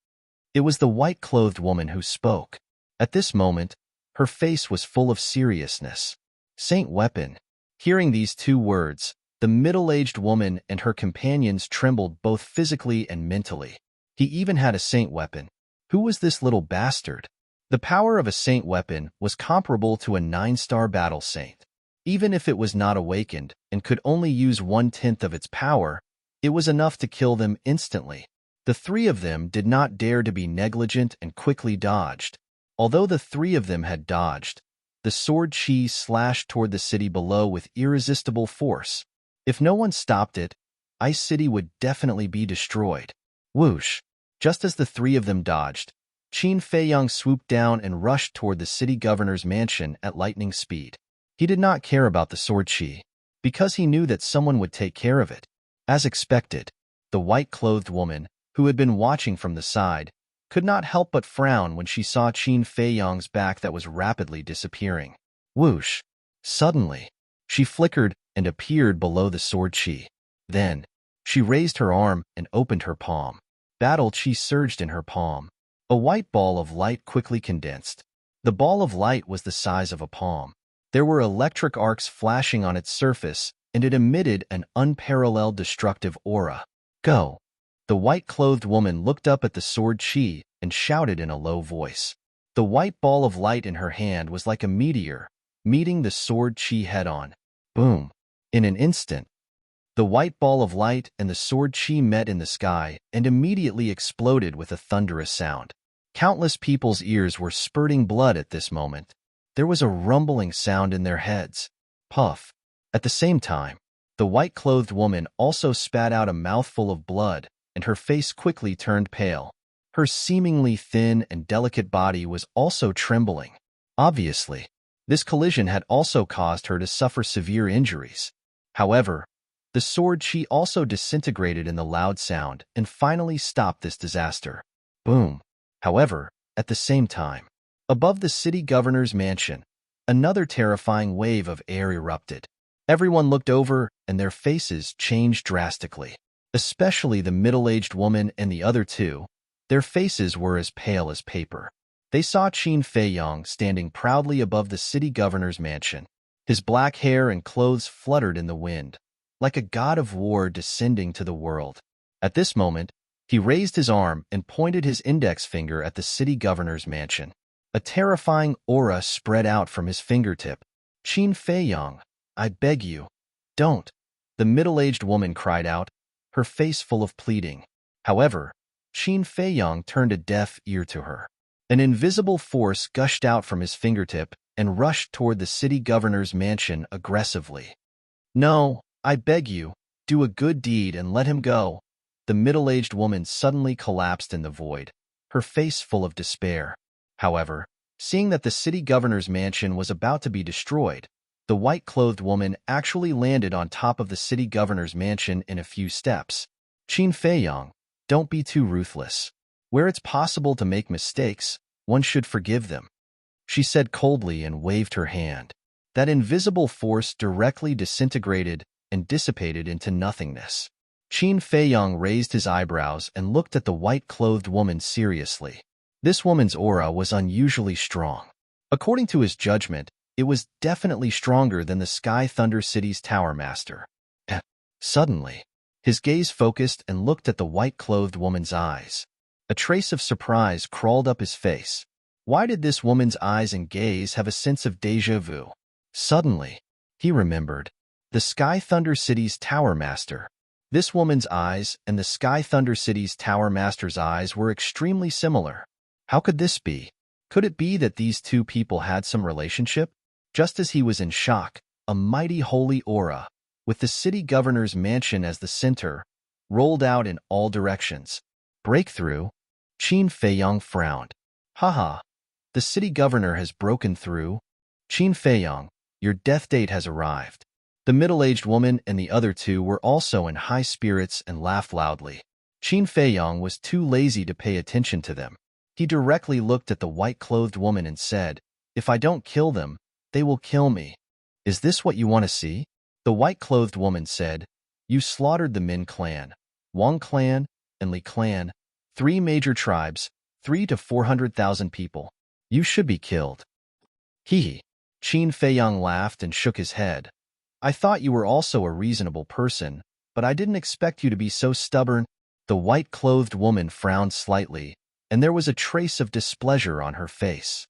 It was the white-clothed woman who spoke. At this moment, her face was full of seriousness. Saint weapon. Hearing these two words, the middle-aged woman and her companions trembled both physically and mentally. He even had a saint weapon. Who was this little bastard? The power of a saint weapon was comparable to a 9-star battle saint. Even if it was not awakened and could only use 1/10 of its power, it was enough to kill them instantly. The three of them did not dare to be negligent and quickly dodged. Although the three of them had dodged, the sword chi slashed toward the city below with irresistible force. If no one stopped it, Ice City would definitely be destroyed. Whoosh! Just as the three of them dodged, Qin Feiyang swooped down and rushed toward the city governor's mansion at lightning speed. He did not care about the sword chi, because he knew that someone would take care of it. As expected, the white-clothed woman, who had been watching from the side, could not help but frown when she saw Qin Feiyang's back that was rapidly disappearing. Whoosh! Suddenly, she flickered and appeared below the sword chi. Then, she raised her arm and opened her palm. Battle chi surged in her palm. A white ball of light quickly condensed. The ball of light was the size of a palm. There were electric arcs flashing on its surface, and it emitted an unparalleled destructive aura. Go! The white-clothed woman looked up at the sword chi and shouted in a low voice. The white ball of light in her hand was like a meteor, meeting the sword chi head-on. Boom! In an instant, the white ball of light and the sword chi met in the sky and immediately exploded with a thunderous sound. Countless people's ears were spurting blood at this moment. There was a rumbling sound in their heads. Puff! At the same time, the white-clothed woman also spat out a mouthful of blood, and her face quickly turned pale. Her seemingly thin and delicate body was also trembling. Obviously, this collision had also caused her to suffer severe injuries. However, the sword chi also disintegrated in the loud sound and finally stopped this disaster. Boom! However, at the same time, above the city governor's mansion, another terrifying wave of air erupted. Everyone looked over, and their faces changed drastically. Especially the middle-aged woman and the other two, their faces were as pale as paper. They saw Qin Feiyang standing proudly above the city governor's mansion. His black hair and clothes fluttered in the wind, like a god of war descending to the world. At this moment, he raised his arm and pointed his index finger at the city governor's mansion. A terrifying aura spread out from his fingertip. "Qin Feiyang, I beg you, don't," the middle-aged woman cried out, her face full of pleading. However, Qin Feiyang turned a deaf ear to her. An invisible force gushed out from his fingertip and rushed toward the city governor's mansion aggressively. "No, I beg you, Do a good deed and let him go." The middle-aged woman suddenly collapsed in the void, her face full of despair. However, seeing that the city governor's mansion was about to be destroyed, the white-clothed woman actually landed on top of the city governor's mansion in a few steps. "Qin Feiyang, don't be too ruthless. Where it's possible to make mistakes, one should forgive them," she said coldly and waved her hand. That invisible force directly disintegrated and dissipated into nothingness. Qin Feiyang raised his eyebrows and looked at the white-clothed woman seriously. This woman's aura was unusually strong. According to his judgment, it was definitely stronger than the Sky Thunder City's Tower Master. Suddenly, his gaze focused and looked at the white-clothed woman's eyes. A trace of surprise crawled up his face. Why did this woman's eyes and gaze have a sense of déjà vu? Suddenly, he remembered. The Sky Thunder City's Tower Master. This woman's eyes and the Sky Thunder City's Tower Master's eyes were extremely similar. How could this be? Could it be that these two people had some relationship? Just as he was in shock, a mighty holy aura, with the city governor's mansion as the center, rolled out in all directions. Breakthrough? Qin Feiyang frowned. Haha, the city governor has broken through. Qin Feiyang, your death date has arrived. The middle-aged woman and the other two were also in high spirits and laughed loudly. Qin Feiyang was too lazy to pay attention to them. He directly looked at the white-clothed woman and said, "If I don't kill them, they will kill me. Is this what you want to see?" The white-clothed woman said, "You slaughtered the Min clan, Wang clan, and Li clan, 3 major tribes, 3 to 400,000 people. You should be killed." Hee. Qin Feiyang laughed and shook his head. "I thought you were also a reasonable person, but I didn't expect you to be so stubborn." The white-clothed woman frowned slightly, and there was a trace of displeasure on her face.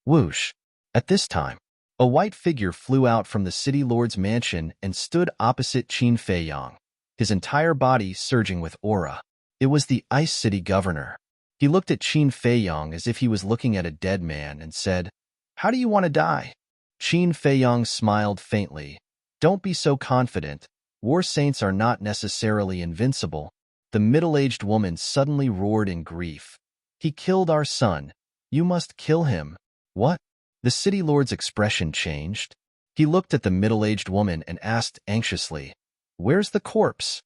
Whoosh! At this time, a white figure flew out from the city lord's mansion and stood opposite Qin Feiyang, his entire body surging with aura. It was the Ice City governor. He looked at Qin Feiyang as if he was looking at a dead man and said, "How do you want to die?" Qin Feiyang smiled faintly. "Don't be so confident. War saints are not necessarily invincible." The middle-aged woman suddenly roared in grief. "He killed our son. You must kill him." "What?" The city lord's expression changed. He looked at the middle-aged woman and asked anxiously, "Where's the corpse?"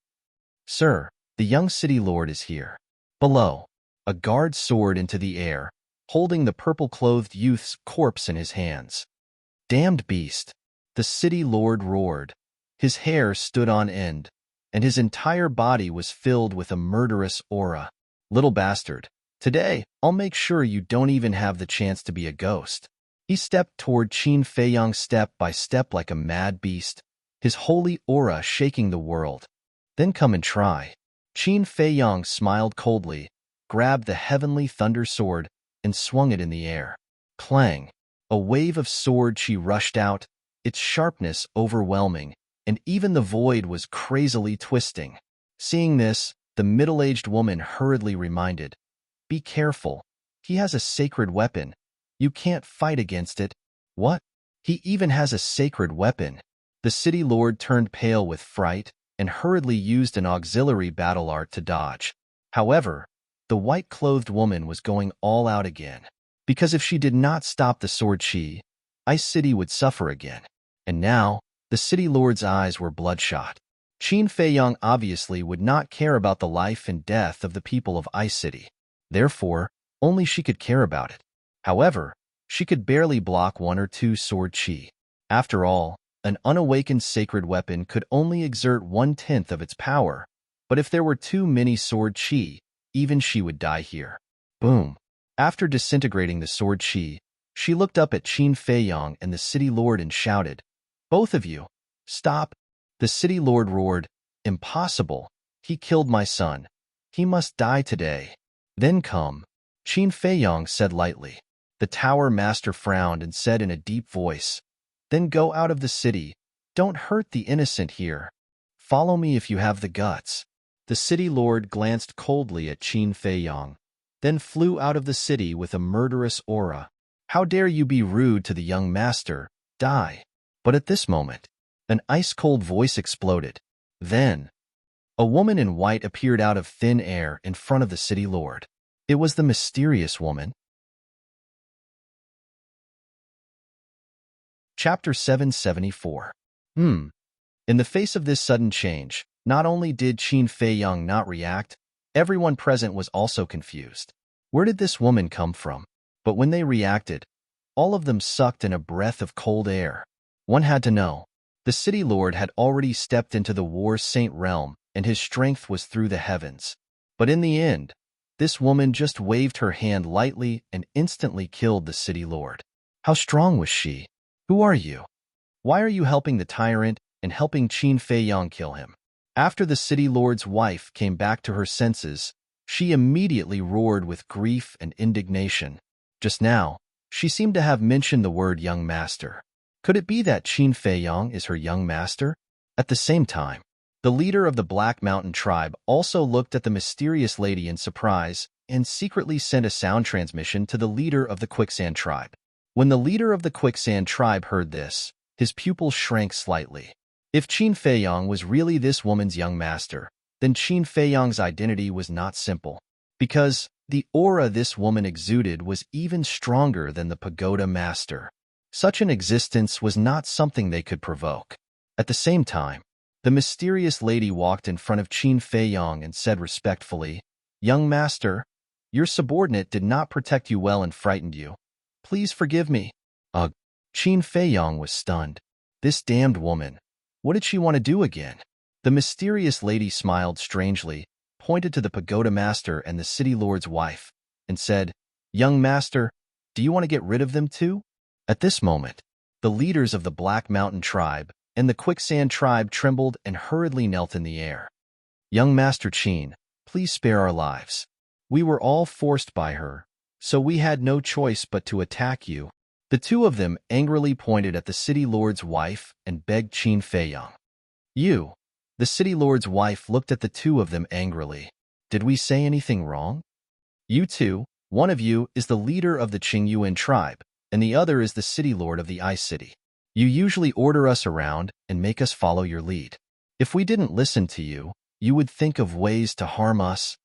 "Sir, the young city lord is here." Below, a guard soared into the air, holding the purple-clothed youth's corpse in his hands. "Damned beast!" The city lord roared. His hair stood on end, and his entire body was filled with a murderous aura. "Little bastard, today I'll make sure you don't even have the chance to be a ghost." He stepped toward Qin Feiyang step by step like a mad beast, his holy aura shaking the world. "Then come and try." Qin Feiyang smiled coldly, grabbed the heavenly thunder sword, and swung it in the air. Clang! A wave of sword chi rushed out, its sharpness overwhelming, and even the void was crazily twisting. Seeing this, the middle-aged woman hurriedly reminded, "Be careful. He has a sacred weapon. You can't fight against it." "What? He even has a sacred weapon?" The city lord turned pale with fright and hurriedly used an auxiliary battle art to dodge. However, the white-clothed woman was going all out again, because if she did not stop the sword chi, Ice City would suffer again. And now, the city lord's eyes were bloodshot. Qin Feiyang obviously would not care about the life and death of the people of Ice City. Therefore, only she could care about it. However, she could barely block 1 or 2 sword chi. After all, an unawakened sacred weapon could only exert 1/10 of its power, but if there were too many sword chi, even she would die here. Boom! After disintegrating the sword chi, she looked up at Qin Feiyang and the city lord and shouted, "Both of you, stop!" The city lord roared, "Impossible! He killed my son. He must die today." "Then come," Qin Feiyang said lightly. The tower master frowned and said in a deep voice, "Then go out of the city. Don't hurt the innocent here. Follow me if you have the guts." The city lord glanced coldly at Qin Feiyang, then flew out of the city with a murderous aura. "How dare you be rude to the young master? Die!" But at this moment, an ice-cold voice exploded. Then, a woman in white appeared out of thin air in front of the city lord. It was the mysterious woman. Chapter 774. In the face of this sudden change, not only did Qin Feiyang not react, everyone present was also confused. Where did this woman come from? But when they reacted, all of them sucked in a breath of cold air. One had to know. The city lord had already stepped into the war saint realm, and his strength was through the heavens. But in the end, this woman just waved her hand lightly and instantly killed the city lord. How strong was she? Who are you? Why are you helping the tyrant and helping Qin Feiyang kill him? After the city lord's wife came back to her senses, she immediately roared with grief and indignation. Just now, she seemed to have mentioned the word young master. Could it be that Qin Feiyang is her young master? At the same time, the leader of the Black Mountain tribe also looked at the mysterious lady in surprise and secretly sent a sound transmission to the leader of the Quicksand tribe. When the leader of the Quicksand tribe heard this, his pupils shrank slightly. If Qin Feiyang was really this woman's young master, then Qin Feiyang's identity was not simple, because the aura this woman exuded was even stronger than the pagoda master. Such an existence was not something they could provoke. At the same time, the mysterious lady walked in front of Qin Feiyang and said respectfully, "Young master, your subordinate did not protect you well and frightened you. Please forgive me." Qin Feiyang was stunned. This damned woman. What did she want to do again? The mysterious lady smiled strangely, pointed to the pagoda master and the city lord's wife, and said, "Young master, do you want to get rid of them too?" At this moment, the leaders of the Black Mountain tribe and the Quicksand tribe trembled and hurriedly knelt in the air. "Young Master Qin, please spare our lives. We were all forced by her, so we had no choice but to attack you." The two of them angrily pointed at the city lord's wife and begged Qin Feiyang. "You." The city lord's wife looked at the two of them angrily. "Did we say anything wrong? You two, one of you is the leader of the Qingyuan tribe, and the other is the city lord of the Ice City. You usually order us around and make us follow your lead. If we didn't listen to you, you would think of ways to harm us.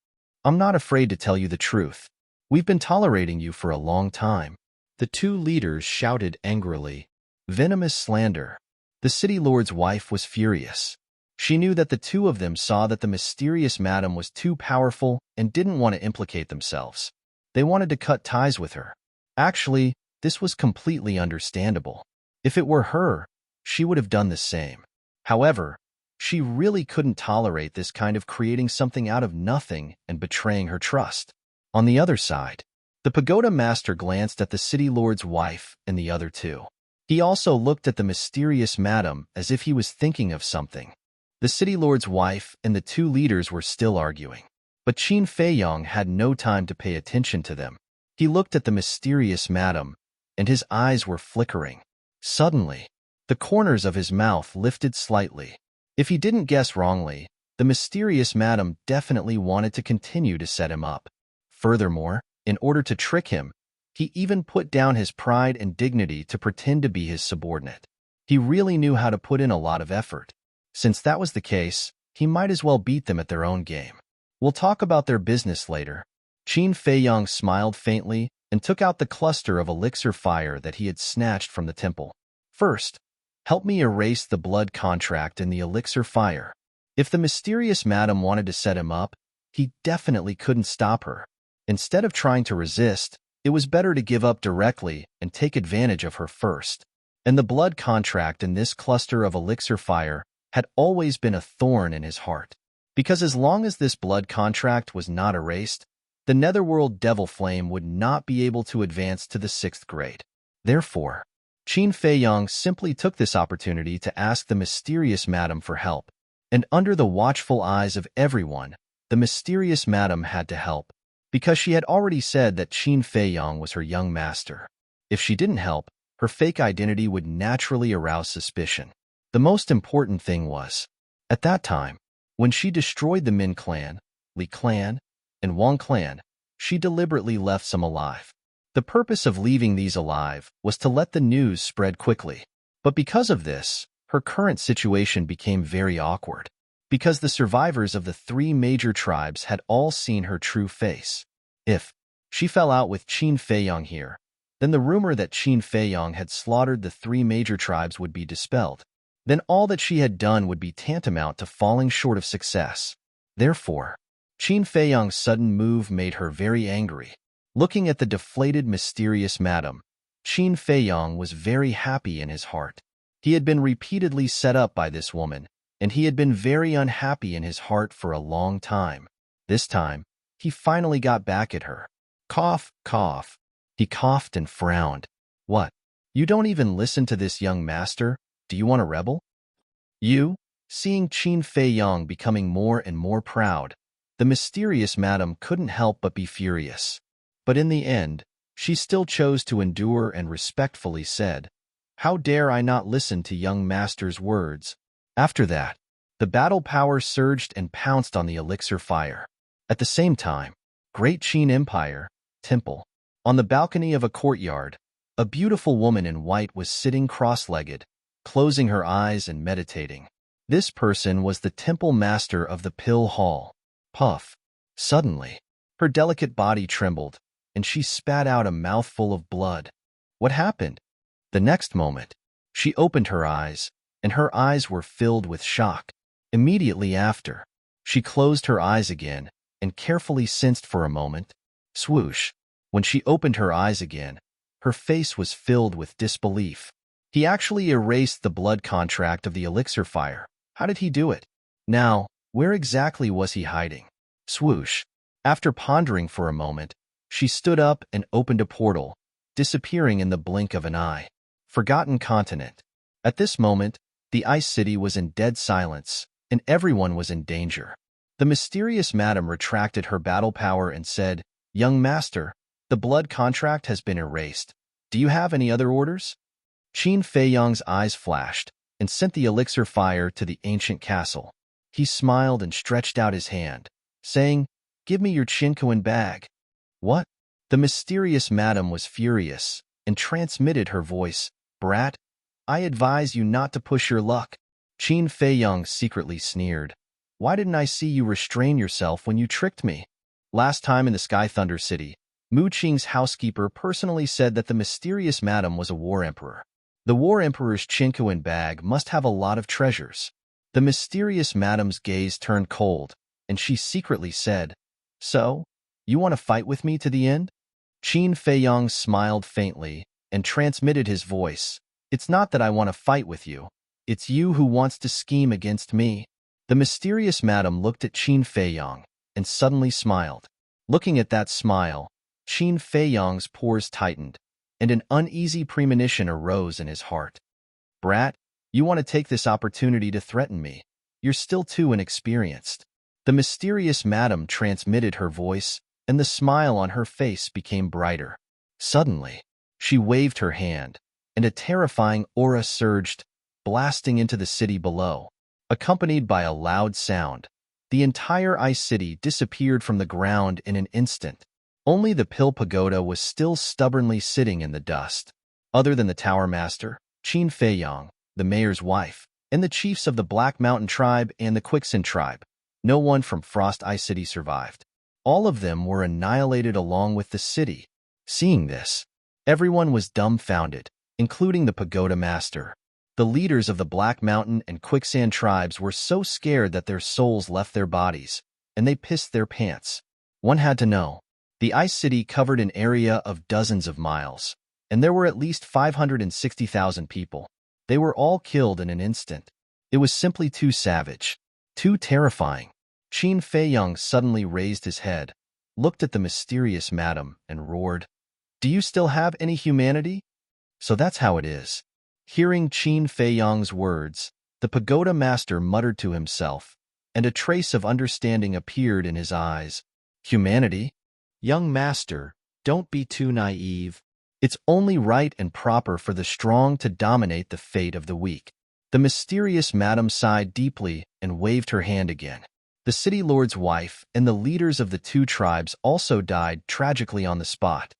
I'm not afraid to tell you the truth. We've been tolerating you for a long time." The two leaders shouted angrily. Venomous slander. The city lord's wife was furious. She knew that the two of them saw that the mysterious madam was too powerful and didn't want to implicate themselves. They wanted to cut ties with her. Actually, this was completely understandable. If it were her, she would have done the same. However, she really couldn't tolerate this kind of creating something out of nothing and betraying her trust. On the other side, the pagoda master glanced at the city lord's wife and the other two. He also looked at the mysterious madam as if he was thinking of something. The city lord's wife and the two leaders were still arguing, but Qin Feiyang had no time to pay attention to them. He looked at the mysterious madam, and his eyes were flickering. Suddenly, the corners of his mouth lifted slightly. If he didn't guess wrongly, the mysterious madam definitely wanted to continue to set him up. Furthermore, in order to trick him, he even put down his pride and dignity to pretend to be his subordinate. He really knew how to put in a lot of effort. Since that was the case, he might as well beat them at their own game. "We'll talk about their business later." Qin Feiyang smiled faintly and took out the cluster of elixir fire that he had snatched from the temple. "First, help me erase the blood contract in the elixir fire." If the mysterious madam wanted to set him up, he definitely couldn't stop her. Instead of trying to resist, it was better to give up directly and take advantage of her first. And the blood contract in this cluster of elixir fire had always been a thorn in his heart. Because as long as this blood contract was not erased, the netherworld devil flame would not be able to advance to the 6th grade. Therefore, Qin Feiyang simply took this opportunity to ask the mysterious madam for help. And under the watchful eyes of everyone, the mysterious madam had to help, because she had already said that Qin Feiyang was her young master. If she didn't help, her fake identity would naturally arouse suspicion. The most important thing was, at that time, when she destroyed the Min clan, Li clan, and Wang clan, she deliberately left some alive. The purpose of leaving these alive was to let the news spread quickly. But because of this, her current situation became very awkward. because the survivors of the 3 major tribes had all seen her true face. If she fell out with Qin Feiyong here, then the rumor that Qin Feiyong had slaughtered the 3 major tribes would be dispelled. Then all that she had done would be tantamount to falling short of success. Therefore, Qin Feiyong's sudden move made her very angry. Looking at the deflated, mysterious madam, Qin Feiyong was very happy in his heart. He had been repeatedly set up by this woman, and he had been very unhappy in his heart for a long time. This time, he finally got back at her. Cough, cough. He coughed and frowned. What? You don't even listen to this young master? Do you want to rebel? You? Seeing Qin Feiyong becoming more and more proud, the mysterious madam couldn't help but be furious. But in the end, she still chose to endure and respectfully said, "How dare I not listen to young master's words?" After that, the battle power surged and pounced on the elixir fire. At the same time, Great Qin Empire, Temple. On the balcony of a courtyard, a beautiful woman in white was sitting cross-legged, closing her eyes and meditating. This person was the temple master of the Pill Hall. Puff. Suddenly, her delicate body trembled, and she spat out a mouthful of blood. What happened? The next moment, she opened her eyes, and her eyes were filled with shock. Immediately after, she closed her eyes again and carefully sensed for a moment. Swoosh. When she opened her eyes again, her face was filled with disbelief. He actually erased the blood contract of the elixir fire. How did he do it? Now, where exactly was he hiding? Swoosh. After pondering for a moment, she stood up and opened a portal, disappearing in the blink of an eye. Forgotten continent. At this moment, the Ice City was in dead silence, and everyone was in danger. The mysterious madam retracted her battle power and said, "Young master, the blood contract has been erased. Do you have any other orders?" Qin Feiyong's eyes flashed and sent the elixir fire to the ancient castle. He smiled and stretched out his hand, saying, "Give me your Chinquin bag." What? The mysterious madam was furious and transmitted her voice, "Brat, I advise you not to push your luck." Qin Feiyong secretly sneered. "Why didn't I see you restrain yourself when you tricked me?" Last time in the Sky Thunder City, Mu Qing's housekeeper personally said that the mysterious madam was a war emperor. The war emperor's Chinquin bag must have a lot of treasures. The mysterious madam's gaze turned cold, and she secretly said, "So, you want to fight with me to the end?" Qin Feiyong smiled faintly and transmitted his voice, "It's not that I want to fight with you. It's you who wants to scheme against me." The mysterious madam looked at Qin Feiyong and suddenly smiled. Looking at that smile, Qin Feiyong's pores tightened, and an uneasy premonition arose in his heart. "Brat, you want to take this opportunity to threaten me. You're still too inexperienced." The mysterious madam transmitted her voice, and the smile on her face became brighter. Suddenly, she waved her hand, and a terrifying aura surged, blasting into the city below. Accompanied by a loud sound, the entire Ice City disappeared from the ground in an instant. Only the Pill Pagoda was still stubbornly sitting in the dust. Other than the Tower Master, Qin Feiyong, the mayor's wife, and the chiefs of the Black Mountain Tribe and the Quicksand Tribe, no one from Frost Ice City survived. All of them were annihilated along with the city. Seeing this, everyone was dumbfounded, including the Pagoda Master. The leaders of the Black Mountain and Quicksand tribes were so scared that their souls left their bodies, and they pissed their pants. One had to know. The Ice City covered an area of dozens of miles, and there were at least 560,000 people. They were all killed in an instant. It was simply too savage, too terrifying. Qin Feiyong suddenly raised his head, looked at the mysterious madam, and roared, "Do you still have any humanity?" So that's how it is. Hearing Qin Feiyong's words, the Pagoda Master muttered to himself, and a trace of understanding appeared in his eyes. "Humanity? Young Master, don't be too naive. It's only right and proper for the strong to dominate the fate of the weak." The mysterious madam sighed deeply and waved her hand again. The city lord's wife and the leaders of the 2 tribes also died tragically on the spot.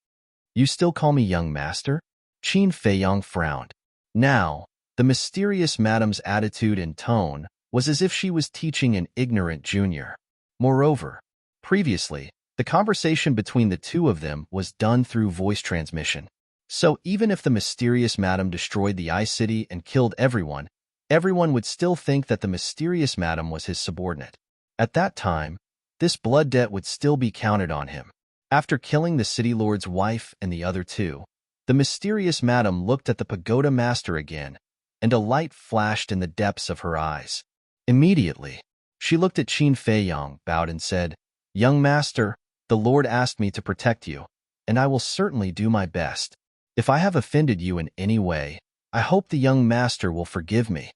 "You still call me young master?" Qin Feiyong frowned. Now, the mysterious madam's attitude and tone was as if she was teaching an ignorant junior. Moreover, previously, the conversation between the two of them was done through voice transmission. So even if the mysterious madam destroyed the Ice City and killed everyone, everyone would still think that the mysterious madam was his subordinate. At that time, this blood debt would still be counted on him. After killing the city lord's wife and the other two, the mysterious madam looked at the pagoda master again, and a light flashed in the depths of her eyes. Immediately, she looked at Qin Feiyong, bowed and said, "Young master, the Lord asked me to protect you, and I will certainly do my best. If I have offended you in any way, I hope the young master will forgive me."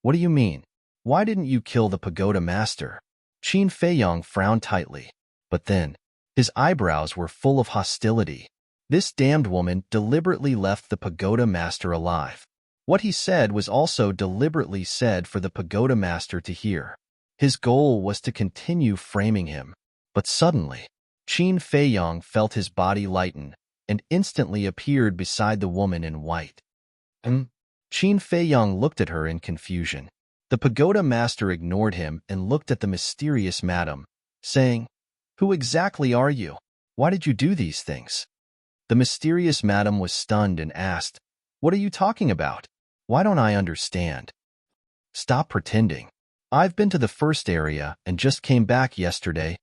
"What do you mean? Why didn't you kill the pagoda master?" Qin Feiyong frowned tightly, but then, his eyebrows were full of hostility. This damned woman deliberately left the pagoda master alive. What he said was also deliberately said for the pagoda master to hear. His goal was to continue framing him. But suddenly, Qin Feiyong felt his body lighten and instantly appeared beside the woman in white. Qin Feiyong looked at her in confusion. The pagoda master ignored him and looked at the mysterious madam, saying, "Who exactly are you? Why did you do these things?" The mysterious madam was stunned and asked, "What are you talking about? Why don't I understand?" "Stop pretending. I've been to the first area and just came back yesterday.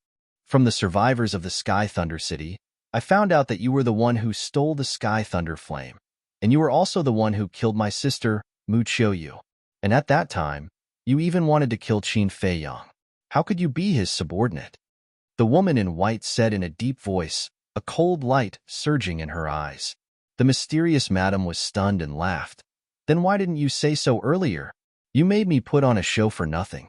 From the survivors of the Sky Thunder City, I found out that you were the one who stole the Sky Thunder Flame, and you were also the one who killed my sister, Mu Qiuyu. And at that time, you even wanted to kill Qin Feiyong. How could you be his subordinate?" The woman in white said in a deep voice, a cold light surging in her eyes. The mysterious madam was stunned and laughed. "Then why didn't you say so earlier? You made me put on a show for nothing."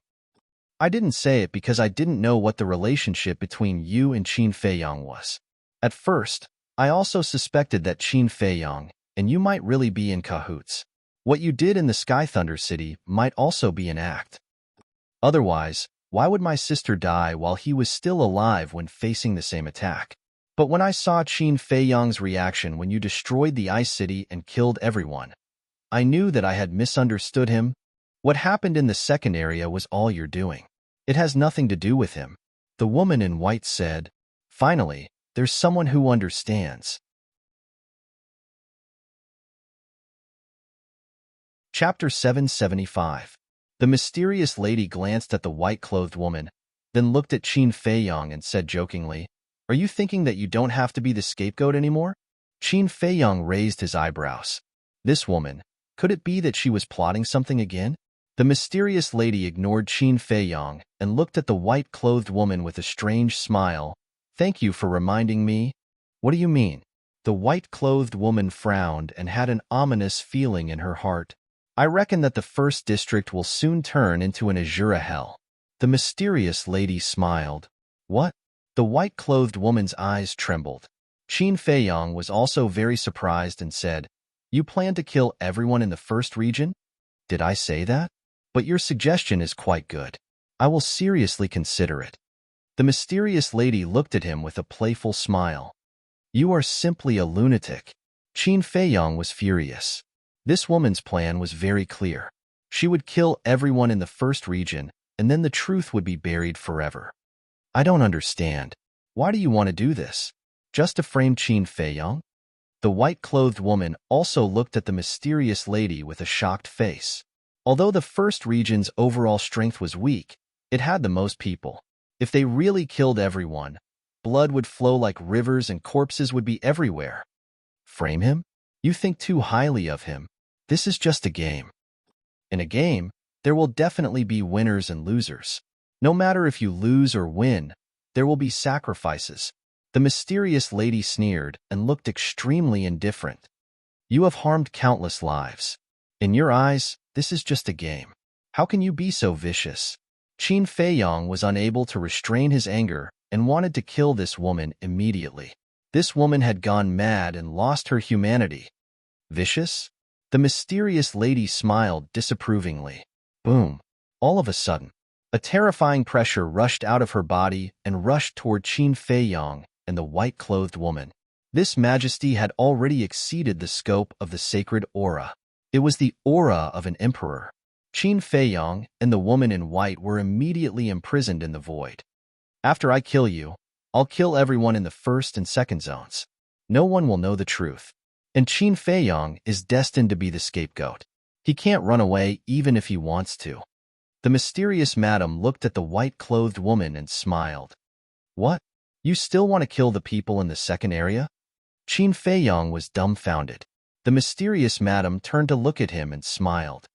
"I didn't say it because I didn't know what the relationship between you and Qin Feiyong was. At first, I also suspected that Qin Feiyong and you might really be in cahoots. What you did in the Sky Thunder City might also be an act. Otherwise, why would my sister die while he was still alive when facing the same attack? But when I saw Qin Feiyong's reaction when you destroyed the Ice City and killed everyone, I knew that I had misunderstood him. What happened in the second area was all you're doing. It has nothing to do with him." The woman in white said, "Finally, there's someone who understands." Chapter 775. The mysterious lady glanced at the white-clothed woman, then looked at Qin Feiyong and said jokingly, "Are you thinking that you don't have to be the scapegoat anymore?" Qin Feiyong raised his eyebrows. This woman, could it be that she was plotting something again? The mysterious lady ignored Qin Feiyong and looked at the white-clothed woman with a strange smile. "Thank you for reminding me." "What do you mean?" The white-clothed woman frowned and had an ominous feeling in her heart. "I reckon that the first district will soon turn into an Azura hell." The mysterious lady smiled. "What?" The white-clothed woman's eyes trembled. Qin Feiyong was also very surprised and said, "You plan to kill everyone in the first region?" "Did I say that? But your suggestion is quite good. I will seriously consider it." The mysterious lady looked at him with a playful smile. "You are simply a lunatic." Qin Feiyong was furious. This woman's plan was very clear. She would kill everyone in the first region, and then the truth would be buried forever. "I don't understand. Why do you want to do this? Just to frame Qin Feiyong?" The white-clothed woman also looked at the mysterious lady with a shocked face. Although the first region's overall strength was weak, it had the most people. If they really killed everyone, blood would flow like rivers and corpses would be everywhere. Frame him? You think too highly of him. This is just a game. In a game, there will definitely be winners and losers. No matter if you lose or win, there will be sacrifices. The mysterious lady sneered and looked extremely indifferent. "You have harmed countless lives. In your eyes, this is just a game. How can you be so vicious?" Qin Feiyong was unable to restrain his anger and wanted to kill this woman immediately. This woman had gone mad and lost her humanity. Vicious? The mysterious lady smiled disapprovingly. Boom. All of a sudden, a terrifying pressure rushed out of her body and rushed toward Qin Feiyong and the white-clothed woman. This majesty had already exceeded the scope of the sacred aura. It was the aura of an emperor. Qin Feiyong and the woman in white were immediately imprisoned in the void. After I kill you, I'll kill everyone in the first and second zones. No one will know the truth. And Qin Feiyong is destined to be the scapegoat. He can't run away even if he wants to. The mysterious madam looked at the white-clothed woman and smiled. What? You still want to kill the people in the second area? Qin Feiyong was dumbfounded. The mysterious madam turned to look at him and smiled.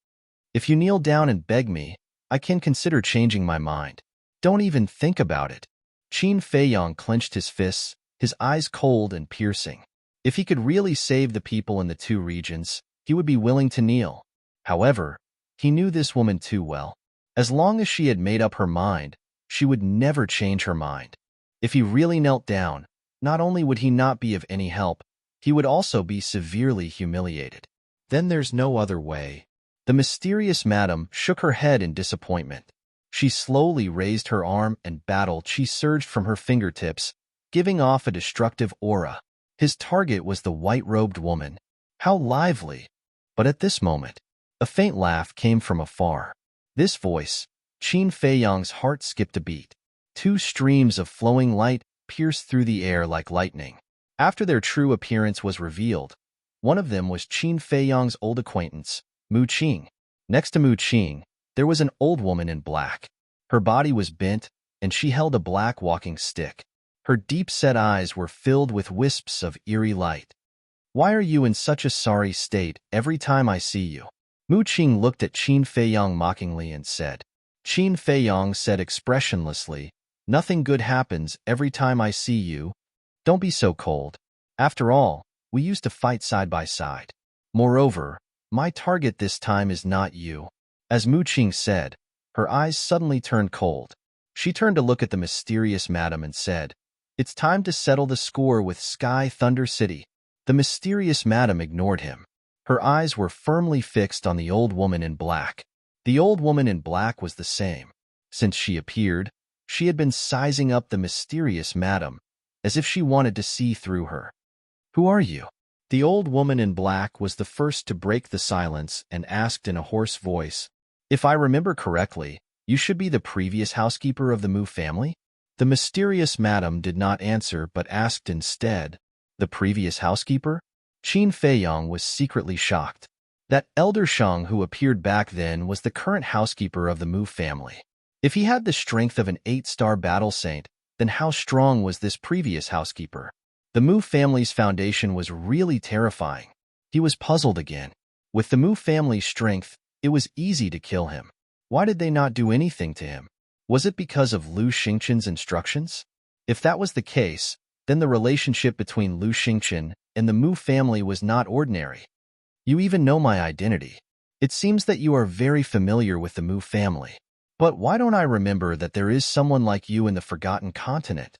If you kneel down and beg me, I can consider changing my mind. Don't even think about it. Qin Feiyong clenched his fists, his eyes cold and piercing. If he could really save the people in the two regions, he would be willing to kneel. However, he knew this woman too well. As long as she had made up her mind, she would never change her mind. If he really knelt down, not only would he not be of any help, he would also be severely humiliated. Then there's no other way. The mysterious madam shook her head in disappointment. She slowly raised her arm and battle chi surged from her fingertips, giving off a destructive aura. His target was the white-robed woman. How lively! But at this moment, a faint laugh came from afar. This voice, Qin Feiyong's heart skipped a beat. Two streams of flowing light pierced through the air like lightning. After their true appearance was revealed, one of them was Qin Feiyong's old acquaintance, Mu Qing. Next to Mu Qing, there was an old woman in black. Her body was bent, and she held a black walking stick. Her deep-set eyes were filled with wisps of eerie light. Why are you in such a sorry state every time I see you? Mu Qing looked at Qin Feiyong mockingly and said. Qin Feiyong said expressionlessly, Nothing good happens every time I see you. Don't be so cold. After all, we used to fight side by side. Moreover, my target this time is not you. As Mu Qing said, her eyes suddenly turned cold. She turned to look at the mysterious madam and said, It's time to settle the score with Sky Thunder City. The mysterious madam ignored him. Her eyes were firmly fixed on the old woman in black. The old woman in black was the same. Since she appeared, she had been sizing up the mysterious madam, as if she wanted to see through her. Who are you? The old woman in black was the first to break the silence and asked in a hoarse voice, If I remember correctly, you should be the previous housekeeper of the Mu family? The mysterious madam did not answer but asked instead, The previous housekeeper? Qin Feiyong was secretly shocked. That elder Shang who appeared back then was the current housekeeper of the Mu family. If he had the strength of an 8-star battle saint, then how strong was this previous housekeeper? The Mu family's foundation was really terrifying. He was puzzled again. With the Mu family's strength, it was easy to kill him. Why did they not do anything to him? Was it because of Lu Xingqian's instructions? If that was the case, then the relationship between Lu Xingqian and the Mu family was not ordinary. You even know my identity. It seems that you are very familiar with the Mu family. But why don't I remember that there is someone like you in the Forgotten Continent?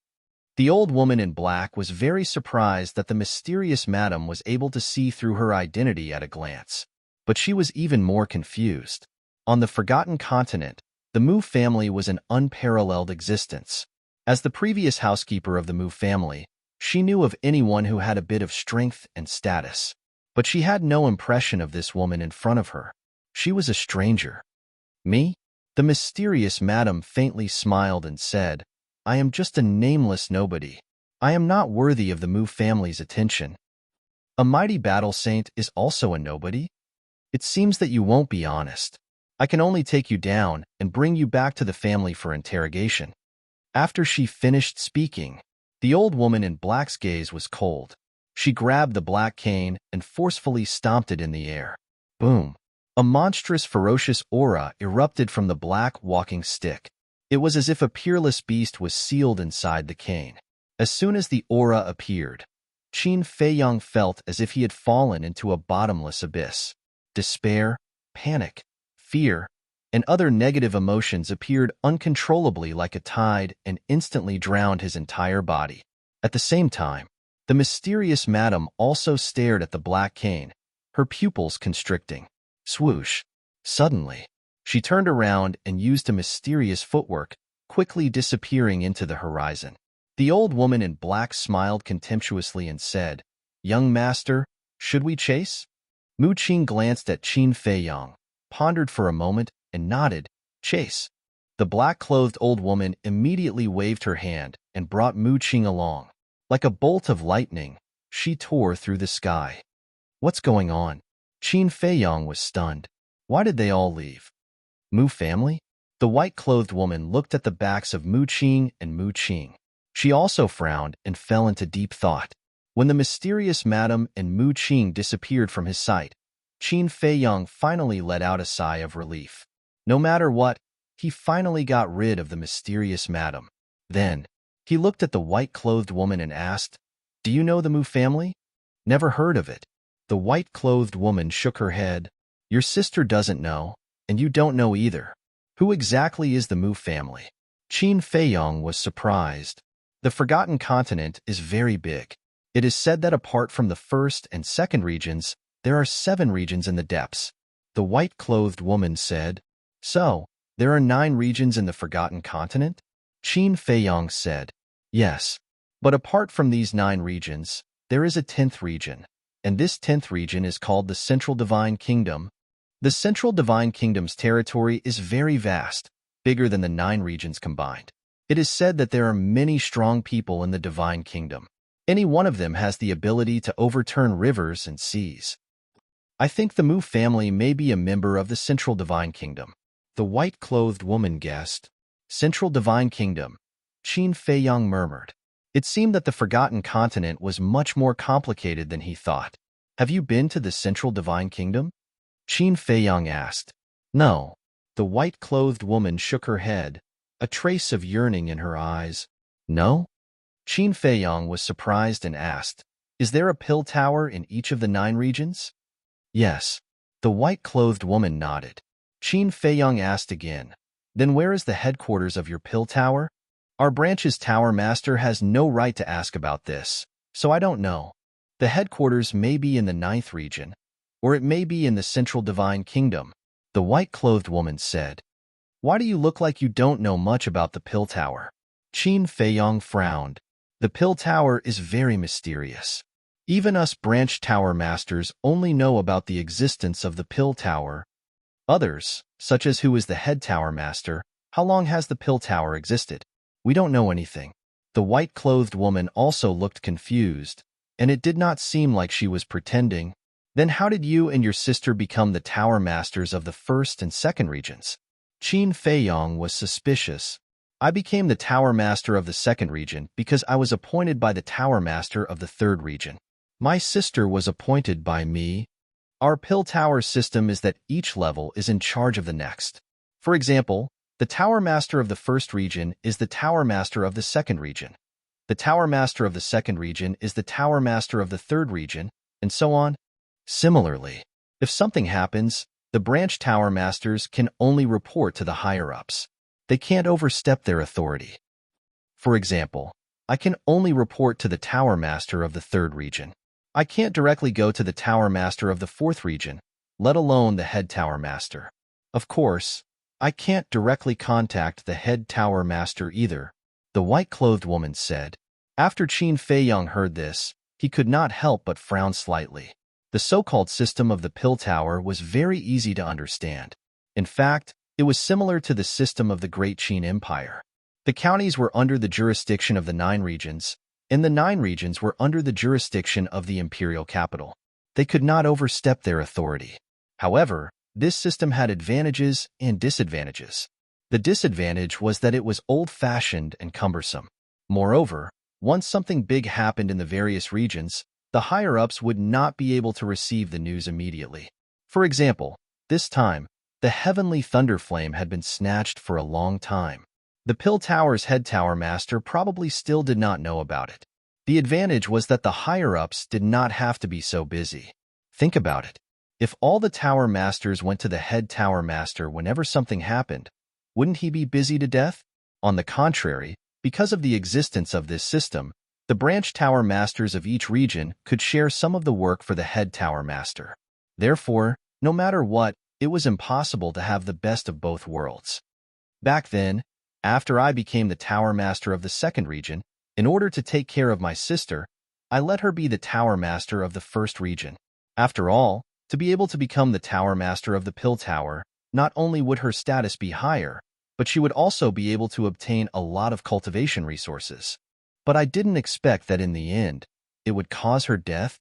The old woman in black was very surprised that the mysterious madam was able to see through her identity at a glance. But she was even more confused. On the Forgotten Continent, the Mu family was an unparalleled existence. As the previous housekeeper of the Mu family, she knew of anyone who had a bit of strength and status. But she had no impression of this woman in front of her. She was a stranger. Me? The mysterious madam faintly smiled and said, I am just a nameless nobody. I am not worthy of the Mu family's attention. A mighty battle saint is also a nobody? It seems that you won't be honest. I can only take you down and bring you back to the family for interrogation. After she finished speaking, the old woman in black's gaze was cold. She grabbed the black cane and forcefully stomped it in the air. Boom! A monstrous, ferocious aura erupted from the black walking stick. It was as if a peerless beast was sealed inside the cane. As soon as the aura appeared, Qin Feiyong felt as if he had fallen into a bottomless abyss. Despair, panic, fear, and other negative emotions appeared uncontrollably like a tide and instantly drowned his entire body. At the same time, the mysterious madam also stared at the black cane, her pupils constricting. Swoosh! Suddenly, she turned around and used a mysterious footwork, quickly disappearing into the horizon. The old woman in black smiled contemptuously and said, Young master, should we chase? Mu Qing glanced at Qin Feiyong, pondered for a moment, and nodded. Chase. The black-clothed old woman immediately waved her hand and brought Mu Qing along. Like a bolt of lightning, she tore through the sky. What's going on? Qin Feiyong was stunned. Why did they all leave? Mu family? The white-clothed woman looked at the backs of Mu Qing and Mu Qing. She also frowned and fell into deep thought. When the mysterious madam and Mu Qing disappeared from his sight, Qin Feiyong finally let out a sigh of relief. No matter what, he finally got rid of the mysterious madam. Then, he looked at the white-clothed woman and asked, "Do you know the Mu family?" "Never heard of it." The white-clothed woman shook her head. "Your sister doesn't know, and you don't know either. Who exactly is the Mu family?" Qin Feiyong was surprised. The Forgotten Continent is very big. It is said that apart from the first and second regions, there are 7 regions in the depths. The white-clothed woman said, "So, there are 9 regions in the Forgotten Continent?" Qin Feiyong said, "Yes. But apart from these 9 regions, there is a 10th region, and this 10th region is called the Central Divine Kingdom. The Central Divine Kingdom's territory is very vast, bigger than the 9 regions combined. It is said that there are many strong people in the Divine Kingdom. Any one of them has the ability to overturn rivers and seas. I think the Mu family may be a member of the Central Divine Kingdom." The white-clothed woman guessed. Central Divine Kingdom, Qin Feiyong murmured. It seemed that the Forgotten Continent was much more complicated than he thought. "Have you been to the Central Divine Kingdom?" Qin Feiyong asked. "No." The white-clothed woman shook her head, a trace of yearning in her eyes. "No?" Qin Feiyong was surprised and asked, "Is there a pill tower in each of the 9 regions?" "Yes." The white-clothed woman nodded. Qin Feiyong asked again, "Then where is the headquarters of your pill tower?" "Our branch's tower master has no right to ask about this, so I don't know. The headquarters may be in the 9th region, or it may be in the Central Divine Kingdom," the white-clothed woman said. "Why do you look like you don't know much about the pill tower?" Qin Feiyong frowned. "The pill tower is very mysterious. Even us branch tower masters only know about the existence of the pill tower. Others, such as who is the head tower master, how long has the pill tower existed? We don't know anything." The white-clothed woman also looked confused, and it did not seem like she was pretending. "Then how did you and your sister become the tower masters of the 1st and 2nd regions?" Qin Feiyong was suspicious. "I became the tower master of the 2nd region because I was appointed by the tower master of the 3rd region. My sister was appointed by me. Our pill tower system is that each level is in charge of the next. For example, the tower master of the 1st region is the tower master of the 2nd region. The tower master of the 2nd region is the tower master of the 3rd region, and so on. Similarly, if something happens, the branch tower masters can only report to the higher-ups. They can't overstep their authority. For example, I can only report to the tower master of the 3rd region. I can't directly go to the tower master of the 4th region, let alone the head tower master. Of course, I can't directly contact the head tower master either," the white-clothed woman said. After Qin Feiyong heard this, he could not help but frown slightly. The so-called system of the pill tower was very easy to understand. In fact, it was similar to the system of the Great Qin Empire. The counties were under the jurisdiction of the 9 regions, and the 9 regions were under the jurisdiction of the imperial capital. They could not overstep their authority. However, this system had advantages and disadvantages. The disadvantage was that it was old-fashioned and cumbersome. Moreover, once something big happened in the various regions, the higher-ups would not be able to receive the news immediately. For example, this time, the heavenly thunder flame had been snatched for a long time. The pill tower's head tower master probably still did not know about it. The advantage was that the higher-ups did not have to be so busy. Think about it. If all the tower masters went to the head tower master whenever something happened, wouldn't he be busy to death? On the contrary, because of the existence of this system, the branch tower masters of each region could share some of the work for the head tower master. Therefore, no matter what, it was impossible to have the best of both worlds. Back then, after I became the tower master of the 2nd region, in order to take care of my sister, I let her be the tower master of the 1st region. After all, To be able to become the tower master of the Pill Tower, not only would her status be higher, but she would also be able to obtain a lot of cultivation resources. But I didn't expect that in the end, it would cause her death.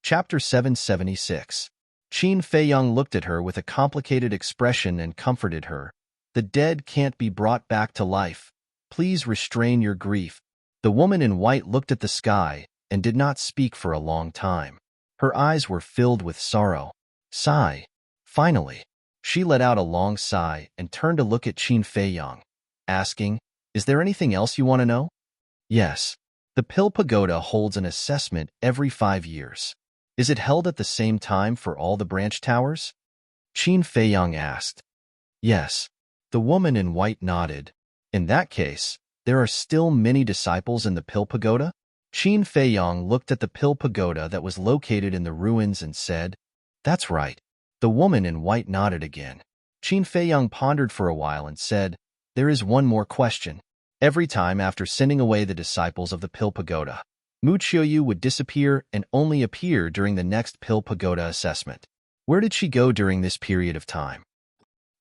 Chapter 776. Qin Feiyang looked at her with a complicated expression and comforted her. The dead can't be brought back to life. Please restrain your grief. The woman in white looked at the sky and did not speak for a long time. Her eyes were filled with sorrow. Sigh. Finally, she let out a long sigh and turned to look at Qin Feiyang, asking, "Is there anything else you want to know?" "Yes. The Pill Pagoda holds an assessment every 5 years. Is it held at the same time for all the branch towers?" Qin Feiyang asked. "Yes." The woman in white nodded. "In that case, there are still many disciples in the Pill Pagoda?" Qin Feiyang looked at the Pill Pagoda that was located in the ruins and said, "That's right." The woman in white nodded again. Qin Feiyang pondered for a while and said, "There is one more question. Every time after sending away the disciples of the Pill Pagoda, Mu Qiuyu would disappear and only appear during the next Pill Pagoda assessment. Where did she go during this period of time?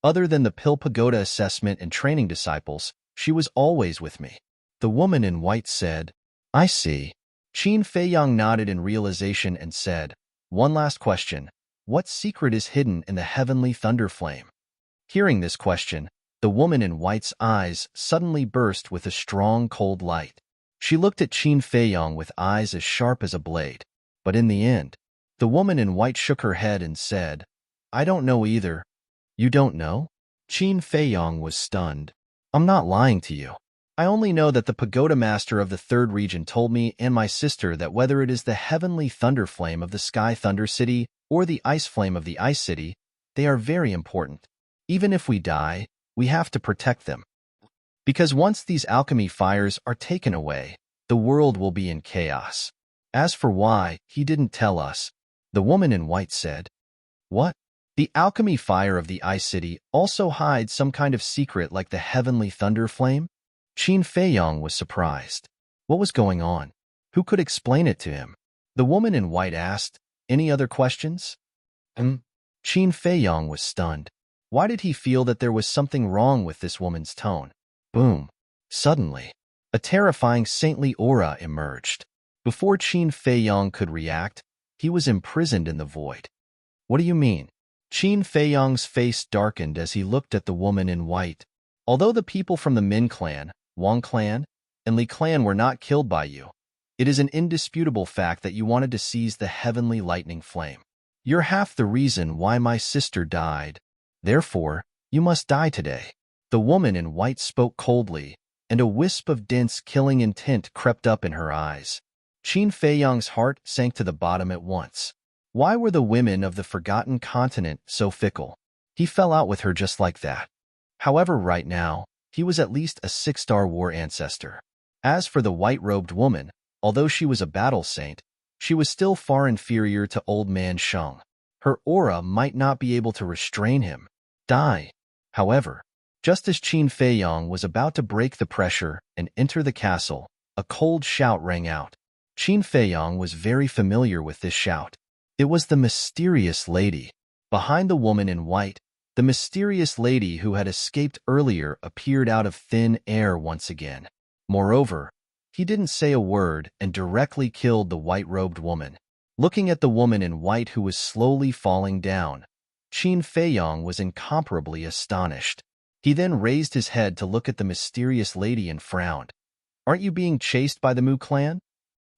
Other than the Pill Pagoda assessment and training disciples, she was always with me." The woman in white said, "I see." Qin Feiyang nodded in realization and said, "One last question. What secret is hidden in the heavenly thunder flame?" Hearing this question, the woman in white's eyes suddenly burst with a strong cold light. She looked at Qin Feiyang with eyes as sharp as a blade. But in the end, the woman in white shook her head and said, "I don't know either." "You don't know?" Qin Feiyang was stunned. "I'm not lying to you. I only know that the pagoda master of the third region told me and my sister that whether it is the heavenly thunder flame of the Sky Thunder City or the ice flame of the Ice City, they are very important. Even if we die, we have to protect them. Because once these alchemy fires are taken away, the world will be in chaos. As for why, he didn't tell us." The woman in white said. "What? The alchemy fire of the Ice City also hides some kind of secret like the heavenly thunder flame?" Qin Feiyang was surprised. What was going on? Who could explain it to him? The woman in white asked, "Any other questions?" Qin Feiyang was stunned. Why did he feel that there was something wrong with this woman's tone? Boom. Suddenly, a terrifying saintly aura emerged. Before Qin Feiyang could react, he was imprisoned in the void. "What do you mean?" Qin Feiyang's face darkened as he looked at the woman in white. "Although the people from the Min clan, Wang clan, and Li clan were not killed by you, it is an indisputable fact that you wanted to seize the heavenly lightning flame. You're half the reason why my sister died. Therefore, you must die today." The woman in white spoke coldly, and a wisp of dense killing intent crept up in her eyes. Qin Feiyang's heart sank to the bottom at once. Why were the women of the Forgotten Continent so fickle? He fell out with her just like that. However, right now, he was at least a 6-star war ancestor. As for the white-robed woman, although she was a battle saint, she was still far inferior to Old Man Sheng. Her aura might not be able to restrain him. Die. However, just as Qin Feiyang was about to break the pressure and enter the castle, a cold shout rang out. Qin Feiyang was very familiar with this shout. It was the mysterious lady. Behind the woman in white, the mysterious lady who had escaped earlier appeared out of thin air once again. Moreover, he didn't say a word and directly killed the white-robed woman. Looking at the woman in white who was slowly falling down, Qin Feiyang was incomparably astonished. He then raised his head to look at the mysterious lady and frowned. "Aren't you being chased by the Mu clan?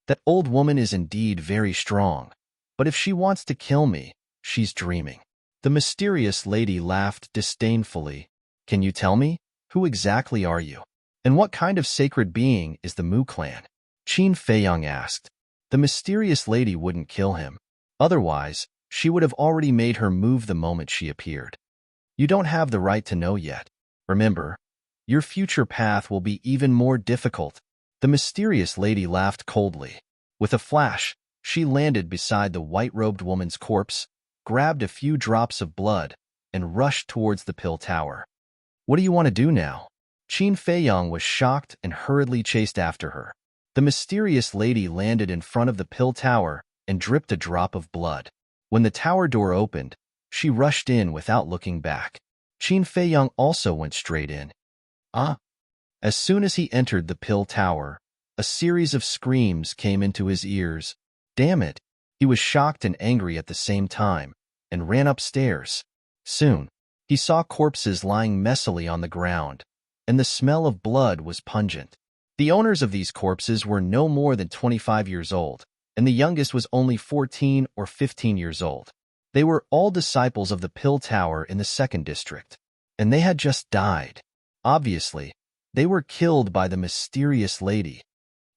That old woman is indeed very strong, but if she wants to kill me, she's dreaming." The mysterious lady laughed disdainfully. "Can you tell me? Who exactly are you? And what kind of sacred being is the Mu clan?" Qin Feiyang asked. The mysterious lady wouldn't kill him. Otherwise, she would have already made her move the moment she appeared. "You don't have the right to know yet. Remember, your future path will be even more difficult." The mysterious lady laughed coldly. With a flash, she landed beside the white-robed woman's corpse, grabbed a few drops of blood, and rushed towards the pill tower. "What do you want to do now?" Qin Feiyang was shocked and hurriedly chased after her. The mysterious lady landed in front of the pill tower and dripped a drop of blood. When the tower door opened, she rushed in without looking back. Qin Feiyang also went straight in. Ah! As soon as he entered the pill tower, a series of screams came into his ears. Damn it! He was shocked and angry at the same time, and ran upstairs. Soon, he saw corpses lying messily on the ground, and the smell of blood was pungent. The owners of these corpses were no more than 25 years old, and the youngest was only 14 or 15 years old. They were all disciples of the Pill Tower in the 2nd District, and they had just died. Obviously, they were killed by the mysterious lady.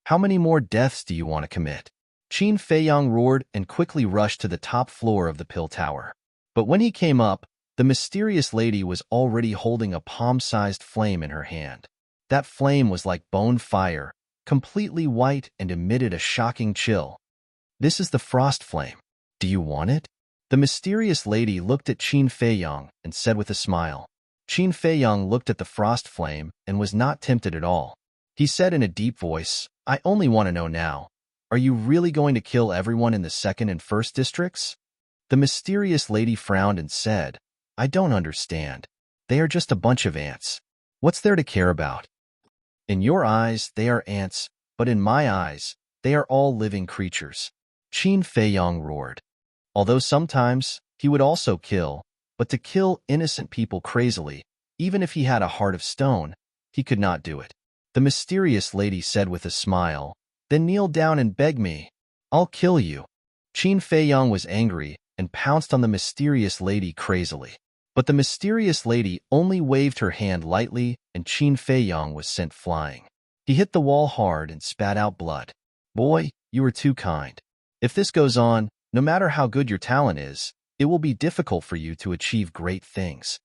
How many more deaths do you want to commit? Qin Feiyang roared and quickly rushed to the top floor of the Pill Tower. But when he came up, the mysterious lady was already holding a palm-sized flame in her hand. That flame was like bone fire, completely white, and emitted a shocking chill. This is the frost flame. Do you want it? The mysterious lady looked at Qin Feiyang and said with a smile. Qin Feiyang looked at the frost flame and was not tempted at all. He said in a deep voice, I only want to know now, are you really going to kill everyone in the 2nd and 1st districts? The mysterious lady frowned and said, I don't understand. They are just a bunch of ants. What's there to care about? In your eyes, they are ants, but in my eyes, they are all living creatures. Qin Feiyang roared. Although sometimes he would also kill, but to kill innocent people crazily, even if he had a heart of stone, he could not do it. The mysterious lady said with a smile, Then kneel down and beg me. I'll kill you. Qin Feiyang was angry and pounced on the mysterious lady crazily. But the mysterious lady only waved her hand lightly, and Qin Feiyang was sent flying. He hit the wall hard and spat out blood. Boy, you were too kind. If this goes on, no matter how good your talent is, it will be difficult for you to achieve great things.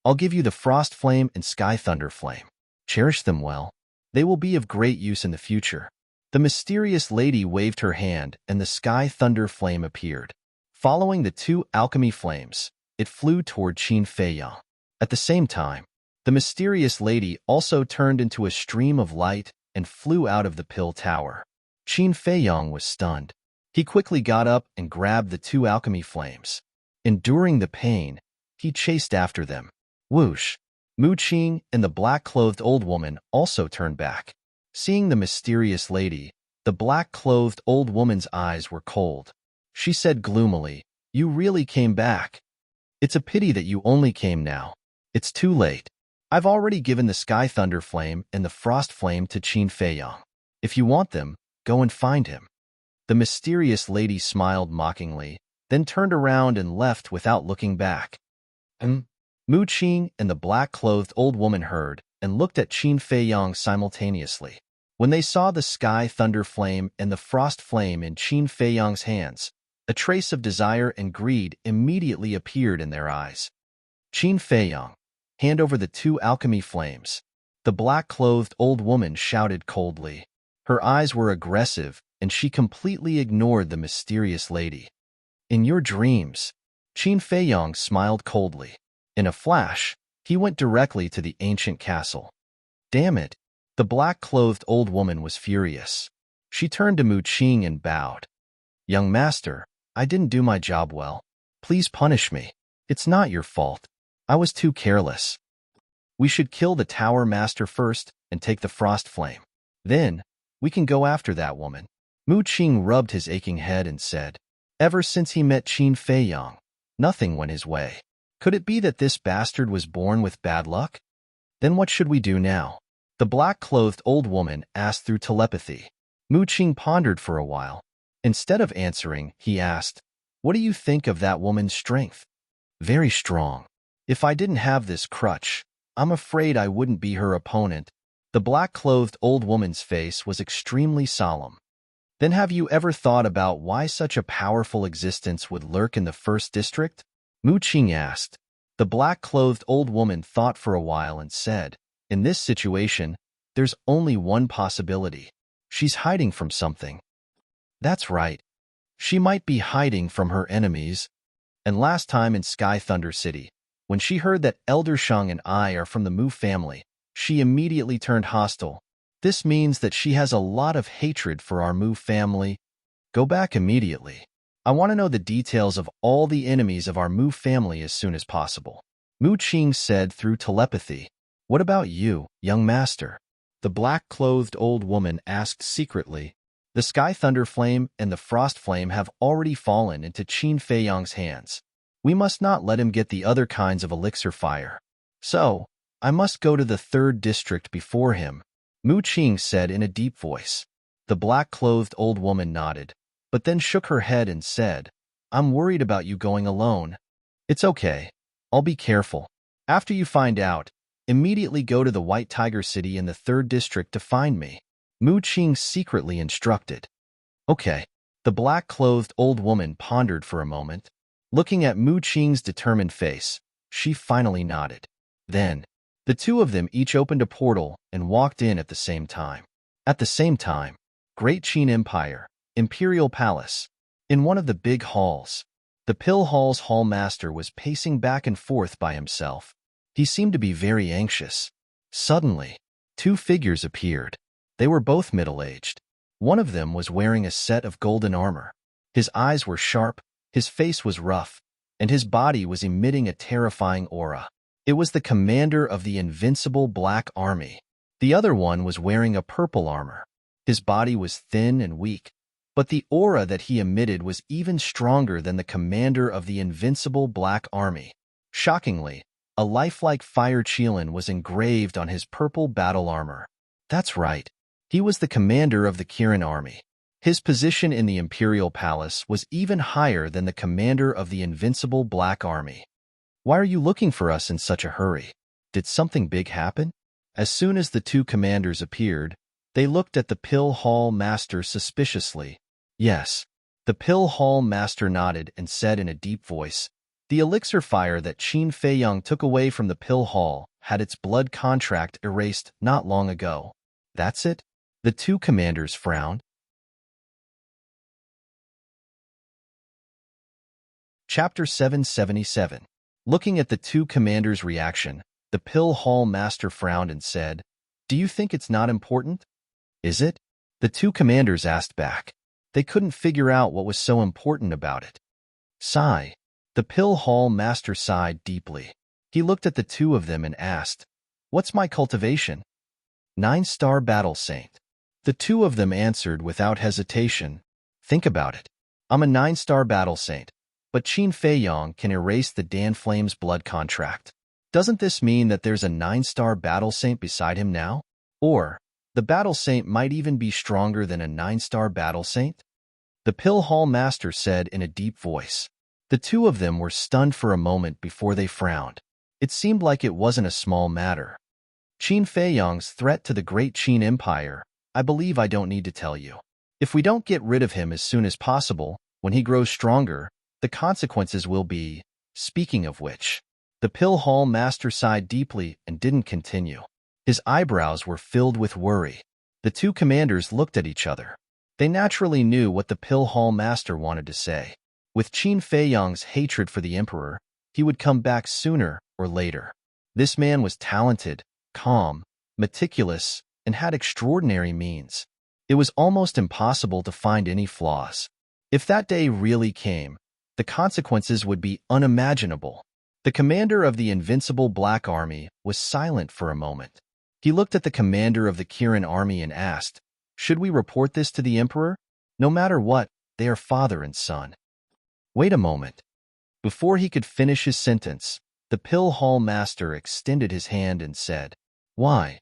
I'll give you the Frost Flame and Sky Thunder Flame. Cherish them well. They will be of great use in the future. The mysterious lady waved her hand, and the Sky Thunder Flame appeared. Following the 2 alchemy flames, it flew toward Qin Feiyang. At the same time, the mysterious lady also turned into a stream of light and flew out of the pill tower. Qin Feiyang was stunned. He quickly got up and grabbed the 2 alchemy flames. Enduring the pain, he chased after them. Whoosh! Mu Qing and the black-clothed old woman also turned back. Seeing the mysterious lady, the black-clothed old woman's eyes were cold. She said gloomily, You really came back. It's a pity that you only came now. It's too late. I've already given the Sky Thunder Flame and the Frost Flame to Qin Feiyang. If you want them, go and find him. The mysterious lady smiled mockingly, then turned around and left without looking back. Mu Qing and the black-clothed old woman heard and looked at Qin Feiyang simultaneously. When they saw the Sky Thunder Flame and the Frost Flame in Qin Feiyang's hands, a trace of desire and greed immediately appeared in their eyes. Qin Feiyang, hand over the 2 alchemy flames. The black-clothed old woman shouted coldly. Her eyes were aggressive, and she completely ignored the mysterious lady. In your dreams, Qin Feiyang smiled coldly. In a flash, he went directly to the ancient castle. Damn it! The black-clothed old woman was furious. She turned to Mu Qing and bowed. Young master, I didn't do my job well. Please punish me. It's not your fault. I was too careless. We should kill the tower master first and take the frost flame. Then, we can go after that woman. Mu Qing rubbed his aching head and said, Ever since he met Qin Feiyang, nothing went his way. Could it be that this bastard was born with bad luck? Then what should we do now? The black-clothed old woman asked through telepathy. Mu Qing pondered for a while. Instead of answering, he asked, What do you think of that woman's strength? Very strong. If I didn't have this crutch, I'm afraid I wouldn't be her opponent. The black-clothed old woman's face was extremely solemn. Then have you ever thought about why such a powerful existence would lurk in the 1st district? Mu Qing asked. The black-clothed old woman thought for a while and said, In this situation, there's only one possibility. She's hiding from something. That's right. She might be hiding from her enemies. And last time in Sky Thunder City, when she heard that Elder Shang and I are from the Mu family, she immediately turned hostile. This means that she has a lot of hatred for our Mu family. Go back immediately. I want to know the details of all the enemies of our Mu family as soon as possible. Mu Qing said through telepathy. What about you, young master? The black-clothed old woman asked secretly. The Sky Thunder Flame and the Frost Flame have already fallen into Qin Feiyang's hands. We must not let him get the other kinds of elixir fire. So, I must go to the 3rd district before him, Mu Qing said in a deep voice. The black-clothed old woman nodded, but then shook her head and said, I'm worried about you going alone. It's okay. I'll be careful. After you find out, immediately go to the White Tiger City in the 3rd district to find me, Mu Qing secretly instructed. Okay. The black-clothed old woman pondered for a moment. Looking at Mu Qing's determined face, she finally nodded. Then, the two of them each opened a portal and walked in at the same time. At the same time, Great Qin Empire, Imperial Palace. In one of the big halls, the Pill Hall's hall master was pacing back and forth by himself. He seemed to be very anxious. Suddenly, 2 figures appeared. They were both middle-aged. One of them was wearing a set of golden armor. His eyes were sharp, his face was rough, and his body was emitting a terrifying aura. It was the commander of the invincible Black Army. The other one was wearing a purple armor. His body was thin and weak, but the aura that he emitted was even stronger than the commander of the invincible Black Army. Shockingly, a lifelike fire Qilin was engraved on his purple battle armor. That's right. He was the commander of the Kirin army. His position in the Imperial Palace was even higher than the commander of the invincible Black Army. Why are you looking for us in such a hurry? Did something big happen? As soon as the 2 commanders appeared, they looked at the Pill Hall Master suspiciously. Yes. The Pill Hall Master nodded and said in a deep voice, the elixir fire that Qin Feiyang took away from the Pill Hall had its blood contract erased not long ago. That's it? The 2 commanders frowned. Chapter 777. Looking at the 2 commanders' reaction, the Pill Hall Master frowned and said, Do you think it's not important? Is it? The 2 commanders asked back. They couldn't figure out what was so important about it. Sigh. The Pill Hall Master sighed deeply. He looked at the 2 of them and asked, What's my cultivation? 9-star Battle Saint. The 2 of them answered without hesitation. Think about it. I'm a 9-star Battle Saint, but Qin Feiyang can erase the Dan Flame's blood contract. Doesn't this mean that there's a 9-star Battle Saint beside him now? Or, the Battle Saint might even be stronger than a 9-star Battle Saint? The Pill Hall Master said in a deep voice. The 2 of them were stunned for a moment before they frowned. It seemed like it wasn't a small matter. Qin Feiyang's threat to the Great Qin Empire, I believe I don't need to tell you. If we don't get rid of him as soon as possible, when he grows stronger, the consequences will be, speaking of which. The Pill Hall Master sighed deeply and didn't continue. His eyebrows were filled with worry. The 2 commanders looked at each other. They naturally knew what the Pill Hall Master wanted to say. With Qin Feiyang's hatred for the emperor, he would come back sooner or later. This man was talented, calm, meticulous, and had extraordinary means. It was almost impossible to find any flaws. If that day really came, the consequences would be unimaginable. The commander of the invincible Black Army was silent for a moment. He looked at the commander of the Kirin army and asked, Should we report this to the emperor? No matter what, they are father and son. Wait a moment. Before he could finish his sentence, the Pill Hall Master extended his hand and said, Why?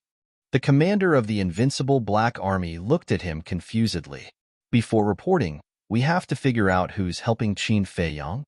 The commander of the invincible Black Army looked at him confusedly. Before reporting, we have to figure out who's helping Qin Feiyang,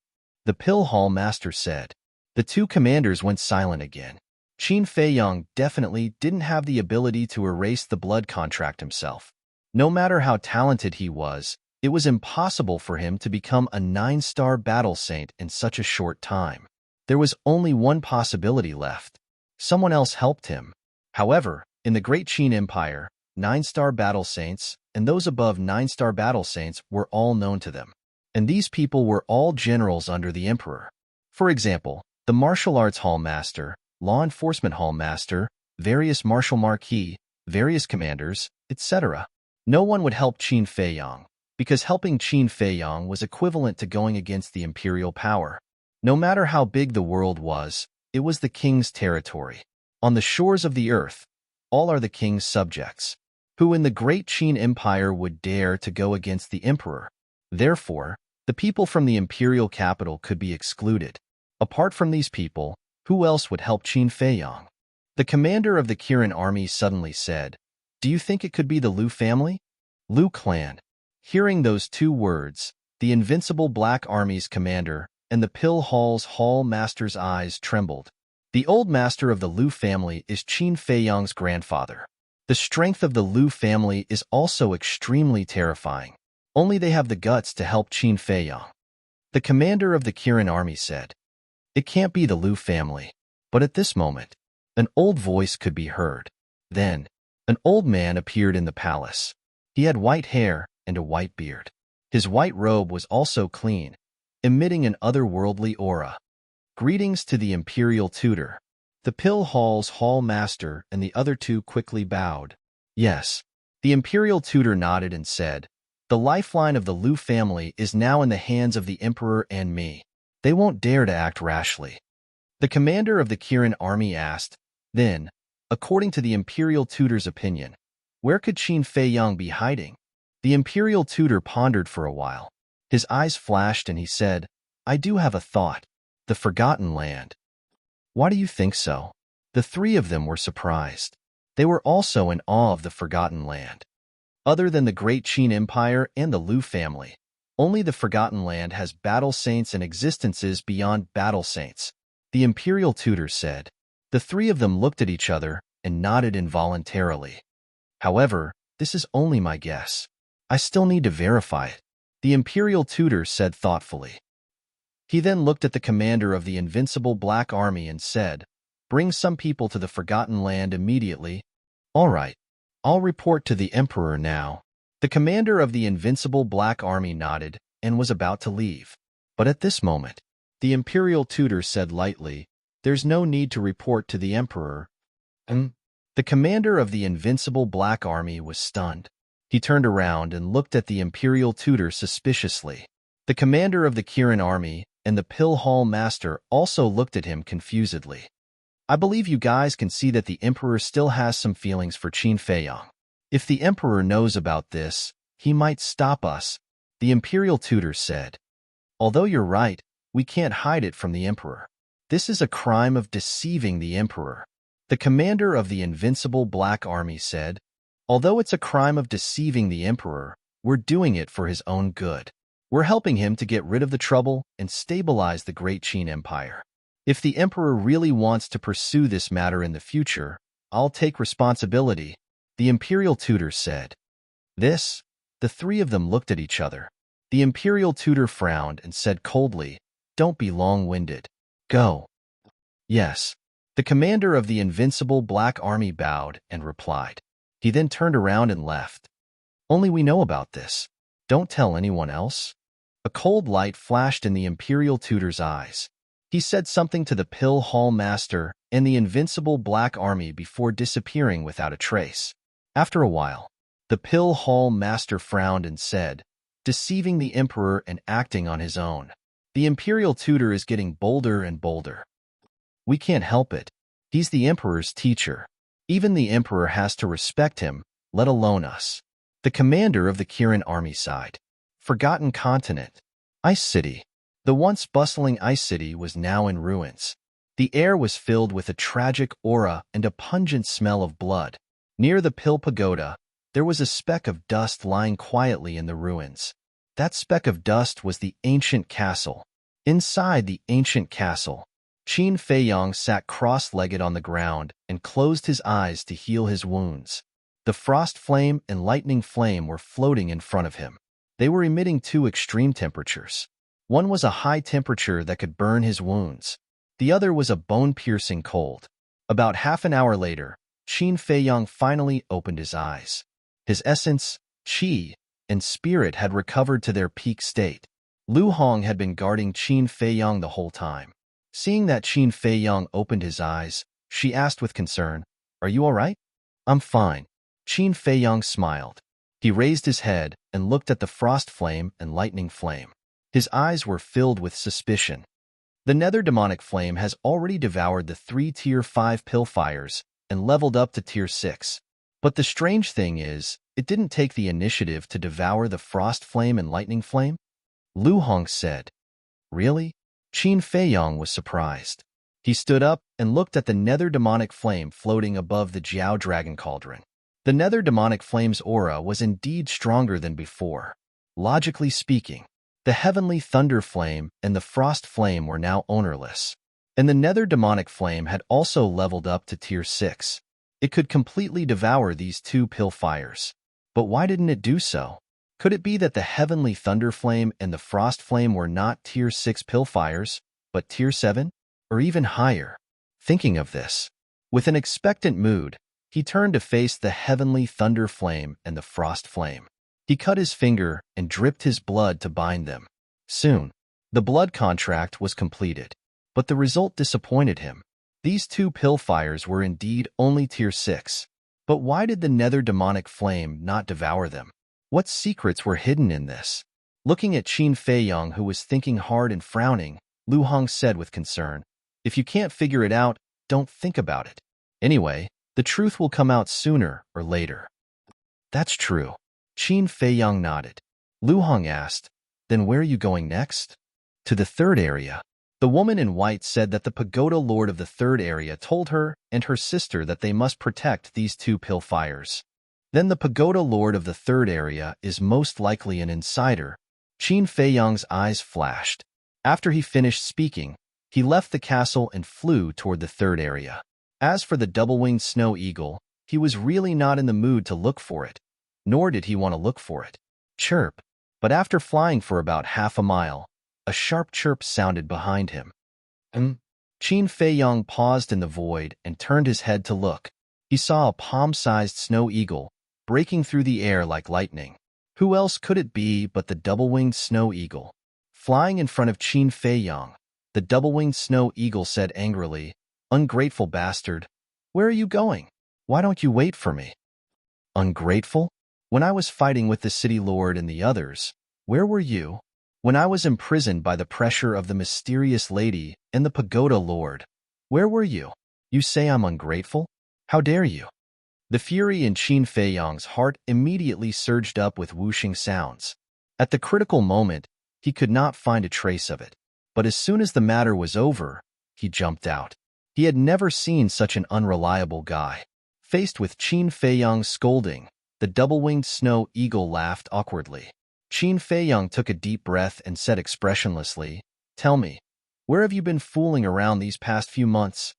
the Pill Hall Master said. The 2 commanders went silent again. Qin Feiyang definitely didn't have the ability to erase the blood contract himself. No matter how talented he was, it was impossible for him to become a 9-star Battle Saint in such a short time. There was only one possibility left. Someone else helped him. However, in the Great Qin Empire, 9-star Battle Saints and those above 9-star Battle Saints were all known to them. And these people were all generals under the emperor. For example, the Martial Arts Hall Master, Law Enforcement Hall Master, various Martial Marquis, various commanders, etc. No one would help Qin Feiyang, because helping Qin Feiyang was equivalent to going against the imperial power. No matter how big the world was, it was the king's territory. On the shores of the earth, all are the king's subjects. Who in the great Qin Empire would dare to go against the emperor? Therefore, the people from the imperial capital could be excluded. Apart from these people, who else would help Qin Feiyang? The commander of the Kirin army suddenly said, "Do you think it could be the Liu family?" Liu clan. Hearing those two words, the invincible Black Army's commander and the Pill Hall's hall master's eyes trembled. The old master of the Liu family is Qin Feiyang's grandfather. The strength of the Liu family is also extremely terrifying. Only they have the guts to help Qin Feiyang. The commander of the Kirin army said, "It can't be the Liu family." But at this moment, an old voice could be heard. Then, an old man appeared in the palace. He had white hair and a white beard. His white robe was also clean, emitting an otherworldly aura. "Greetings to the imperial tutor." The Pill Hall's hall master and the other two quickly bowed. Yes. The imperial tutor nodded and said, "The lifeline of the Liu family is now in the hands of the emperor and me. They won't dare to act rashly." The commander of the Kirin army asked, then, according to the imperial tutor's opinion, where could Qin Feiyang be hiding? The imperial tutor pondered for a while. His eyes flashed and he said, "I do have a thought. The Forgotten Land." "Why do you think so?" The three of them were surprised. They were also in awe of the Forgotten Land. Other than the great Qin Empire and the Liu family, only the Forgotten Land has battle saints and existences beyond battle saints. The imperial tutor said. The three of them looked at each other and nodded involuntarily. "However, this is only my guess. I still need to verify it," the imperial tutor said thoughtfully. He then looked at the commander of the invincible Black Army and said, "Bring some people to the Forgotten Land immediately." "All right. I'll report to the emperor now." The commander of the invincible Black Army nodded and was about to leave. But at this moment, the imperial tutor said lightly, "There's no need to report to the emperor." The commander of the invincible Black Army was stunned. He turned around and looked at the imperial tutor suspiciously. The commander of the Kirin army and the Pill Hall master also looked at him confusedly. "I believe you guys can see that the emperor still has some feelings for Qin Feiyang. If the emperor knows about this, he might stop us," the imperial tutor said. "Although you're right, we can't hide it from the emperor. This is a crime of deceiving the emperor." The commander of the invincible Black Army said, "Although it's a crime of deceiving the emperor, we're doing it for his own good. We're helping him to get rid of the trouble and stabilize the great Qin Empire. If the emperor really wants to pursue this matter in the future, I'll take responsibility," the imperial tutor said. The three of them looked at each other. The imperial tutor frowned and said coldly, "Don't be long-winded. Go." "Yes." The commander of the invincible Black Army bowed and replied. He then turned around and left. "Only we know about this. Don't tell anyone else." A cold light flashed in the imperial tutor's eyes. He said something to the Pill Hall master and the invincible Black Army before disappearing without a trace. After a while, the Pill Hall master frowned and said, "Deceiving the emperor and acting on his own. The imperial tutor is getting bolder and bolder. We can't help it. He's the emperor's teacher. Even the emperor has to respect him, let alone us." The commander of the Kirin army sighed. Forgotten continent. Ice City. The once bustling Ice City was now in ruins. The air was filled with a tragic aura and a pungent smell of blood. Near the Pill Pagoda, there was a speck of dust lying quietly in the ruins. That speck of dust was the ancient castle. Inside the ancient castle, Qin Feiyang sat cross-legged on the ground and closed his eyes to heal his wounds. The frost flame and lightning flame were floating in front of him. They were emitting two extreme temperatures. One was a high temperature that could burn his wounds. The other was a bone-piercing cold. About half an hour later, Qin Feiyang finally opened his eyes. His essence, qi, and spirit had recovered to their peak state. Lu Hong had been guarding Qin Feiyang the whole time. Seeing that Qin Feiyang opened his eyes, she asked with concern, "Are you all right?" "I'm fine," Qin Feiyang smiled. He raised his head and looked at the frost flame and lightning flame. His eyes were filled with suspicion. The nether demonic flame has already devoured the 3 Tier 5 Pillfires and leveled up to Tier 6. But the strange thing is, it didn't take the initiative to devour the frost flame and lightning flame? Lu Hong said. Really? Qin Feiyang was surprised. He stood up and looked at the nether demonic flame floating above the Jiao Dragon Cauldron. The nether demonic flame's aura was indeed stronger than before. Logically speaking, the heavenly thunder flame and the frost flame were now ownerless. And the nether demonic flame had also leveled up to Tier 6. It could completely devour these 2 Pillfires. But why didn't it do so? Could it be that the heavenly thunder flame and the frost flame were not Tier 6 Pillfires, but Tier 7? Or even higher? Thinking of this, with an expectant mood, he turned to face the heavenly thunder flame and the frost flame. He cut his finger and dripped his blood to bind them. Soon, the blood contract was completed. But the result disappointed him. These 2 Pillfires were indeed only Tier 6. But why did the nether demonic flame not devour them? What secrets were hidden in this? Looking at Qin Feiyang, who was thinking hard and frowning, Lu Hong said with concern, "If you can't figure it out, don't think about it. Anyway, the truth will come out sooner or later." That's true. Qin Feiyang nodded. Lu Hong asked, "Then where are you going next?" "To the 3rd area." The woman in white said that the pagoda lord of the 3rd area told her and her sister that they must protect these 2 Pillfires. Then the pagoda lord of the 3rd area is most likely an insider. Qin Feiyang's eyes flashed. After he finished speaking, he left the castle and flew toward the 3rd area. As for the double-winged snow eagle, he was really not in the mood to look for it, nor did he want to look for it. Chirp. But after flying for about half a mile, a sharp chirp sounded behind him. Qin Feiyang paused in the void and turned his head to look. He saw a palm-sized snow eagle breaking through the air like lightning. Who else could it be but the double-winged snow eagle? Flying in front of Qin Feiyang, the double-winged snow eagle said angrily, "Ungrateful bastard, where are you going? Why don't you wait for me?" Ungrateful? When I was fighting with the city lord and the others, where were you? When I was imprisoned by the pressure of the mysterious lady and the pagoda lord, where were you? You say I'm ungrateful? How dare you? The fury in Qin Feiyang's heart immediately surged up with whooshing sounds. At the critical moment, he could not find a trace of it. But as soon as the matter was over, he jumped out. He had never seen such an unreliable guy. Faced with Qin Feiyang's scolding, the double-winged snow eagle laughed awkwardly. Qin Feiyang took a deep breath and said expressionlessly, "Tell me, where have you been fooling around these past few months?"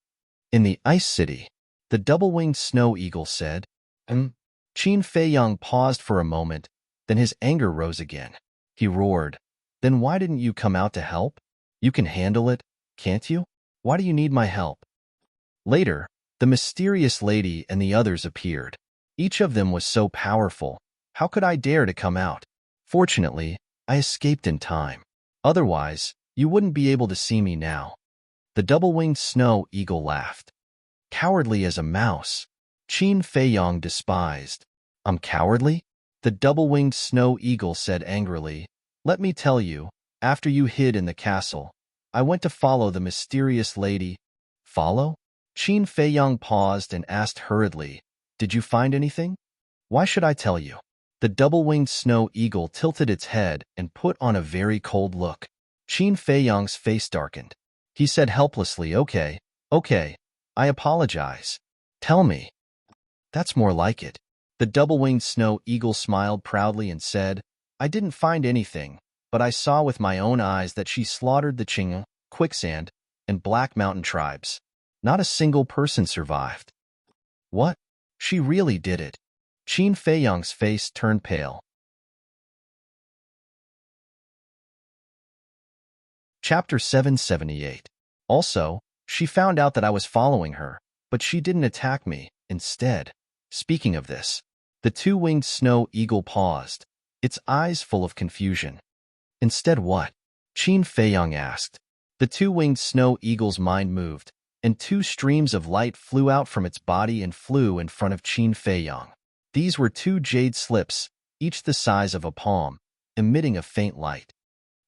"In the Ice City," the double-winged snow eagle said. Qin Feiyang paused for a moment, then his anger rose again. He roared, "Then why didn't you come out to help? You can handle it, can't you? Why do you need my help?" Later, the mysterious lady and the others appeared. Each of them was so powerful. How could I dare to come out? Fortunately, I escaped in time. Otherwise, you wouldn't be able to see me now. The double-winged snow eagle laughed. Cowardly as a mouse. Qin Feiyang despised. I'm cowardly? The double-winged snow eagle said angrily. Let me tell you, after you hid in the castle, I went to follow the mysterious lady. Follow? Qin Feiyang paused and asked hurriedly, Did you find anything? Why should I tell you? The double-winged snow eagle tilted its head and put on a very cold look. Qin Feiyang's face darkened. He said helplessly, Okay, I apologize. Tell me. That's more like it. The double-winged snow eagle smiled proudly and said, I didn't find anything, but I saw with my own eyes that she slaughtered the Qing, Quicksand, and Black Mountain tribes. Not a single person survived. What? She really did it. Qin Feiyang's face turned pale. Chapter 778. Also, she found out that I was following her, but she didn't attack me, instead. Speaking of this, the two-winged snow eagle paused, its eyes full of confusion. Instead what? Qin Feiyang asked. The two-winged snow eagle's mind moved, and two streams of light flew out from its body and flew in front of Qin Feiyang. These were 2 jade slips, each the size of a palm, emitting a faint light.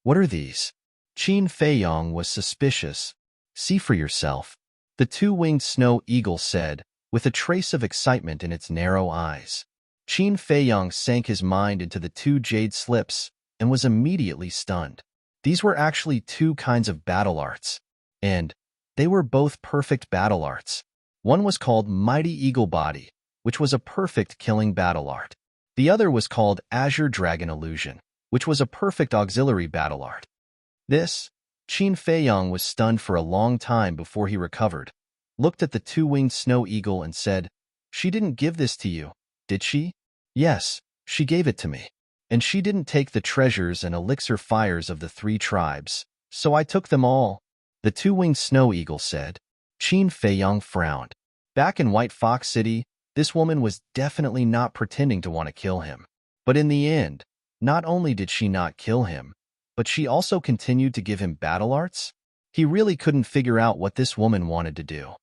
What are these? Qin Feiyong was suspicious. See for yourself, the 2-winged snow eagle said, with a trace of excitement in its narrow eyes. Qin Feiyong sank his mind into the 2 jade slips and was immediately stunned. These were actually 2 kinds of battle arts, and they were both perfect battle arts. One was called Mighty Eagle Body, which was a perfect killing battle art. The other was called Azure Dragon Illusion, which was a perfect auxiliary battle art. Qin Feiyong was stunned for a long time before he recovered, looked at the 2-winged snow eagle and said, "She didn't give this to you, did she?" "Yes, she gave it to me. And she didn't take the treasures and elixir fires of the 3 tribes, so I took them all," the 2-winged snow eagle said. Qin Feiyong frowned. Back in White Fox City, this woman was definitely not pretending to want to kill him. But in the end, not only did she not kill him, but she also continued to give him battle arts? He really couldn't figure out what this woman wanted to do.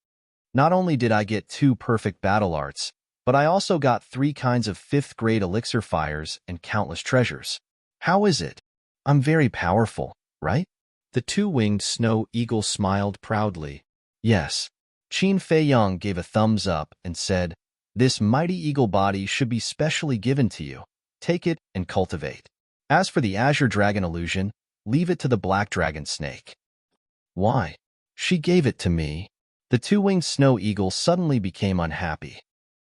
"Not only did I get 2 perfect battle arts, but I also got 3 kinds of 5th-grade elixir fires and countless treasures. How is it? I'm very powerful, right?" The 2-winged snow eagle smiled proudly. "Yes." Qin Feiyong gave a thumbs up and said, "This mighty eagle body should be specially given to you. Take it and cultivate. As for the Azure Dragon illusion, leave it to the Black Dragon Snake." "Why? She gave it to me." The 2-winged snow eagle suddenly became unhappy.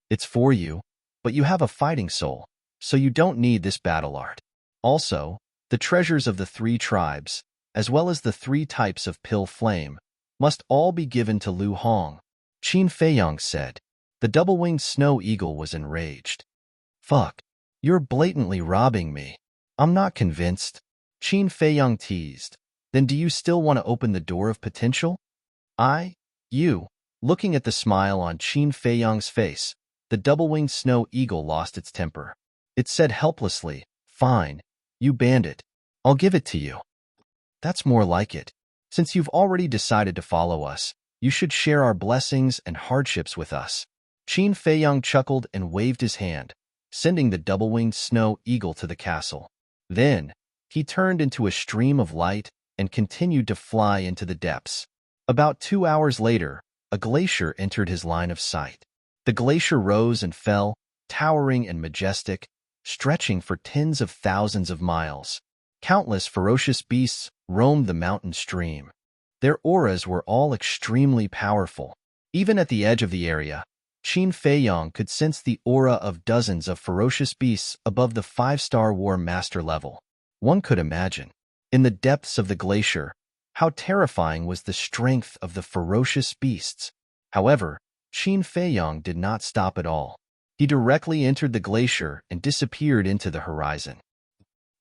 "It's for you, but you have a fighting soul, so you don't need this battle art. Also, the treasures of the 3 tribes, as well as the 3 types of pill flame, must all be given to Lu Hong," Qin Feiyong said. The double-winged snow eagle was enraged. "Fuck, you're blatantly robbing me." "I'm not convinced," Qin Feiyong teased. "Then do you still want to open the door of potential?" You. Looking at the smile on Qin Feiyong's face, the double-winged snow eagle lost its temper. It said helplessly, "Fine, you bandit. I'll give it to you." "That's more like it. Since you've already decided to follow us, you should share our blessings and hardships with us." Qin Feiyong chuckled and waved his hand, sending the double-winged snow eagle to the castle. Then, he turned into a stream of light and continued to fly into the depths. About 2 hours later, a glacier entered his line of sight. The glacier rose and fell, towering and majestic, stretching for tens of thousands of miles. Countless ferocious beasts roamed the mountain stream. Their auras were all extremely powerful. Even at the edge of the area, Qin Feiyong could sense the aura of dozens of ferocious beasts above the 5-star War Master level. One could imagine, in the depths of the glacier, how terrifying was the strength of the ferocious beasts. However, Qin Feiyong did not stop at all. He directly entered the glacier and disappeared into the horizon.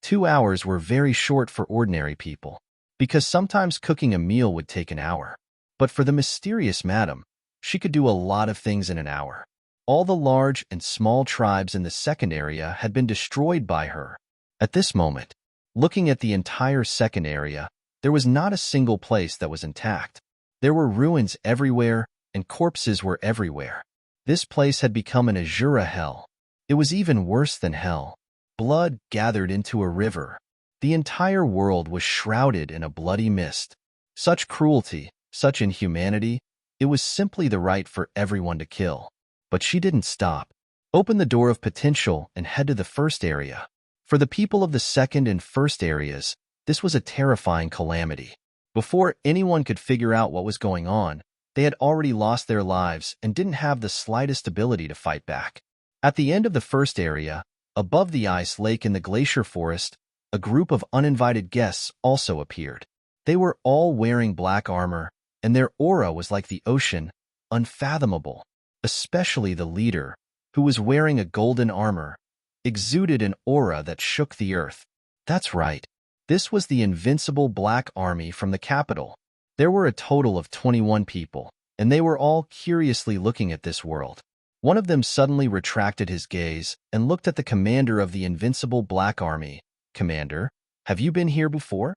2 hours were very short for ordinary people, because sometimes cooking a meal would take an hour. But for the mysterious madam, she could do a lot of things in an hour. All the large and small tribes in the second area had been destroyed by her. At this moment, looking at the entire second area, there was not a single place that was intact. There were ruins everywhere, and corpses were everywhere. This place had become an Azura hell. It was even worse than hell. Blood gathered into a river. The entire world was shrouded in a bloody mist. Such cruelty, such inhumanity, it was simply the right for everyone to kill. But she didn't stop. Open the door of potential and head to the first area. For the people of the second and first areas, this was a terrifying calamity. Before anyone could figure out what was going on, they had already lost their lives and didn't have the slightest ability to fight back. At the end of the first area, above the ice lake in the glacier forest, a group of uninvited guests also appeared. They were all wearing black armor, and their aura was like the ocean, unfathomable. Especially the leader, who was wearing a golden armor, exuded an aura that shook the earth. That's right. This was the invincible Black Army from the capital. There were a total of 21 people, and they were all curiously looking at this world. One of them suddenly retracted his gaze and looked at the commander of the invincible Black Army. "Commander, have you been here before?"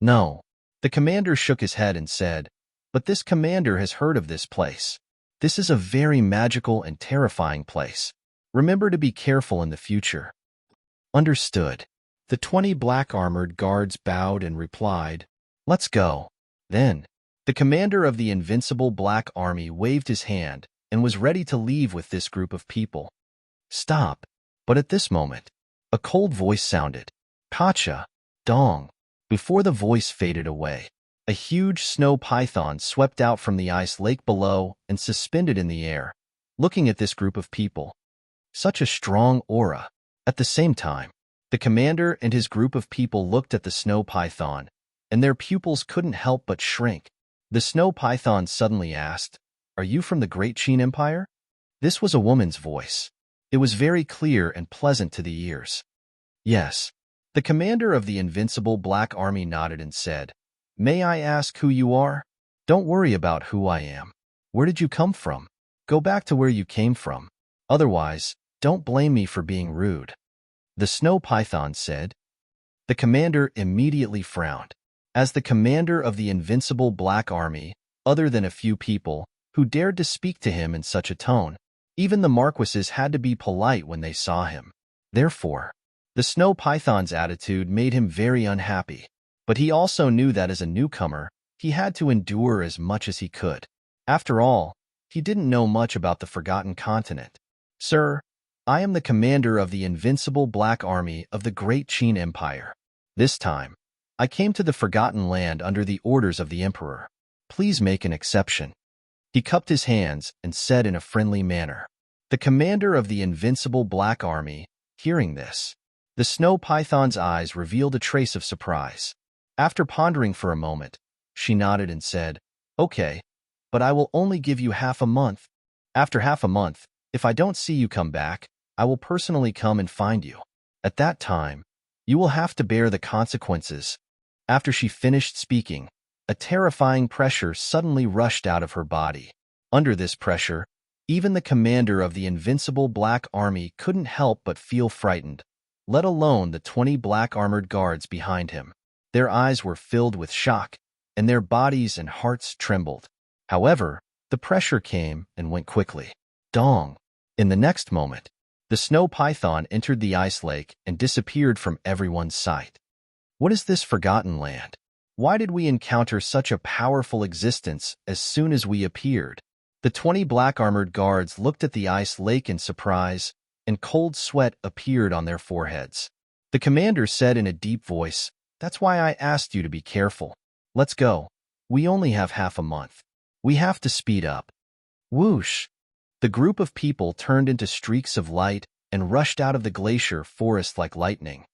"No." The commander shook his head and said, "But this commander has heard of this place. This is a very magical and terrifying place. Remember to be careful in the future. Understood. The 20 black armored guards bowed and replied, "Let's go." Then, the commander of the invincible black army waved his hand and was ready to leave with this group of people. Stop. But at this moment, a cold voice sounded. Kacha, dong. Before the voice faded away, a huge snow python swept out from the ice lake below and suspended in the air, looking at this group of people. Such a strong aura. At the same time, the commander and his group of people looked at the snow python, and their pupils couldn't help but shrink. The snow python suddenly asked, "Are you from the Great Qin Empire?" This was a woman's voice. It was very clear and pleasant to the ears. Yes. The commander of the invincible black army nodded and said, "May I ask who you are?" "Don't worry about who I am. Where did you come from? Go back to where you came from. Otherwise, don't blame me for being rude." The snow python said. The commander immediately frowned. As the commander of the invincible black army, other than a few people who dared to speak to him in such a tone, even the marquises had to be polite when they saw him. Therefore, the snow python's attitude made him very unhappy. But he also knew that as a newcomer, he had to endure as much as he could. After all, he didn't know much about the Forgotten Continent. "Sir, I am the commander of the invincible black army of the Great Qin Empire. This time, I came to the Forgotten Land under the orders of the Emperor. Please make an exception." He cupped his hands and said in a friendly manner. The commander of the invincible black army, hearing this, the snow python's eyes revealed a trace of surprise. After pondering for a moment, she nodded and said, "Okay, but I will only give you half a month. After half a month, if I don't see you come back, I will personally come and find you. At that time, you will have to bear the consequences." After she finished speaking, a terrifying pressure suddenly rushed out of her body. Under this pressure, even the commander of the invincible black army couldn't help but feel frightened, let alone the 20 black armored guards behind him. Their eyes were filled with shock, and their bodies and hearts trembled. However, the pressure came and went quickly. Dong! In the next moment, the snow python entered the ice lake and disappeared from everyone's sight. What is this forgotten land? Why did we encounter such a powerful existence as soon as we appeared? The 20 black armored guards looked at the ice lake in surprise, and cold sweat appeared on their foreheads. The commander said in a deep voice, "That's why I asked you to be careful. Let's go. We only have half a month. We have to speed up." Whoosh! The group of people turned into streaks of light and rushed out of the glacier forest like lightning.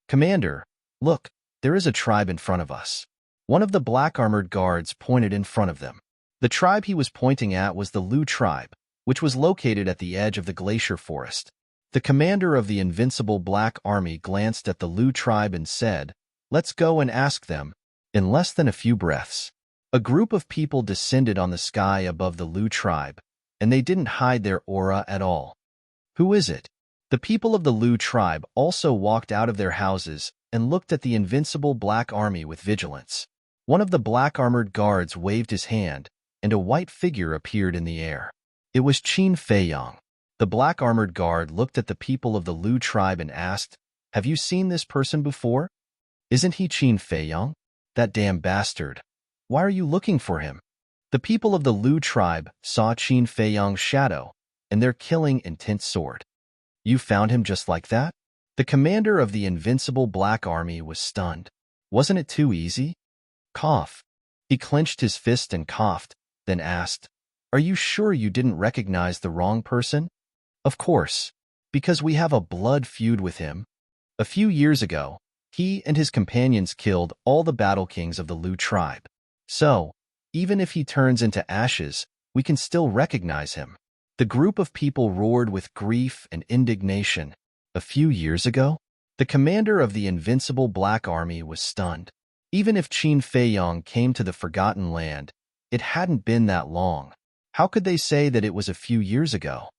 "Commander, look, there is a tribe in front of us." One of the black armored guards pointed in front of them. The tribe he was pointing at was the Lu tribe, which was located at the edge of the glacier forest. The commander of the invincible black army glanced at the Lu tribe and said, "Let's go and ask them." In less than a few breaths, a group of people descended on the sky above the Lu tribe, and they didn't hide their aura at all. Who is it? The people of the Lu tribe also walked out of their houses and looked at the invincible black army with vigilance. One of the black armored guards waved his hand, and a white figure appeared in the air. It was Qin Feiyang. The black armored guard looked at the people of the Lu tribe and asked, "Have you seen this person before? Isn't he Qin Feiyang? That damn bastard. Why are you looking for him?" The people of the Lu tribe saw Qin Feiyang's shadow and their killing intense sword. "You found him just like that?" The commander of the invincible black army was stunned. "Wasn't it too easy?" Cough. He clenched his fist and coughed, then asked, "Are you sure you didn't recognize the wrong person?" "Of course, because we have a blood feud with him. A few years ago, he and his companions killed all the battle kings of the Lu tribe. So, even if he turns into ashes, we can still recognize him." The group of people roared with grief and indignation. A few years ago? The commander of the invincible black army was stunned. Even if Qin Feiyang came to the Forgotten Land, it hadn't been that long. How could they say that it was a few years ago?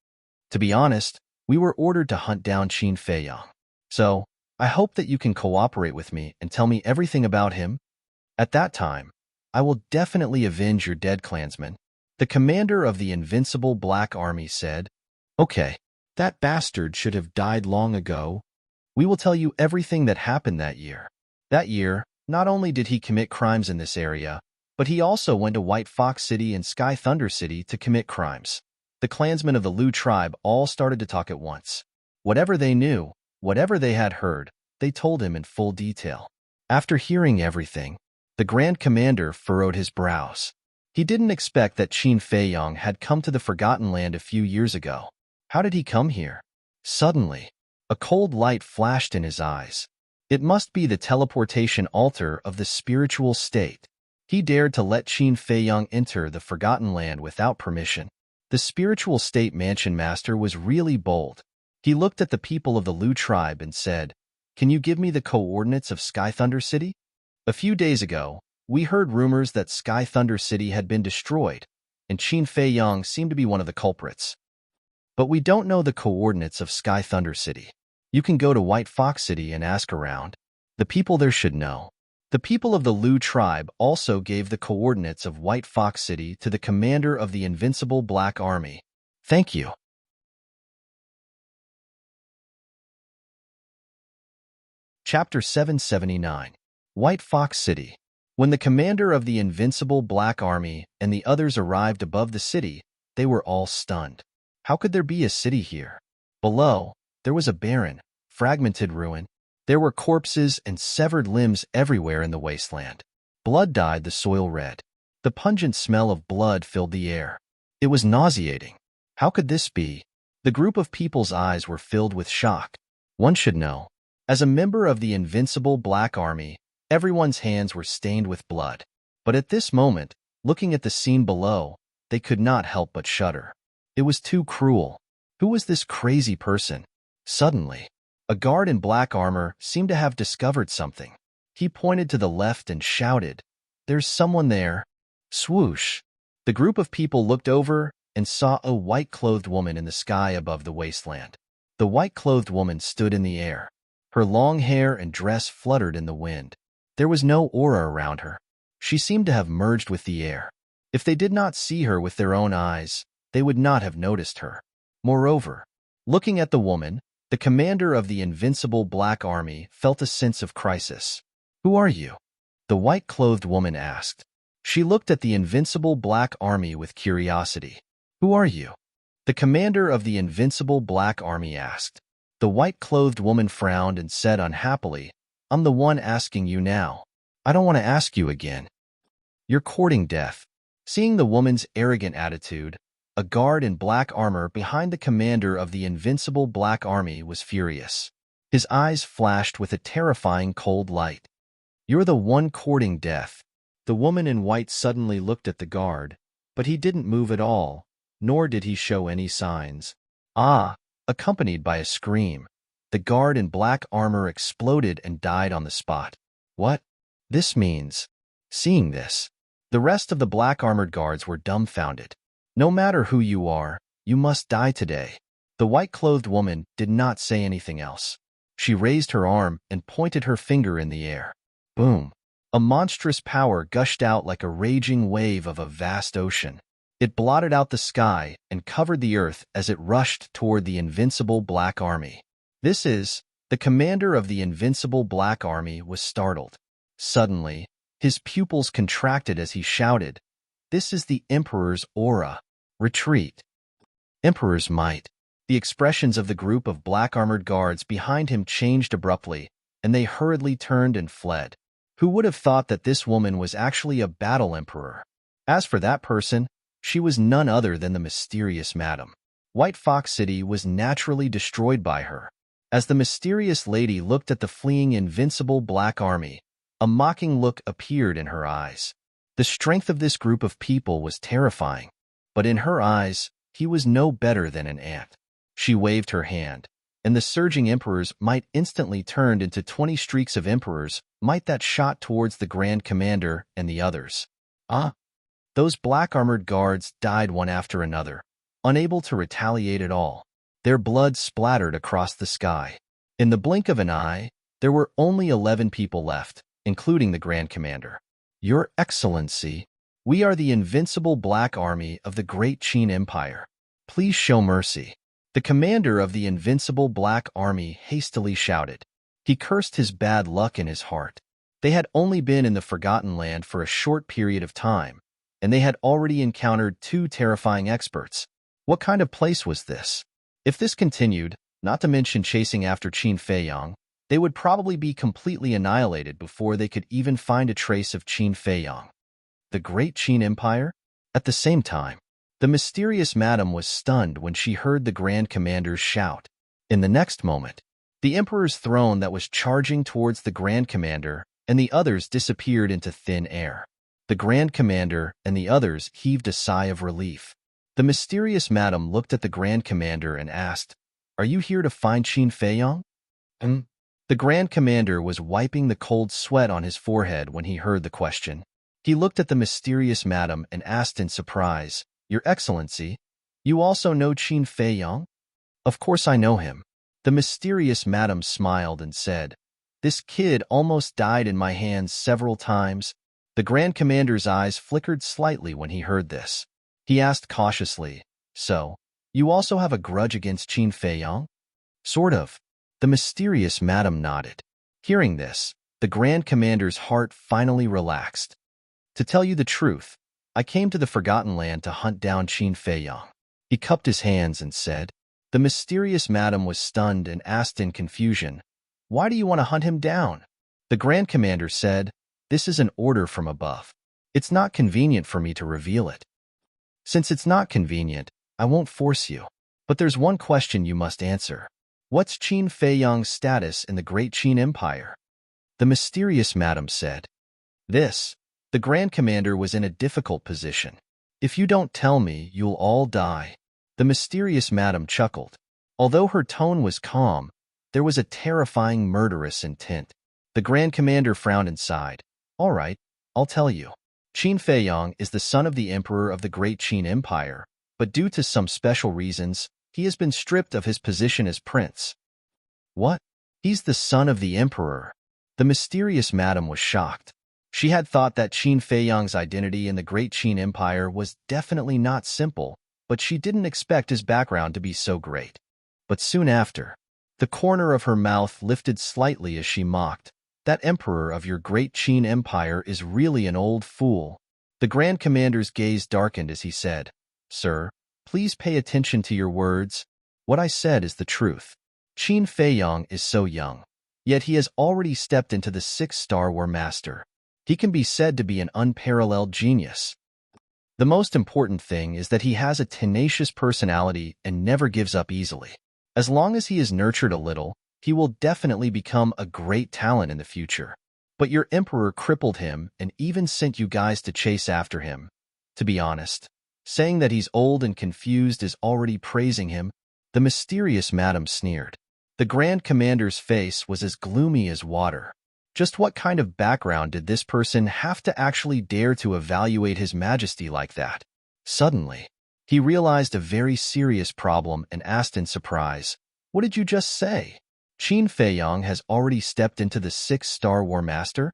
To be honest, we were ordered to hunt down Qin Feiyang. So, I hope that you can cooperate with me and tell me everything about him. At that time, I will definitely avenge your dead clansmen. The commander of the invincible black army said, "Okay, That bastard should have died long ago. We will tell you everything that happened that year. That year, not only did he commit crimes in this area, but he also went to White Fox City and Sky Thunder City to commit crimes. The clansmen of the Lu tribe all started to talk at once. Whatever they knew, whatever they had heard, they told him in full detail. After hearing everything, the Grand Commander furrowed his brows. He didn't expect that Qin Feiyong had come to the Forgotten Land a few years ago. How did he come here? Suddenly, a cold light flashed in his eyes. It must be the teleportation altar of the spiritual state. He dared to let Qin Feiyong enter the Forgotten Land without permission. The spiritual state mansion master was really bold. He looked at the people of the Lu tribe and said, "Can you give me the coordinates of Sky Thunder City? A few days ago, we heard rumors that Sky Thunder City had been destroyed, and Qin Feiyong seemed to be one of the culprits. But we don't know the coordinates of Sky Thunder City. You can go to White Fox City and ask around. The people there should know." The people of the Lu tribe also gave the coordinates of White Fox City to the commander of the Invincible Black Army. Thank you. Chapter 779. White Fox City. When the commander of the Invincible Black Army and the others arrived above the city, they were all stunned. How could there be a city here? Below, there was a barren, fragmented ruin. There were corpses and severed limbs everywhere in the wasteland. Blood dyed the soil red. The pungent smell of blood filled the air. It was nauseating. How could this be? The group of people's eyes were filled with shock. One should know. As a member of the Invincible Black Army, everyone's hands were stained with blood. But at this moment, looking at the scene below, they could not help but shudder. It was too cruel. Who was this crazy person? Suddenly, a guard in black armor seemed to have discovered something. He pointed to the left and shouted, "There's someone there." Swoosh! The group of people looked over and saw a white-clothed woman in the sky above the wasteland. The white-clothed woman stood in the air. Her long hair and dress fluttered in the wind. There was no aura around her. She seemed to have merged with the air. If they did not see her with their own eyes, they would not have noticed her. Moreover, looking at the woman, the commander of the Invincible Black Army felt a sense of crisis. "Who are you?" the white-clothed woman asked. She looked at the Invincible Black Army with curiosity. "Who are you?" the commander of the Invincible Black Army asked. The white-clothed woman frowned and said unhappily, "I'm the one asking you now. I don't want to ask you again. You're courting death." Seeing the woman's arrogant attitude, a guard in black armor behind the commander of the Invincible Black Army was furious. His eyes flashed with a terrifying cold light. "You're the one courting death." The woman in white suddenly looked at the guard, but he didn't move at all, nor did he show any signs. "Ah!" Accompanied by a scream, the guard in black armor exploded and died on the spot. "What? This means..." Seeing this, the rest of the black-armored guards were dumbfounded. "No matter who you are, you must die today." The white-clothed woman did not say anything else. She raised her arm and pointed her finger in the air. Boom! A monstrous power gushed out like a raging wave of a vast ocean. It blotted out the sky and covered the earth as it rushed toward the Invincible Black Army. The commander of the Invincible Black Army was startled. Suddenly, his pupils contracted as he shouted, "This is the Emperor's aura. Retreat." Emperor's might. The expressions of the group of black-armored guards behind him changed abruptly, and they hurriedly turned and fled. Who would have thought that this woman was actually a battle emperor? As for that person, she was none other than the mysterious madam. White Fox City was naturally destroyed by her. As the mysterious lady looked at the fleeing Invincible Black Army, a mocking look appeared in her eyes. The strength of this group of people was terrifying, but in her eyes, he was no better than an ant. She waved her hand, and the surging emperor's might instantly turned into 20 streaks of emperors' might that shot towards the Grand Commander and the others. Those black-armored guards died one after another, unable to retaliate at all. Their blood splattered across the sky. In the blink of an eye, there were only 11 people left, including the Grand Commander. "Your Excellency, we are the Invincible Black Army of the Great Qin Empire. Please show mercy." The commander of the invincible Black Army hastily shouted. He cursed his bad luck in his heart. They had only been in the Forgotten Land for a short period of time, and they had already encountered 2 terrifying experts. What kind of place was this? If this continued, not to mention chasing after Qin Feiyang, they would probably be completely annihilated before they could even find a trace of Qin Feiyang. The Great Qin Empire? At the same time, the mysterious madam was stunned when she heard the Grand Commander's shout. In the next moment, the Emperor's throne that was charging towards the Grand Commander and the others disappeared into thin air. The Grand Commander and the others heaved a sigh of relief. The mysterious madam looked at the Grand Commander and asked, "Are you here to find Qin Feiyang?" The Grand Commander was wiping the cold sweat on his forehead when he heard the question. He looked at the mysterious madam and asked in surprise, "Your Excellency, you also know Qin Feiyang?" "Of course I know him." The mysterious madam smiled and said, "This kid almost died in my hands several times." The Grand Commander's eyes flickered slightly when he heard this. He asked cautiously, "So, you also have a grudge against Qin Feiyang?" "Sort of." The mysterious madam nodded. Hearing this, the Grand Commander's heart finally relaxed. "To tell you the truth, I came to the Forgotten Land to hunt down Qin Feiyang." He cupped his hands and said. The mysterious madam was stunned and asked in confusion, "Why do you want to hunt him down?" The Grand Commander said, "This is an order from above. It's not convenient for me to reveal it." "Since it's not convenient, I won't force you. But there's one question you must answer. What's Qin Feiyang's status in the Great Qin Empire?" The mysterious madam said. The Grand Commander was in a difficult position. "If you don't tell me, you'll all die." The mysterious madam chuckled. Although her tone was calm, there was a terrifying murderous intent. The Grand Commander frowned and sighed. "All right, I'll tell you. Qin Feiyang is the son of the Emperor of the Great Qin Empire, but due to some special reasons, he has been stripped of his position as prince." "What? He's the son of the Emperor?" The mysterious madam was shocked. She had thought that Qin Feiyang's identity in the Great Qin Empire was definitely not simple, but she didn't expect his background to be so great. But soon after, the corner of her mouth lifted slightly as she mocked. "That emperor of your Great Qin Empire is really an old fool." The Grand Commander's gaze darkened as he said, "Sir, please pay attention to your words. What I said is the truth. Qin Feiyang is so young, yet he has already stepped into the 6-star War Master. He can be said to be an unparalleled genius. The most important thing is that he has a tenacious personality and never gives up easily. As long as he is nurtured a little, he will definitely become a great talent in the future. But your emperor crippled him and even sent you guys to chase after him. To be honest, saying that he's old and confused is already praising him." The mysterious madam sneered. The Grand Commander's face was as gloomy as water. Just what kind of background did this person have to actually dare to evaluate His Majesty like that? Suddenly, he realized a very serious problem and asked in surprise, "What did you just say? Qin Feiyang has already stepped into the 6-star War Master?"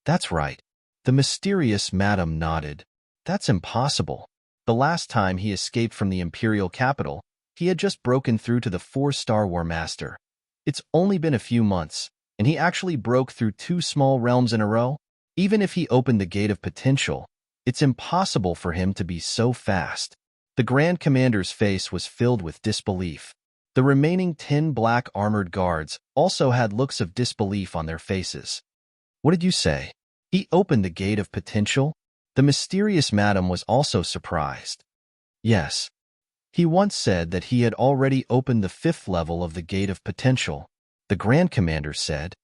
"That's right." The mysterious madam nodded. "That's impossible. The last time he escaped from the imperial capital, he had just broken through to the 4-star War Master. It's only been a few months, and he actually broke through 2 small realms in a row. Even if he opened the gate of potential, it's impossible for him to be so fast." The Grand Commander's face was filled with disbelief. The remaining 10 black armored guards also had looks of disbelief on their faces. "What did you say? He opened the gate of potential?" The mysterious madam was also surprised. "Yes. He once said that he had already opened the 5th level of the gate of potential," the Grand Commander said.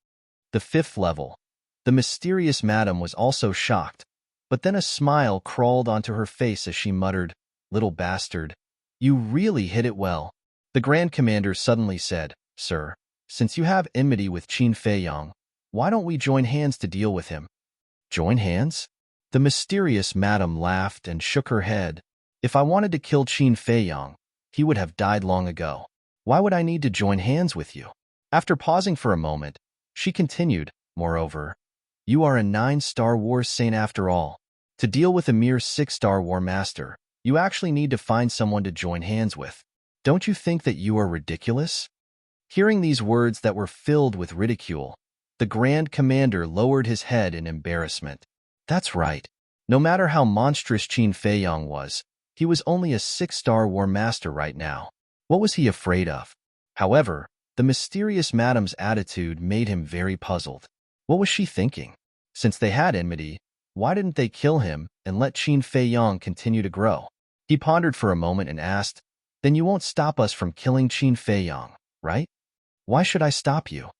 "The 5th level." The mysterious madam was also shocked, but then a smile crawled onto her face as she muttered, "Little bastard. You really hit it well." The Grand Commander suddenly said, "Sir, since you have enmity with Qin Feiyang, why don't we join hands to deal with him?" "Join hands?" The mysterious madam laughed and shook her head. "If I wanted to kill Qin Feiyang, he would have died long ago. Why would I need to join hands with you?" After pausing for a moment, she continued, "Moreover, you are a 9-star war saint after all. To deal with a mere 6-star War Master, you actually need to find someone to join hands with." Don't you think that you are ridiculous? Hearing these words that were filled with ridicule, the Grand Commander lowered his head in embarrassment. That's right. No matter how monstrous Qin Feiyong was, he was only a 6-star war master right now. What was he afraid of? However, the mysterious madam's attitude made him very puzzled. What was she thinking? Since they had enmity, why didn't they kill him and let Qin Feiyong continue to grow? He pondered for a moment and asked, "Then you won't stop us from killing Qin Feiyong, right? Why should I stop you?"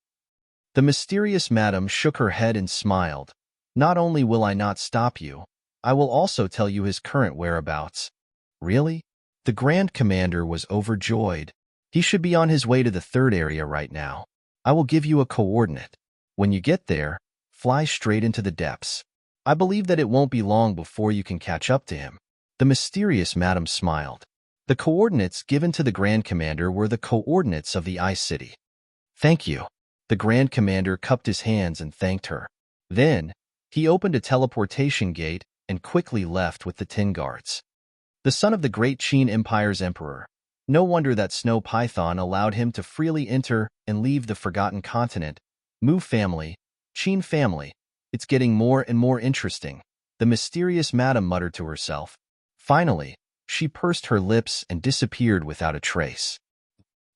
The mysterious madam shook her head and smiled. "Not only will I not stop you, I will also tell you his current whereabouts." Really? The Grand Commander was overjoyed. He should be on his way to the third area right now. I will give you a coordinate. When you get there, fly straight into the depths. I believe that it won't be long before you can catch up to him. The mysterious madam smiled. The coordinates given to the Grand Commander were the coordinates of the Ice City. Thank you. The Grand Commander cupped his hands and thanked her. Then, he opened a teleportation gate and quickly left with the 10 guards. The son of the great Qin Empire's emperor. No wonder that Snow Python allowed him to freely enter and leave the forgotten continent. Mu family, Qin family. It's getting more and more interesting, the mysterious madam muttered to herself. Finally, she pursed her lips and disappeared without a trace.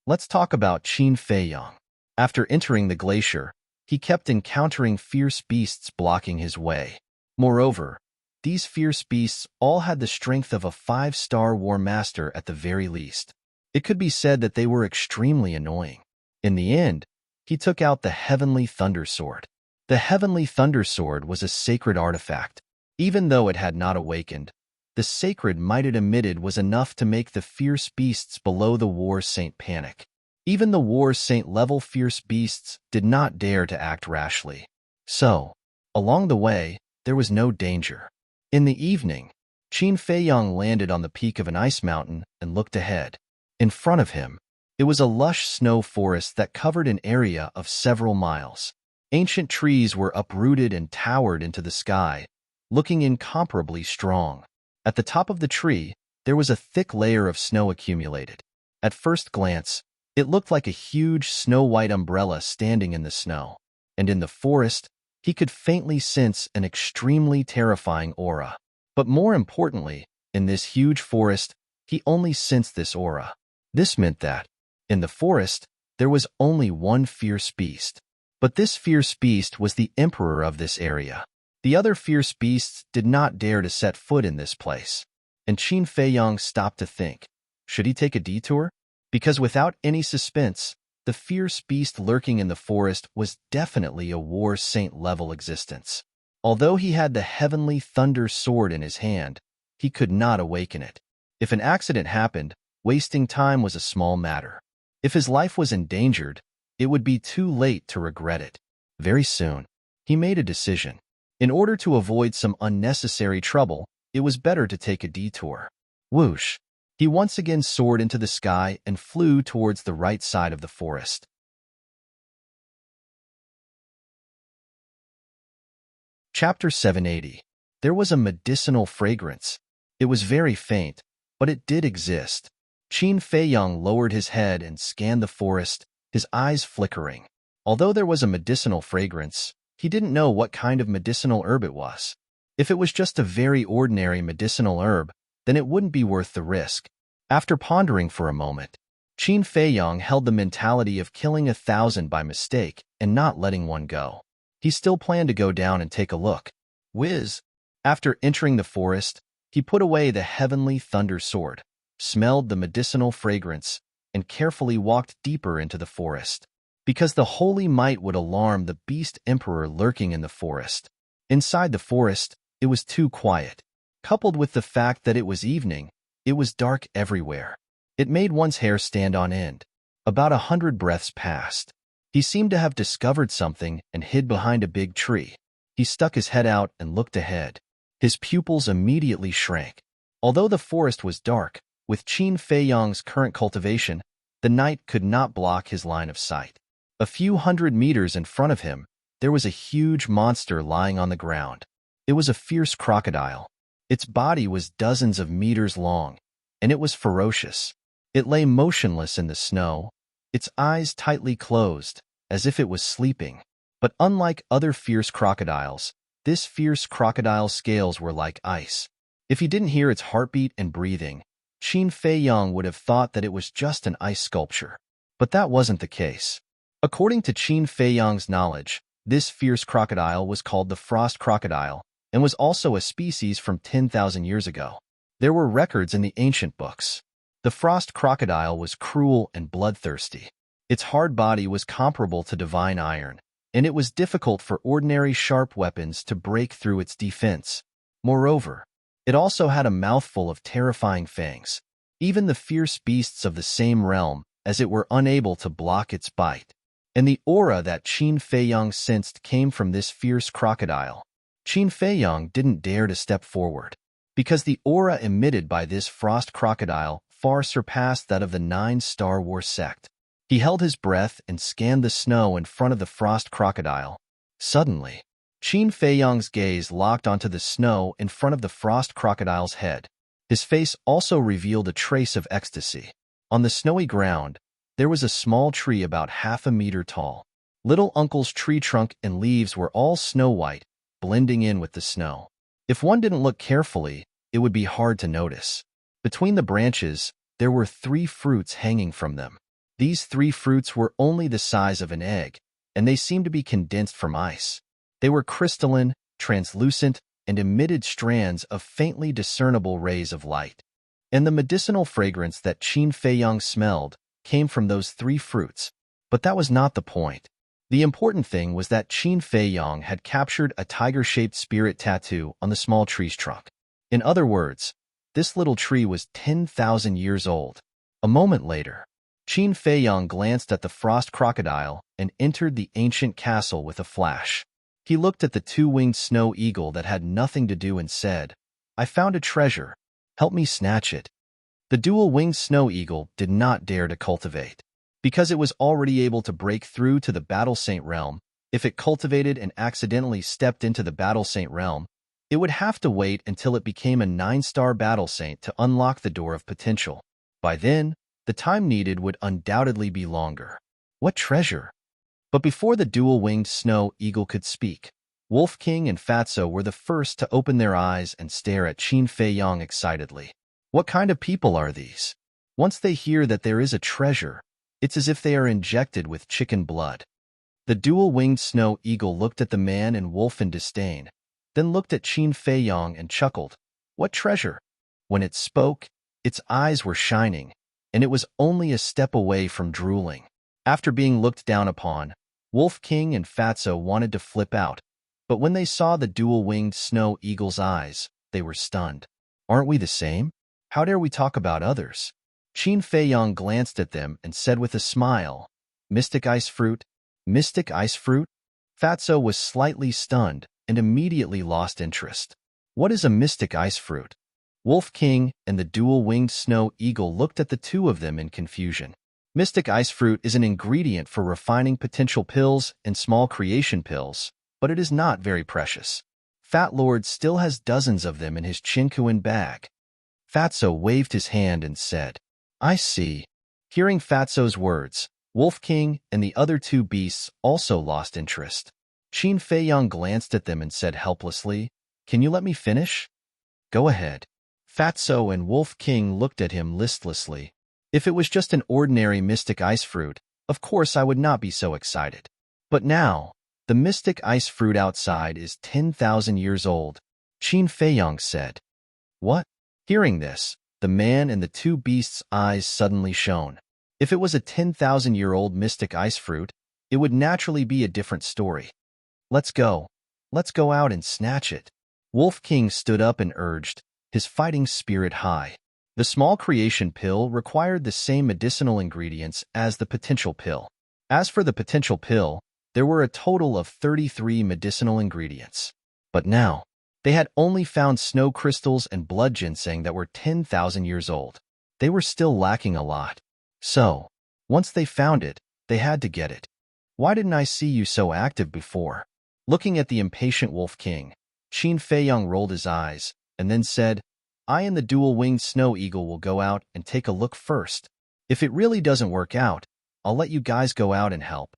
Let's talk about Qin Feiyong. After entering the glacier, he kept encountering fierce beasts blocking his way. Moreover, these fierce beasts all had the strength of a 5-star war master at the very least. It could be said that they were extremely annoying. In the end, he took out the Heavenly Thunder Sword. The Heavenly Thunder Sword was a sacred artifact. Even though it had not awakened, the sacred might it emitted was enough to make the fierce beasts below the War Saint panic. Even the War Saint level fierce beasts did not dare to act rashly. So, along the way, there was no danger. In the evening, Qin Feiyong landed on the peak of an ice mountain and looked ahead. In front of him, it was a lush snow forest that covered an area of several miles. Ancient trees were uprooted and towered into the sky, looking incomparably strong. At the top of the tree, there was a thick layer of snow accumulated. At first glance, it looked like a huge snow-white umbrella standing in the snow. And in the forest, he could faintly sense an extremely terrifying aura. But more importantly, in this huge forest, he only sensed this aura. This meant that, in the forest, there was only one fierce beast. But this fierce beast was the emperor of this area. The other fierce beasts did not dare to set foot in this place. And Qin Feiyong stopped to think, should he take a detour? Because without any suspense, the fierce beast lurking in the forest was definitely a War Saint-level existence. Although he had the Heavenly Thunder Sword in his hand, he could not awaken it. If an accident happened, wasting time was a small matter. If his life was endangered, it would be too late to regret it. Very soon, he made a decision. In order to avoid some unnecessary trouble, it was better to take a detour. Whoosh! He once again soared into the sky and flew towards the right side of the forest. Chapter 780. There was a medicinal fragrance. It was very faint, but it did exist. Qin Feiyong lowered his head and scanned the forest, his eyes flickering. Although there was a medicinal fragrance, he didn't know what kind of medicinal herb it was. If it was just a very ordinary medicinal herb, then it wouldn't be worth the risk. After pondering for a moment, Qin Feiyong held the mentality of killing 1,000 by mistake and not letting one go. He still planned to go down and take a look. Whiz! After entering the forest, he put away the Heavenly Thunder Sword, smelled the medicinal fragrance, and carefully walked deeper into the forest. Because the holy might would alarm the beast emperor lurking in the forest. Inside the forest, it was too quiet. Coupled with the fact that it was evening, it was dark everywhere. It made one's hair stand on end. About 100 breaths passed. He seemed to have discovered something and hid behind a big tree. He stuck his head out and looked ahead. His pupils immediately shrank. Although the forest was dark, with Qin Feiyong's current cultivation, the night could not block his line of sight. A few hundred meters in front of him, there was a huge monster lying on the ground. It was a fierce crocodile. Its body was dozens of meters long, and it was ferocious. It lay motionless in the snow, its eyes tightly closed, as if it was sleeping. But unlike other fierce crocodiles, this fierce crocodile's scales were like ice. If he didn't hear its heartbeat and breathing, Qin Feiyang would have thought that it was just an ice sculpture. But that wasn't the case. According to Qin Feiyang's knowledge, this fierce crocodile was called the frost crocodile and was also a species from 10,000 years ago. There were records in the ancient books. The frost crocodile was cruel and bloodthirsty. Its hard body was comparable to divine iron, and it was difficult for ordinary sharp weapons to break through its defense. Moreover, it also had a mouthful of terrifying fangs. Even the fierce beasts of the same realm, as it were unable to block its bite. And the aura that Qin Feiyang sensed came from this fierce crocodile. Qin Feiyang didn't dare to step forward, because the aura emitted by this frost crocodile far surpassed that of the 9 Star Wars sect. He held his breath and scanned the snow in front of the frost crocodile. Suddenly, Qin Feiyang's gaze locked onto the snow in front of the frost crocodile's head. His face also revealed a trace of ecstasy. On the snowy ground, there was a small tree about half a meter tall. Little Uncle's tree trunk and leaves were all snow-white, blending in with the snow. If one didn't look carefully, it would be hard to notice. Between the branches, there were 3 fruits hanging from them. These 3 fruits were only the size of an egg, and they seemed to be condensed from ice. They were crystalline, translucent, and emitted strands of faintly discernible rays of light. And the medicinal fragrance that Qin Feiyang smelled came from those 3 fruits. But that was not the point. The important thing was that Qin Feiyang had captured a tiger-shaped spirit tattoo on the small tree's trunk. In other words, this little tree was 10,000 years old. A moment later, Qin Feiyang glanced at the frost crocodile and entered the ancient castle with a flash. He looked at the 2-winged snow eagle that had nothing to do and said, "I found a treasure. Help me snatch it." The dual-winged snow eagle did not dare to cultivate. Because it was already able to break through to the Battle Saint realm, if it cultivated and accidentally stepped into the Battle Saint realm, it would have to wait until it became a 9-star Battle Saint to unlock the door of potential. By then, the time needed would undoubtedly be longer. What treasure? But before the dual-winged snow eagle could speak, Wolf King and Fatso were the first to open their eyes and stare at Qin Feiyang excitedly. What kind of people are these? Once they hear that there is a treasure, it's as if they are injected with chicken blood. The dual-winged snow eagle looked at the man and wolf in disdain, then looked at Qin Feiyang and chuckled. What treasure? When it spoke, its eyes were shining, and it was only a step away from drooling. After being looked down upon, Wolf King and Fatso wanted to flip out, but when they saw the dual-winged snow eagle's eyes, they were stunned. Aren't we the same? How dare we talk about others? Qin Feiyang glanced at them and said with a smile, "Mystic ice fruit? Mystic ice fruit?" Fatso was slightly stunned and immediately lost interest. What is a mystic ice fruit? Wolf King and the dual-winged snow eagle looked at the two of them in confusion. Mystic ice fruit is an ingredient for refining potential pills and small creation pills, but it is not very precious. Fat Lord still has dozens of them in his Chinkuan bag. Fatso waved his hand and said, "I see." Hearing Fatso's words, Wolf King and the other 2 beasts also lost interest. Qin Feiyang glanced at them and said helplessly, "Can you let me finish?" "Go ahead." Fatso and Wolf King looked at him listlessly. If it was just an ordinary mystic ice fruit, of course I would not be so excited. But now, the mystic ice fruit outside is 10,000 years old, Qin Feiyang said. What? Hearing this, the man and the 2 beasts' eyes suddenly shone. If it was a 10,000-year-old mystic ice fruit, it would naturally be a different story. Let's go. Let's go out and snatch it. Wolf King stood up and urged, his fighting spirit high. The small creation pill required the same medicinal ingredients as the potential pill. As for the potential pill, there were a total of 33 medicinal ingredients. But now, they had only found snow crystals and blood ginseng that were 10,000 years old. They were still lacking a lot. So, once they found it, they had to get it. Why didn't I see you so active before? Looking at the impatient Wolf King, Qin Feiyang rolled his eyes and then said, "I and the dual-winged snow eagle will go out and take a look first. If it really doesn't work out, I'll let you guys go out and help.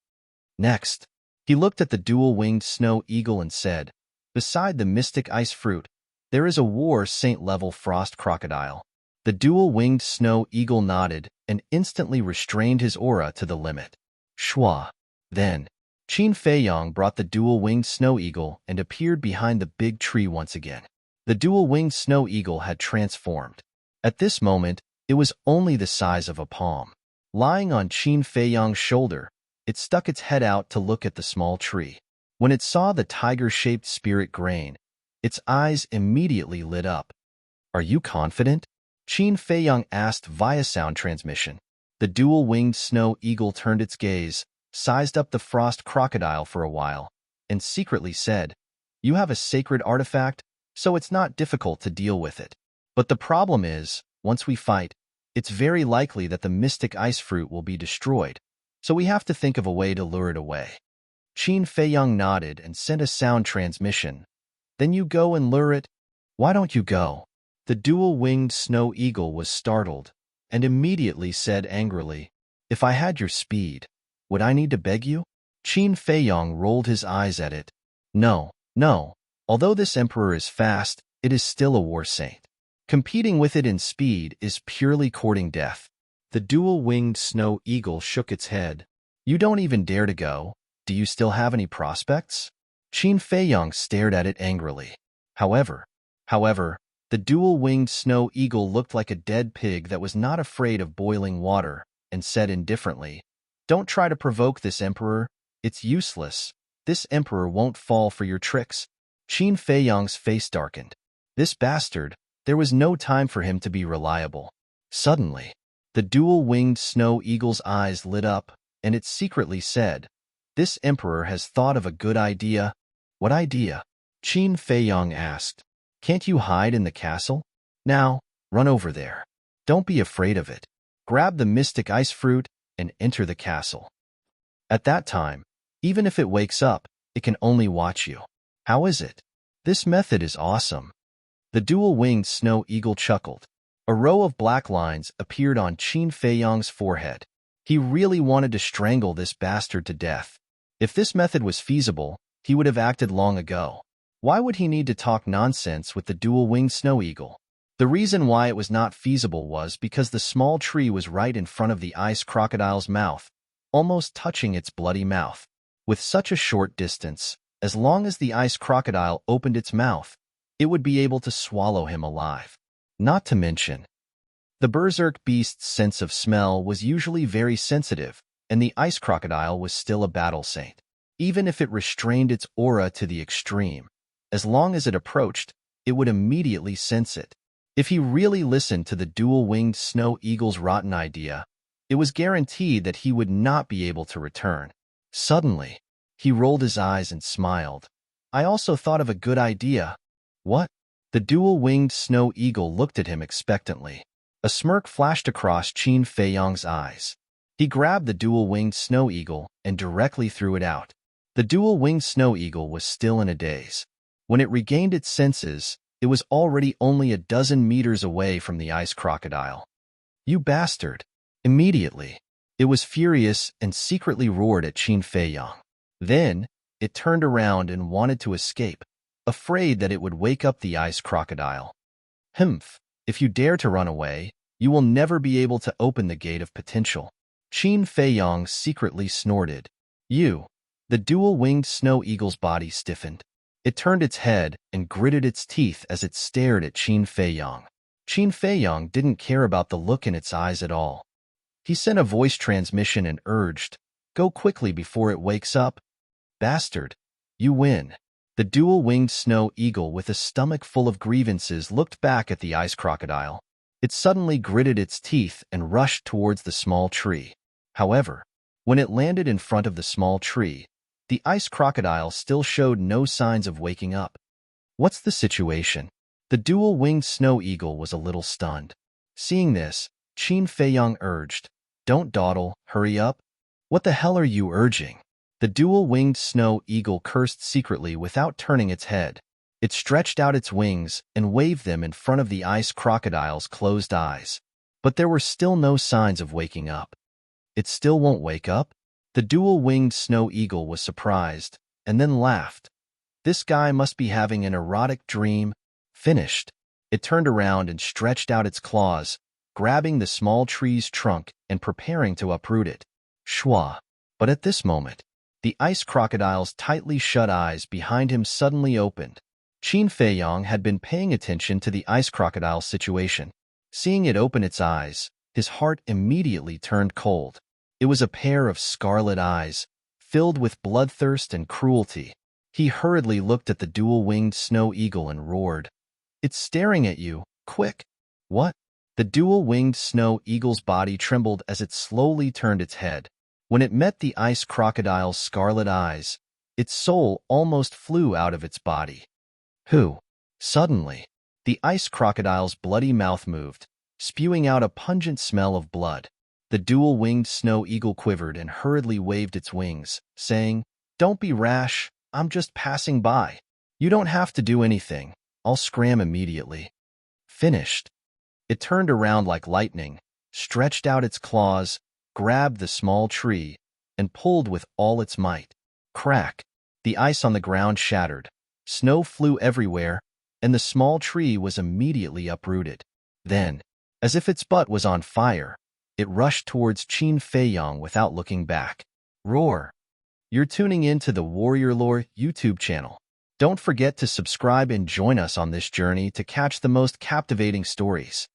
Next, he looked at the dual-winged snow eagle and said, beside the mystic ice fruit, there is a war saint-level frost crocodile. The dual-winged snow eagle nodded and instantly restrained his aura to the limit. Shwa. Then, Qin Feiyong brought the dual-winged snow eagle and appeared behind the big tree once again. The dual-winged snow eagle had transformed. At this moment, it was only the size of a palm. Lying on Qin Feiyong's shoulder, it stuck its head out to look at the small tree. When it saw the tiger-shaped spirit grain, its eyes immediately lit up. Are you confident? Qin Feiyong asked via sound transmission. The dual-winged snow eagle turned its gaze, sized up the frost crocodile for a while, and secretly said, you have a sacred artifact, so it's not difficult to deal with it. But the problem is, once we fight, it's very likely that the mystic ice fruit will be destroyed, so we have to think of a way to lure it away. Qin Feiyong nodded and sent a sound transmission. Then you go and lure it? Why don't you go? The dual-winged snow eagle was startled and immediately said angrily, if I had your speed, would I need to beg you? Qin Feiyong rolled his eyes at it. No. Although this emperor is fast, it is still a war saint. Competing with it in speed is purely courting death. The dual-winged snow eagle shook its head. You don't even dare to go. Do you still have any prospects? Qin Feiyong stared at it angrily. However, the dual-winged snow eagle looked like a dead pig that was not afraid of boiling water and said indifferently, don't try to provoke this emperor. It's useless. This emperor won't fall for your tricks. Qin Feiyong's face darkened. This bastard, there was no time for him to be reliable. Suddenly, the dual-winged snow eagle's eyes lit up, and it secretly said, this emperor has thought of a good idea. What idea? Qin Feiyong asked. Can't you hide in the castle? Now, run over there. Don't be afraid of it. Grab the mystic ice fruit and enter the castle. At that time, even if it wakes up, it can only watch you. How is it? This method is awesome. The dual-winged snow eagle chuckled. A row of black lines appeared on Qin Feiyong's forehead. He really wanted to strangle this bastard to death. If this method was feasible, he would have acted long ago. Why would he need to talk nonsense with the dual-winged snow eagle? The reason why it was not feasible was because the small tree was right in front of the ice crocodile's mouth, almost touching its bloody mouth. With such a short distance, as long as the ice crocodile opened its mouth, it would be able to swallow him alive. Not to mention, the berserk beast's sense of smell was usually very sensitive, and the ice crocodile was still a battle saint. Even if it restrained its aura to the extreme, as long as it approached, it would immediately sense it. If he really listened to the dual-winged snow eagle's rotten idea, it was guaranteed that he would not be able to return. Suddenly, he rolled his eyes and smiled. I also thought of a good idea. What? The dual-winged snow eagle looked at him expectantly. A smirk flashed across Qin Feiyong's eyes. He grabbed the dual-winged snow eagle and directly threw it out. The dual-winged snow eagle was still in a daze. When it regained its senses, it was already only a dozen meters away from the ice crocodile. You bastard! Immediately, it was furious and secretly roared at Qin Feiyong. Then, it turned around and wanted to escape, afraid that it would wake up the ice crocodile. Humph! If you dare to run away, you will never be able to open the gate of potential. Qin Feiyong secretly snorted. You! The dual-winged snow eagle's body stiffened. It turned its head and gritted its teeth as it stared at Qin Feiyong. Qin Feiyong didn't care about the look in its eyes at all. He sent a voice transmission and urged, go quickly before it wakes up. Bastard! You win. The dual-winged snow eagle with a stomach full of grievances looked back at the ice crocodile. It suddenly gritted its teeth and rushed towards the small tree. However, when it landed in front of the small tree, the ice crocodile still showed no signs of waking up. What's the situation? The dual-winged snow eagle was a little stunned. Seeing this, Qin Feiyong urged, don't dawdle, hurry up. What the hell are you urging? The dual-winged snow eagle cursed secretly without turning its head. It stretched out its wings and waved them in front of the ice crocodile's closed eyes. But there were still no signs of waking up. It still won't wake up? The dual-winged snow eagle was surprised, and then laughed. This guy must be having an erotic dream. Finished. It turned around and stretched out its claws, grabbing the small tree's trunk and preparing to uproot it. Shwa. But at this moment, the ice crocodile's tightly shut eyes behind him suddenly opened. Qin Feiyong had been paying attention to the ice crocodile's situation. Seeing it open its eyes, his heart immediately turned cold. It was a pair of scarlet eyes, filled with bloodthirst and cruelty. He hurriedly looked at the dual-winged snow eagle and roared, "It's staring at you, quick!" What? The dual-winged snow eagle's body trembled as it slowly turned its head. When it met the ice crocodile's scarlet eyes, its soul almost flew out of its body. Who? Suddenly, the ice crocodile's bloody mouth moved, spewing out a pungent smell of blood. The dual-winged snow eagle quivered and hurriedly waved its wings, saying, "Don't be rash, I'm just passing by. You don't have to do anything, I'll scram immediately." Finished. It turned around like lightning, stretched out its claws, grabbed the small tree, and pulled with all its might. Crack! The ice on the ground shattered, snow flew everywhere, and the small tree was immediately uprooted. Then, as if its butt was on fire, it rushed towards Qin Feiyong without looking back. Roar! You're tuning in to the Warrior Lore YouTube channel. Don't forget to subscribe and join us on this journey to catch the most captivating stories.